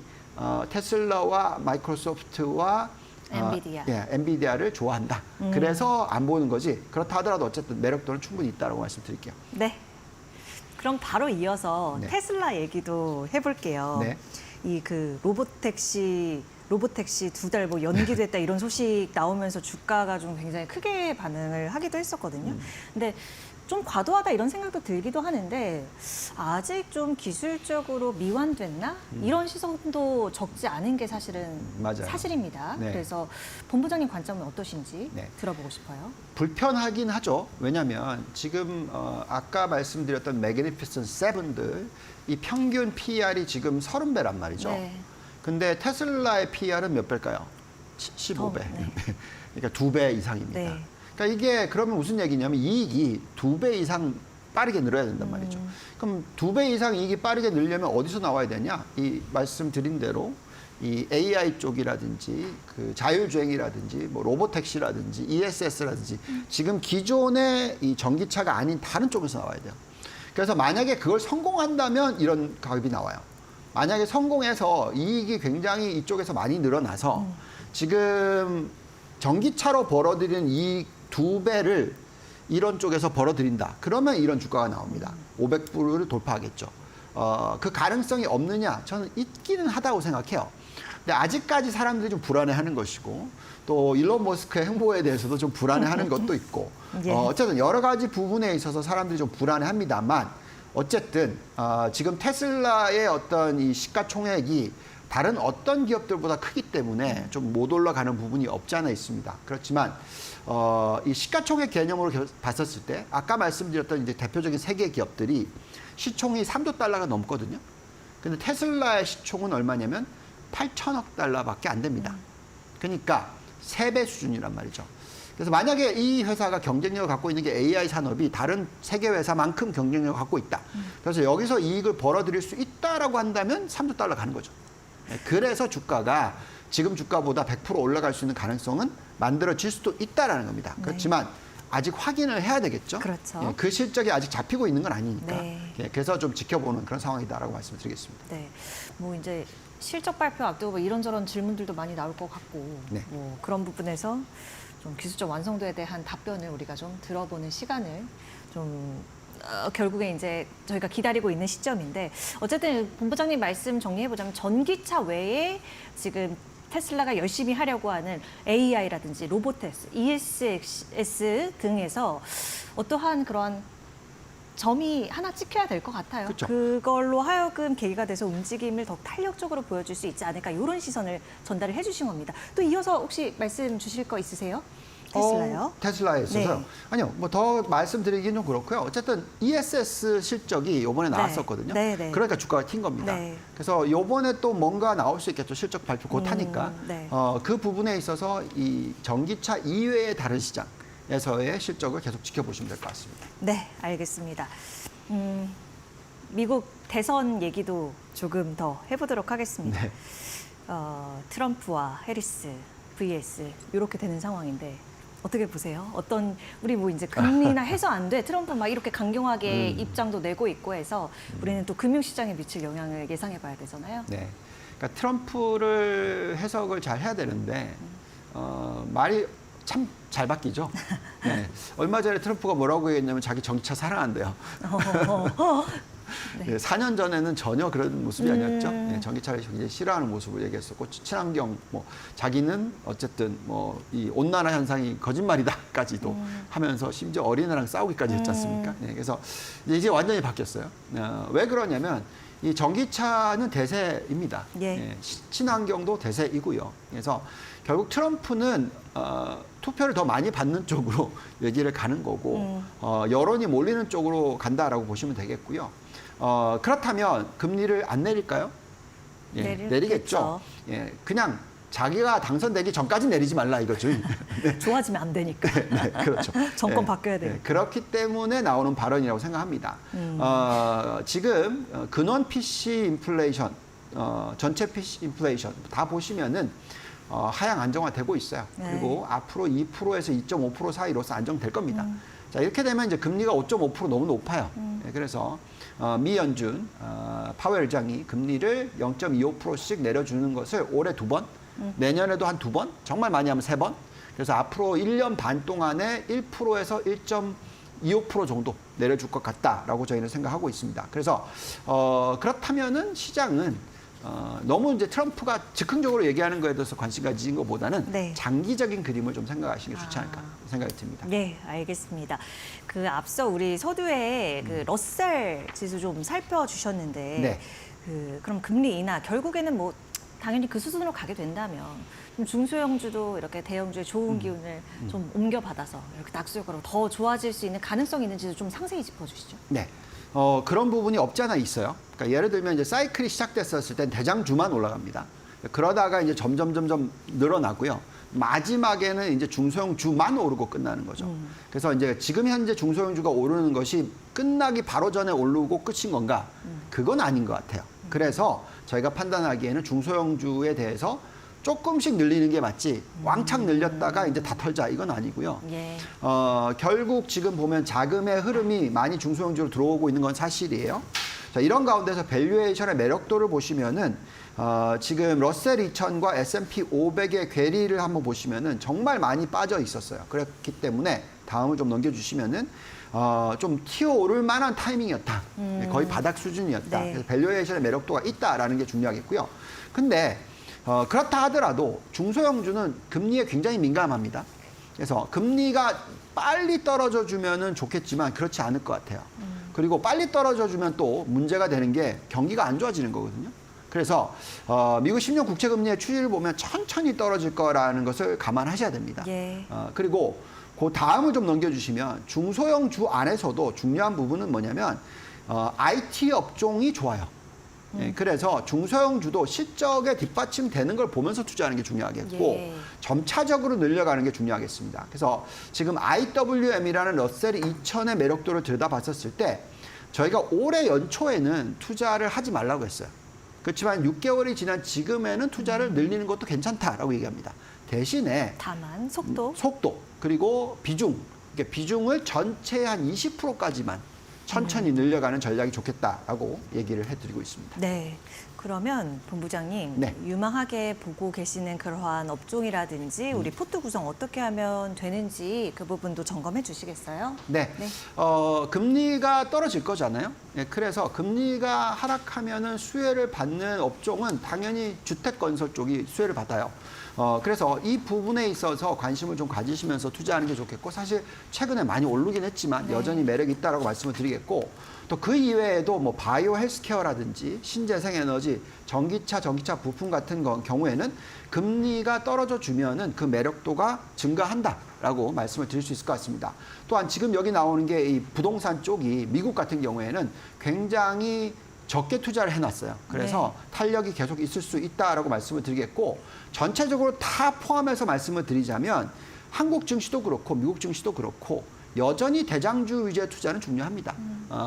테슬라와 마이크로소프트와 엔비디아를 좋아한다. 그래서 안 보는 거지. 그렇다 하더라도 어쨌든 매력도는 충분히 있다고 말씀드릴게요. 네. 그럼 바로 이어서 테슬라 얘기도 해볼게요. 이 그 로보택시 2달 뭐 연기됐다 이런 소식 나오면서 주가가 좀 굉장히 크게 반응을 하기도 했었거든요. 근데 좀 과도하다 이런 생각도 들기도 하는데 아직 좀 기술적으로 미완됐나? 이런 시선도 적지 않은 게 사실은 사실입니다. 그래서 본부장님 관점은 어떠신지 들어보고 싶어요. 불편하긴 하죠. 왜냐하면 지금 아까 말씀드렸던 매그니피센트 세븐들 이 평균 PER이 지금 30배란 말이죠. 근데 테슬라의 PER은 몇 배일까요? 15배. 그러니까 2배 이상입니다. 그러니까 이게 그러면 무슨 얘기냐면 이익이 2배 이상 빠르게 늘어야 된단 말이죠. 그럼 2배 이상 이익이 빠르게 늘려면 어디서 나와야 되냐? 이 말씀드린 대로 이 AI 쪽이라든지 그 자율주행이라든지 뭐 로보택시라든지 ESS라든지 지금 기존의 이 전기차가 아닌 다른 쪽에서 나와야 돼요. 그래서 만약에 그걸 성공한다면 이런 가격이 나와요. 만약에 성공해서 이익이 굉장히 이쪽에서 많이 늘어나서 지금 전기차로 벌어들이는 이익 2배를 이런 쪽에서 벌어들인다. 그러면 이런 주가가 나옵니다. 500불을 돌파하겠죠. 그 가능성이 없느냐? 저는 있기는 하다고 생각해요. 근데 아직까지 사람들이 좀 불안해하는 것이고 또 일론 머스크의 행보에 대해서도 좀 불안해하는 것도 있고 어쨌든 여러 가지 부분에 있어서 사람들이 좀 불안해합니다만 어쨌든 지금 테슬라의 어떤 이 시가총액이 다른 어떤 기업들보다 크기 때문에 좀 못 올라가는 부분이 없지 않아 있습니다. 그렇지만 이 시가총액 개념으로 봤었을 때 아까 말씀드렸던 이제 대표적인 세 개 기업들이 시총이 3조 달러가 넘거든요. 근데 테슬라의 시총은 얼마냐면 8천억 달러밖에 안 됩니다. 그러니까 3배 수준이란 말이죠. 그래서 만약에 이 회사가 경쟁력을 갖고 있는 게 AI 산업이 다른 세계 회사만큼 경쟁력을 갖고 있다. 그래서 여기서 이익을 벌어들일 수 있다라고 한다면 3조 달러 가는 거죠. 그래서 주가가 지금 주가보다 100% 올라갈 수 있는 가능성은 만들어질 수도 있다라는 겁니다. 그렇지만 아직 확인을 해야 되겠죠. 그렇죠. 그 실적이 아직 잡히고 있는 건 아니니까. 그래서 좀 지켜보는 그런 상황이다라고 말씀드리겠습니다. 뭐 이제 실적 발표 앞두고 이런저런 질문들도 많이 나올 것 같고 뭐 그런 부분에서 좀 기술적 완성도에 대한 답변을 우리가 좀 들어보는 시간을 좀 결국에 이제 저희가 기다리고 있는 시점인데 어쨌든 본부장님 말씀 정리해보자면 전기차 외에 지금 테슬라가 열심히 하려고 하는 AI라든지 로보택스, ESS 등에서 어떠한 그런 점이 하나 찍혀야 될 것 같아요. 그쵸. 그걸로 하여금 계기가 돼서 움직임을 더 탄력적으로 보여줄 수 있지 않을까 이런 시선을 전달을 해주신 겁니다. 또 이어서 혹시 말씀 주실 거 있으세요? 테슬라요? 테슬라에 있어서요? 네. 아니요. 뭐 더 말씀드리긴 좀 그렇고요. 어쨌든 ESS 실적이 이번에 나왔었거든요. 그러니까 주가가 튄 겁니다. 그래서 이번에 또 뭔가 나올 수 있겠죠. 실적 발표 곧 하니까. 그 부분에 있어서 이 전기차 이외의 다른 시장에서의 실적을 계속 지켜보시면 될 것 같습니다. 네, 알겠습니다. 미국 대선 얘기도 조금 더 해보도록 하겠습니다. 트럼프와 해리스, vs 이렇게 되는 상황인데 어떻게 보세요? 어떤 우리 뭐 이제 금리나 해서 안 돼. 트럼프 막 이렇게 강경하게 입장도 내고 있고 해서 우리는 또 금융시장에 미칠 영향을 예상해봐야 되잖아요. 그러니까 트럼프를 해석을 잘 해야 되는데 말이 참 잘 바뀌죠. 얼마 전에 트럼프가 뭐라고 얘기했냐면 자기 전기차 사랑한대요. 예, 4년 전에는 전혀 그런 모습이 아니었죠. 예, 전기차를 굉장히 싫어하는 모습을 얘기했었고 친환경 뭐 자기는 어쨌든 뭐 이 온난화 현상이 거짓말이다까지도 하면서 심지어 어린애랑 싸우기까지 했지 않습니까? 예, 그래서 이제 완전히 바뀌었어요. 왜 그러냐면 이 전기차는 대세입니다. 예. 예, 친환경도 대세이고요. 그래서 결국 트럼프는 투표를 더 많이 받는 쪽으로 얘기를 가는 거고 여론이 몰리는 쪽으로 간다라고 보시면 되겠고요. 그렇다면 금리를 안 내릴까요? 예, 내리겠죠. 내리겠죠. 예, 그냥 자기가 당선되기 전까지 내리지 말라 이거죠. 네. 좋아지면 안 되니까. 네, 그렇죠. 정권 예, 바뀌어야 돼요. 예, 그렇기 때문에 나오는 발언이라고 생각합니다. 지금 근원 PC 인플레이션, 전체 PC 인플레이션 다 보시면은 하향 안정화되고 있어요. 네. 그리고 앞으로 2%에서 2.5% 사이로서 안정될 겁니다. 자, 이렇게 되면 이제 금리가 5.5% 너무 높아요. 예, 그래서 미 연준 파웰 의장이 금리를 0.25%씩 내려주는 것을 올해 2번, 내년에도 한 2번, 정말 많이 하면 3번. 그래서 앞으로 1년 반 동안에 1%에서 1.25% 정도 내려줄 것 같다라고 저희는 생각하고 있습니다. 그래서 그렇다면은 시장은 너무 이제 트럼프가 즉흥적으로 얘기하는 거에 대해서 관심 가지는 것보다는 네. 장기적인 그림을 좀 생각하시는 게 좋지 않을까 생각이 듭니다. 네, 알겠습니다. 그 앞서 우리 서두에 그 러셀 지수 좀 살펴주셨는데, 네. 그럼 금리 인하 결국에는 뭐 당연히 그 수준으로 가게 된다면 좀 중소형주도 이렇게 대형주의 좋은 기운을 좀 옮겨받아서 이렇게 낙수효과로 더 좋아질 수 있는 가능성이 있는 지수 좀 상세히 짚어주시죠. 네. 그런 부분이 없지 않아 있어요. 그러니까 예를 들면 이제 사이클이 시작됐었을 땐 대장주만 올라갑니다. 그러다가 이제 점점 늘어나고요. 마지막에는 이제 중소형주만 오르고 끝나는 거죠. 그래서 이제 지금 현재 중소형주가 오르는 것이 끝나기 바로 전에 오르고 끝인 건가? 그건 아닌 것 같아요. 그래서 저희가 판단하기에는 중소형주에 대해서 조금씩 늘리는 게 맞지 왕창 늘렸다가 이제 다 털자 이건 아니고요. 예. 결국 지금 보면 자금의 흐름이 많이 중소형주로 들어오고 있는 건 사실이에요. 자, 이런 가운데서 밸류에이션의 매력도를 보시면은 지금 러셀 2000과 S&P 500의 괴리를 한번 보시면은 정말 많이 빠져 있었어요. 그렇기 때문에 다음을 좀 넘겨주시면은 좀 튀어오를 만한 타이밍이었다. 거의 바닥 수준이었다. 네. 그래서 밸류에이션의 매력도가 있다라는 게 중요하겠고요. 근데 그렇다 하더라도 중소형주는 금리에 굉장히 민감합니다. 그래서 금리가 빨리 떨어져 주면은 좋겠지만 그렇지 않을 것 같아요. 그리고 빨리 떨어져 주면 또 문제가 되는 게 경기가 안 좋아지는 거거든요. 그래서 미국 10년 국채 금리의 추이를 보면 천천히 떨어질 거라는 것을 감안하셔야 됩니다. 예. 그리고 그 다음을 좀 넘겨주시면 중소형주 안에서도 중요한 부분은 뭐냐면 IT 업종이 좋아요. 예, 그래서 중소형주도 실적에 뒷받침되는 걸 보면서 투자하는 게 중요하겠고 예. 점차적으로 늘려가는 게 중요하겠습니다. 그래서 지금 IWM이라는 러셀 2000의 매력도를 들여다봤었을 때 저희가 올해 연초에는 투자를 하지 말라고 했어요. 그렇지만 6개월이 지난 지금에는 투자를 늘리는 것도 괜찮다라고 얘기합니다. 대신에 다만 속도. 그리고 비중을 전체의 한 20%까지만 천천히 늘려가는 전략이 좋겠다라고 얘기를 해드리고 있습니다. 네. 그러면 본부장님, 네. 유망하게 보고 계시는 그러한 업종이라든지 우리 포트 구성 어떻게 하면 되는지 그 부분도 점검해 주시겠어요? 네. 네. 금리가 떨어질 거잖아요. 네, 그래서 금리가 하락하면은 수혜를 받는 업종은 당연히 주택건설 쪽이 수혜를 받아요. 그래서 이 부분에 있어서 관심을 좀 가지시면서 투자하는 게 좋겠고 사실 최근에 많이 오르긴 했지만 여전히 매력이 있다라고 말씀을 드리겠고 또 그 이외에도 뭐 바이오 헬스케어라든지 신재생에너지, 전기차 부품 같은 경우에는 금리가 떨어져 주면은 그 매력도가 증가한다라고 말씀을 드릴 수 있을 것 같습니다. 또한 지금 여기 나오는 게 이 부동산 쪽이 미국 같은 경우에는 굉장히 적게 투자를 해놨어요. 그래서 탄력이 계속 있을 수 있다라고 말씀을 드리겠고 전체적으로 다 포함해서 말씀을 드리자면 한국 증시도 그렇고 미국 증시도 그렇고 여전히 대장주 위주의 투자는 중요합니다.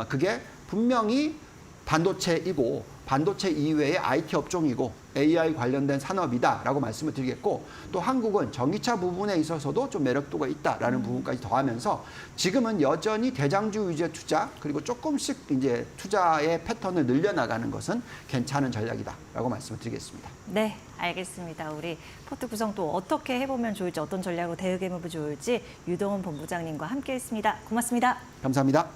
그게 분명히 반도체이고 반도체 이외의 IT 업종이고 AI 관련된 산업이다라고 말씀을 드리겠고 또 한국은 전기차 부분에 있어서도 좀 매력도가 있다라는 부분까지 더하면서 지금은 여전히 대장주 위주의 투자 그리고 조금씩 이제 투자의 패턴을 늘려나가는 것은 괜찮은 전략이다라고 말씀을 드리겠습니다. 네, 알겠습니다. 우리 포트 구성 또 어떻게 해보면 좋을지 어떤 전략으로 대응해보면 좋을지 유동훈 본부장님과 함께했습니다. 고맙습니다. 감사합니다.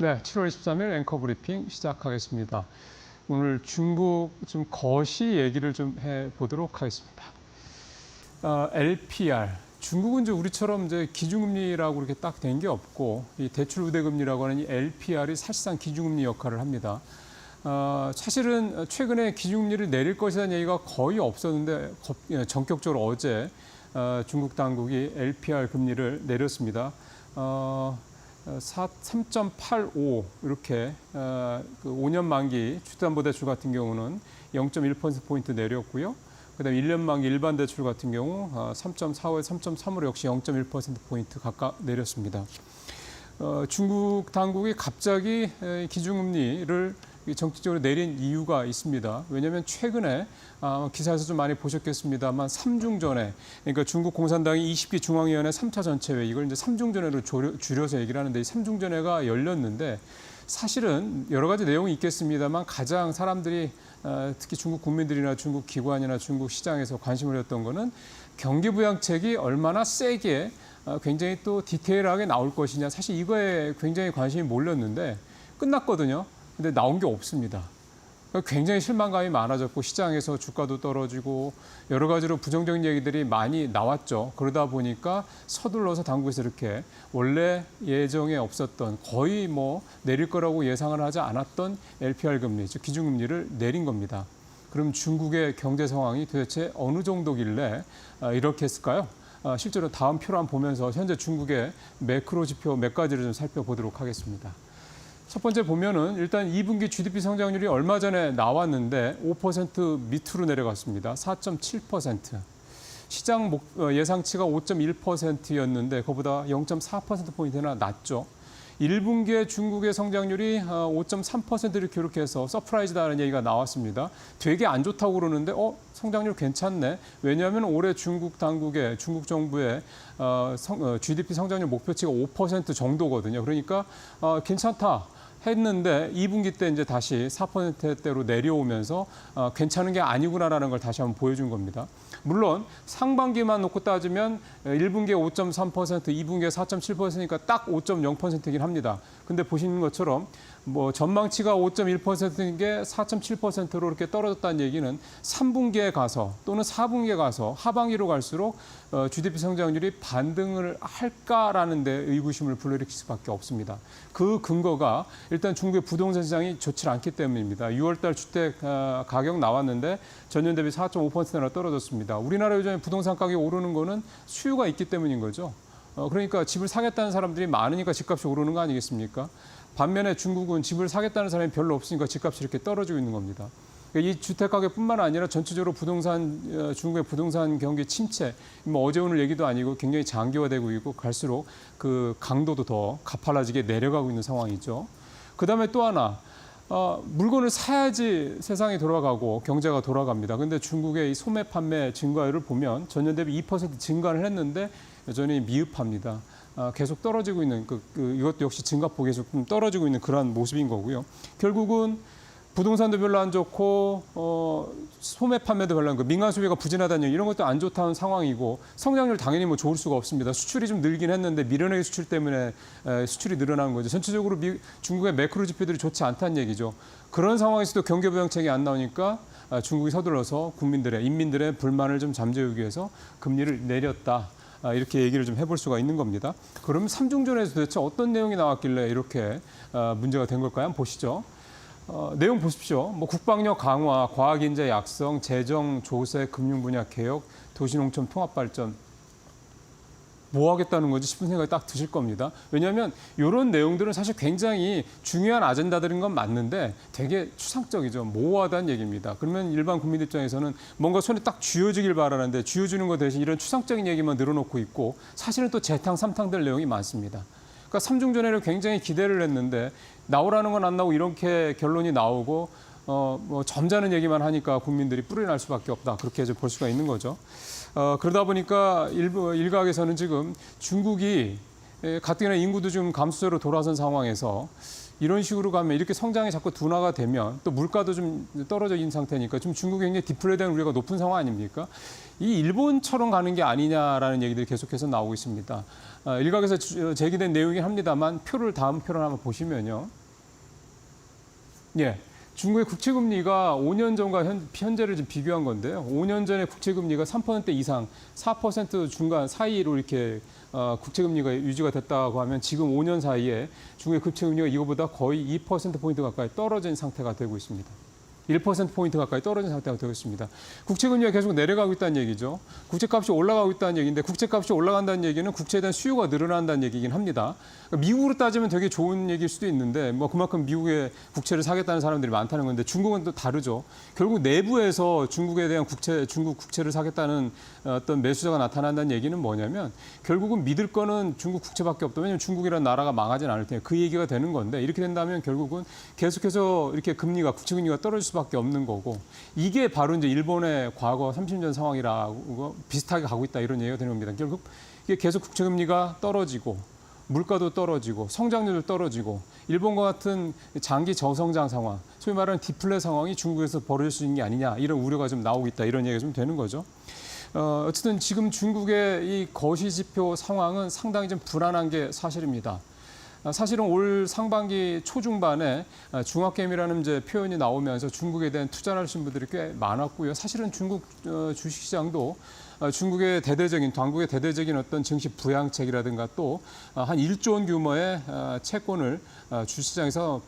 네, 7월 23일 앵커 브리핑 시작하겠습니다. 오늘 중국 좀 거시 얘기를 좀 해보도록 하겠습니다. LPR. 중국은 이제 우리처럼 이제 기준금리라고 이렇게 딱 된 게 없고 이 대출 우대금리라고 하는 이 LPR이 사실상 기준금리 역할을 합니다. 사실은 최근에 기준금리를 내릴 것이라는 얘기가 거의 없었는데 전격적으로 어제 중국 당국이 LPR 금리를 내렸습니다. 3.85 이렇게 그 5년 만기 주담보대출 같은 경우는 0.1%포인트 내렸고요. 그다음에 1년 만기 일반 대출 같은 경우 3.45에서 3.3으로 역시 0.1%포인트 각각 내렸습니다. 중국 당국이 갑자기 기준금리를 정책적으로 내린 이유가 있습니다. 왜냐하면 최근에 기사에서 좀 많이 보셨겠습니다만 3중 전회, 그러니까 중국 공산당이 20기 중앙위원회 3차 전체회 이걸 이제 3중 전회로 줄여서 얘기를 하는데 이 3중 전회가 열렸는데 사실은 여러 가지 내용이 있겠습니다만 가장 사람들이 특히 중국 국민들이나 중국 기관이나 중국 시장에서 관심을 갖던 거는 경기 부양책이 얼마나 세게 굉장히 또 디테일하게 나올 것이냐 사실 이거에 굉장히 관심이 몰렸는데 끝났거든요. 근데 나온 게 없습니다. 굉장히 실망감이 많아졌고 시장에서 주가도 떨어지고 여러 가지로 부정적인 얘기들이 많이 나왔죠. 그러다 보니까 서둘러서 당국에서 이렇게 원래 예정에 없었던 거의 뭐 내릴 거라고 예상을 하지 않았던 LPR 금리, 즉 기준금리를 내린 겁니다. 그럼 중국의 경제 상황이 도대체 어느 정도길래 이렇게 했을까요? 실제로 다음 표를 한번 보면서 현재 중국의 매크로 지표 몇 가지를 좀 살펴보도록 하겠습니다. 첫 번째 보면은 일단 2분기 GDP 성장률이 얼마 전에 나왔는데 5% 밑으로 내려갔습니다. 4.7%. 시장 예상치가 5.1%였는데 그보다 0.4%포인트나 낮죠. 1분기에 중국의 성장률이 5.3% 이렇게 해서 서프라이즈다는 얘기가 나왔습니다. 되게 안 좋다고 그러는데 성장률 괜찮네. 왜냐하면 올해 중국 당국의 중국 정부의 GDP 성장률 목표치가 5% 정도거든요. 그러니까 괜찮다. 했는데 2분기 때 이제 다시 4%대로 내려오면서 괜찮은 게 아니구나라는 걸 다시 한번 보여준 겁니다. 물론 상반기만 놓고 따지면 1분기에 5.3%, 2분기에 4.7%니까 딱 5.0%이긴 합니다. 근데 보시는 것처럼 뭐 전망치가 5.1%인 게 4.7%로 이렇게 떨어졌다는 얘기는 3분기에 가서 또는 4분기에 가서 하반기로 갈수록 GDP 성장률이 반등을 할까라는 데 의구심을 불러일으킬 수밖에 없습니다. 그 근거가 일단 중국의 부동산 시장이 좋지 않기 때문입니다. 6월달 주택 가격 나왔는데 전년 대비 4.5%나 떨어졌습니다. 우리나라 요즘에 부동산 가격이 오르는 거는 수요가 있기 때문인 거죠. 그러니까 집을 사겠다는 사람들이 많으니까 집값이 오르는 거 아니겠습니까? 반면에 중국은 집을 사겠다는 사람이 별로 없으니까 집값이 이렇게 떨어지고 있는 겁니다. 이 주택 가격뿐만 아니라 전체적으로 중국의 부동산 경기 침체, 뭐 어제 오늘 얘기도 아니고 굉장히 장기화되고 있고 갈수록 그 강도도 더 가팔라지게 내려가고 있는 상황이죠. 그다음에 또 하나 물건을 사야지 세상이 돌아가고 경제가 돌아갑니다. 그런데 중국의 이 소매 판매 증가율을 보면 전년 대비 2% 증가를 했는데 여전히 미흡합니다. 계속 떨어지고 있는 이것도 역시 증가폭 계속 떨어지고 있는 그러한 모습인 거고요. 결국은 부동산도 별로 안 좋고 소매 판매도 별로 안 좋고 민간 소비가 부진하다는 얘기 이런 것도 안 좋다는 상황이고 성장률 당연히 뭐 좋을 수가 없습니다. 수출이 좀 늘긴 했는데 미련의 수출 때문에 수출이 늘어나는 거죠. 전체적으로 중국의 매크로 지표들이 좋지 않다는 얘기죠. 그런 상황에서도 경기 부양책이 안 나오니까 중국이 서둘러서 인민들의 불만을 좀 잠재우기 위해서 금리를 내렸다. 이렇게 얘기를 좀 해볼 수가 있는 겁니다. 그럼 3중전에서 도대체 어떤 내용이 나왔길래 이렇게 문제가 된 걸까요? 한번 보시죠. 내용 보십시오. 뭐 국방력 강화, 과학인재 약성, 재정, 조세, 금융 분야 개혁, 도시농촌 통합 발전. 뭐 하겠다는 거지 싶은 생각이 딱 드실 겁니다. 왜냐하면 이런 내용들은 사실 굉장히 중요한 아젠다들인 건 맞는데 되게 추상적이죠. 모호하다는 얘기입니다. 그러면 일반 국민 입장에서는 뭔가 손에 딱 쥐어주길 바라는데 쥐어주는 것 대신 이런 추상적인 얘기만 늘어놓고 있고 사실은 또 재탕, 삼탕될 내용이 많습니다. 그러니까 3중전회를 굉장히 기대를 했는데 나오라는 건 안 나오고 이렇게 결론이 나오고 뭐 점잖은 얘기만 하니까 국민들이 뿔이 날 수밖에 없다. 그렇게 볼 수가 있는 거죠. 그러다 보니까 일각에서는 지금 중국이 가뜩이나 인구도 좀 감소세로 돌아선 상황에서 이런 식으로 가면 이렇게 성장이 자꾸 둔화가 되면 또 물가도 좀 떨어져 있는 상태니까 지금 중국이 굉장히 디플레이된 우려가 높은 상황 아닙니까? 이 일본처럼 가는 게 아니냐라는 얘기들이 계속해서 나오고 있습니다. 일각에서 제기된 내용이긴 합니다만 표를 다음 표를 한번 보시면요. 예. 중국의 국채금리가 5년 전과 현재를 좀 비교한 건데요. 5년 전에 국채금리가 3% 이상, 4% 중간 사이로 이렇게 국채금리가 유지가 됐다고 하면 지금 5년 사이에 중국의 국채금리가 이거보다 거의 2%포인트 가까이 떨어진 상태가 되고 있습니다. 1%포인트 가까이 떨어진 상태가 되고 있습니다. 국채금리가 계속 내려가고 있다는 얘기죠. 국채값이 올라가고 있다는 얘기인데 국채값이 올라간다는 얘기는 국채에 대한 수요가 늘어난다는 얘기긴 합니다. 그러니까 미국으로 따지면 되게 좋은 얘기일 수도 있는데 뭐 그만큼 미국의 국채를 사겠다는 사람들이 많다는 건데 중국은 또 다르죠. 결국 내부에서 중국에 대한 중국 국채를 사겠다는 어떤 매수자가 나타난다는 얘기는 뭐냐면 결국은 믿을 거는 중국 국채밖에 없다. 왜냐하면 중국이라는 나라가 망하진 않을 테니까 그 얘기가 되는 건데 이렇게 된다면 결국은 계속해서 이렇게 국채금리가 떨어질 수밖에 없는 거고 이게 바로 이제 일본의 과거 30년 상황이라고 비슷하게 가고 있다 이런 얘기가 되는 겁니다. 결국 이게 계속 국채금리가 떨어지고 물가도 떨어지고 성장률도 떨어지고 일본과 같은 장기 저성장 상황, 소위 말하는 디플레 상황이 중국에서 벌어질 수 있는 게 아니냐 이런 우려가 좀 나오고 있다 이런 얘기가 좀 되는 거죠. 어쨌든 지금 중국의 이 거시지표 상황은 상당히 좀 불안한 게 사실입니다. 사실은 올 상반기 초중반에 중학개미라는 이제 표현이 나오면서 중국에 대한 투자를 하신 분들이 꽤 많았고요. 사실은 중국 주식시장도 중국의 당국의 대대적인 어떤 증시 부양책이라든가 또 한 1조 원 규모의 채권을 주시장에서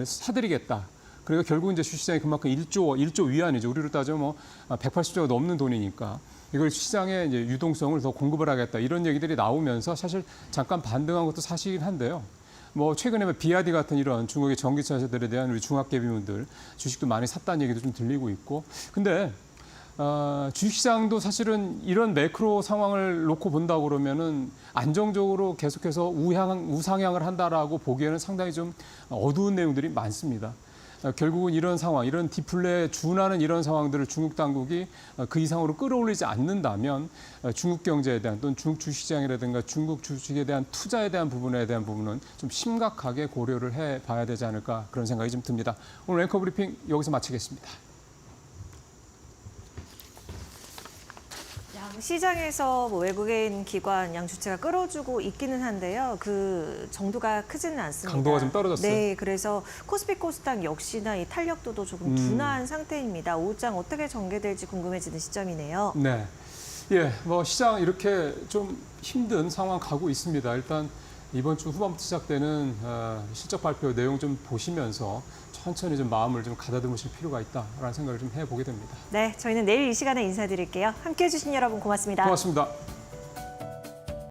사들이겠다. 그러니까 결국 이제 주시장이 그만큼 1조 위안이죠. 우리로 따지면 뭐 180조가 넘는 돈이니까. 이걸 시장에 이제 유동성을 더 공급을 하겠다 이런 얘기들이 나오면서 사실 잠깐 반등한 것도 사실이긴 한데요. 뭐 최근에 비아디 같은 이런 중국의 전기차들에 대한 우리 중학개미분들 주식도 많이 샀다는 얘기도 좀 들리고 있고. 근데 주식시장도 사실은 이런 매크로 상황을 놓고 본다고 그러면은 안정적으로 계속해서 우상향을 한다라고 보기에는 상당히 좀 어두운 내용들이 많습니다. 결국은 이런 상황, 이런 디플레에 준하는 이런 상황들을 중국 당국이 그 이상으로 끌어올리지 않는다면 중국 경제에 대한 또는 중국 주식시장이라든가 중국 주식에 대한 투자에 대한 부분은 좀 심각하게 고려를 해봐야 되지 않을까 그런 생각이 좀 듭니다. 오늘 앵커 브리핑 여기서 마치겠습니다. 시장에서 뭐 외국인 기관 양주체가 끌어주고 있기는 한데요. 그 정도가 크지는 않습니다. 강도가 좀 떨어졌어요. 네, 그래서 코스피 코스닥 역시나 이 탄력도도 조금 둔화한 상태입니다. 오후장 어떻게 전개될지 궁금해지는 시점이네요. 네, 예, 뭐 시장 이렇게 좀 힘든 상황 가고 있습니다. 일단 이번 주 후반부터 시작되는 실적 발표 내용 좀 보시면서 천천히 좀 마음을 좀 가다듬으실 필요가 있다라는 생각을 좀 해보게 됩니다. 네, 저희는 내일 이 시간에 인사드릴게요. 함께해 주신 여러분 고맙습니다. 고맙습니다.